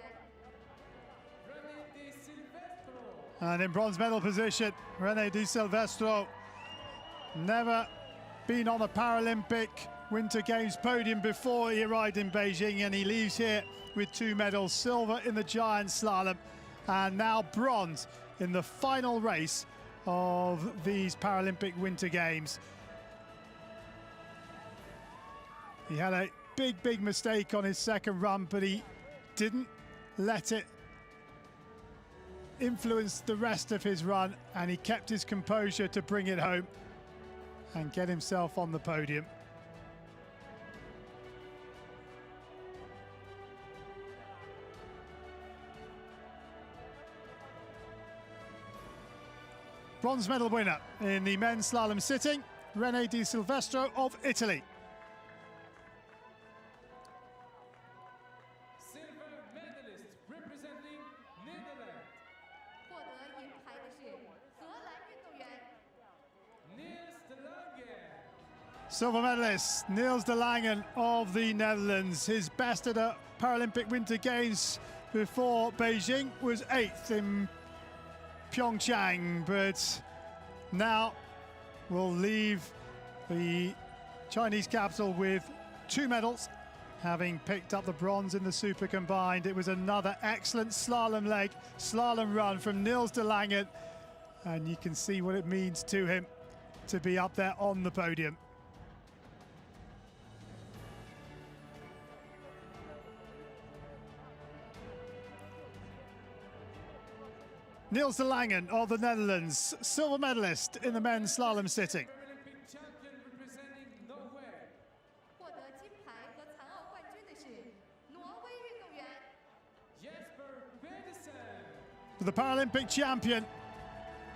Rene Di Silvestro. And in bronze medal position, Rene Di Silvestro. Never been on a Paralympic Winter Games podium before he arrived in Beijing, and he leaves here with 2 medals, silver in the giant slalom and now bronze in the final race of these Paralympic Winter Games. He had a big mistake on his second run, but he didn't let it influence the rest of his run, and he kept his composure to bring it home and get himself on the podium. Bronze medal winner in the men's slalom sitting, Rene Di Silvestro of Italy. Silver medalist representing Netherlands, 获得银牌的是荷兰运动员 Niels de Lange. Silver medalist Niels de Lange of the Netherlands. His best at a Paralympic Winter Games before Beijing was 8th in Pyeongchang, but now will leave the Chinese capital with 2 medals, having picked up the bronze in the super combined. It was another excellent slalom run from Niels de Lange, and you can see what it means to him to be up there on the podium. Niels de Lange of the Netherlands, silver medalist in the men's slalom sitting. Paralympic champion representing Norway, 获得金牌和残奥冠军的是挪威运动员 Jesper Pedersen. The Paralympic champion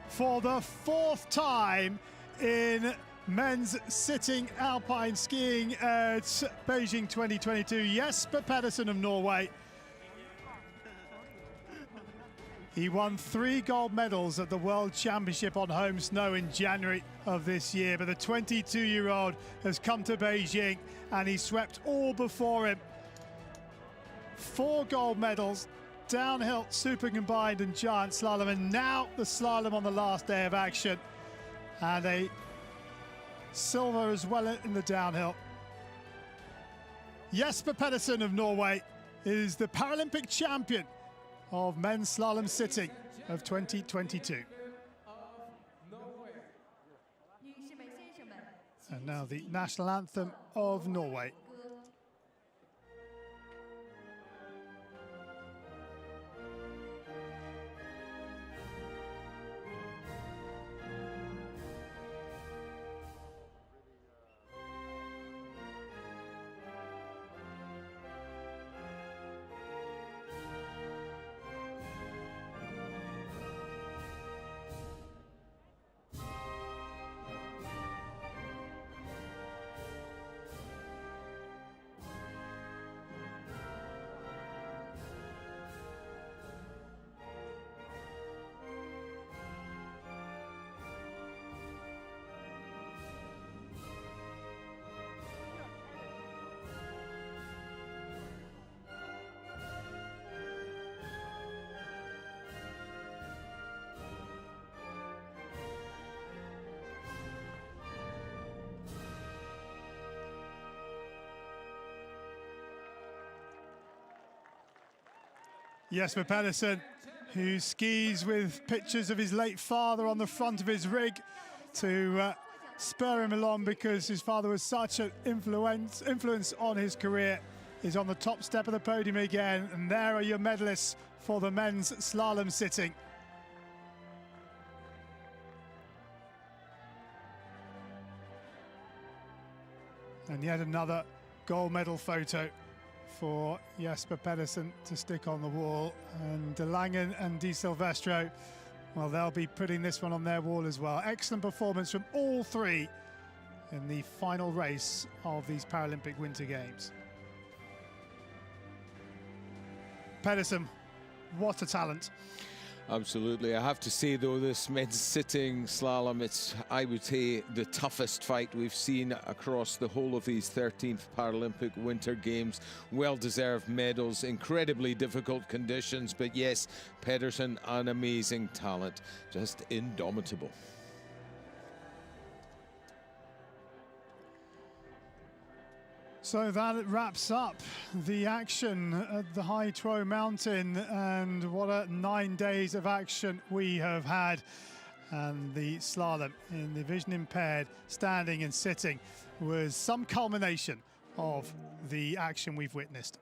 for the 4th time in men's sitting alpine skiing at Beijing 2022. Jesper Pedersen of Norway. He won 3 gold medals at the World Championship on home snow in January of this year, but the 22-year-old has come to Beijing and he swept all before him. 4 gold medals, downhill, super combined and giant slalom, and now the slalom on the last day of action. And a silver as well in the downhill. Jesper Pedersen of Norway is the Paralympic champion of men's slalom sitting of 2022. Of Norway. 女士们、先生们， And now the national anthem of Norway. 歌。Jesper Pedersen, who skis with pictures of his late father on the front of his rig to spur him along, because his father was such an influence on his career, is on the top step of the podium again. And there are your medalists for the men's slalom sitting. And yet another gold medal photo for Jesper Pedersen to stick on the wall. And De Langen and Di Silvestro, well, they'll be putting this one on their wall as well. Excellent performance from all three in the final race of these Paralympic Winter Games. Pedersen, what a talent. Absolutely. I have to say, though, this men's sitting slalom, it's, I would say, the toughest fight we've seen across the whole of these 13th Paralympic Winter Games. Well-deserved medals, incredibly difficult conditions, but yes, Pedersen, an amazing talent, just indomitable. So that wraps up the action at the High Tro Mountain, and what a 9 days of action we have had. And the slalom in the vision impaired standing and sitting was some culmination of the action we've witnessed.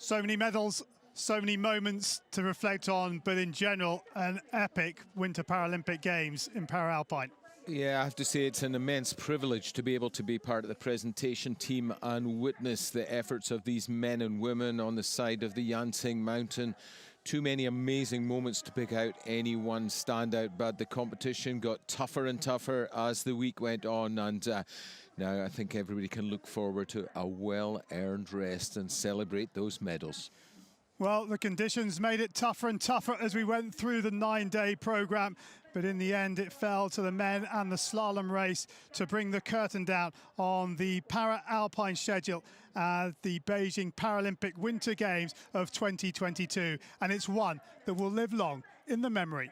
So many medals, so many moments to reflect on, but in general, an epic Winter Paralympic Games in Paralpine. Yeah, I have to say it's an immense privilege to be able to be part of the presentation team and witness the efforts of these men and women on the side of the Yansing Mountain. Too many amazing moments to pick out any one standout, but the competition got tougher and tougher as the week went on, and now I think everybody can look forward to a well-earned rest and celebrate those medals. Well, the conditions made it tougher and tougher as we went through the 9-day program, but in the end it fell to the men and the slalom race to bring the curtain down on the Para-Alpine schedule at the Beijing Paralympic Winter Games of 2022. And it's one that will live long in the memory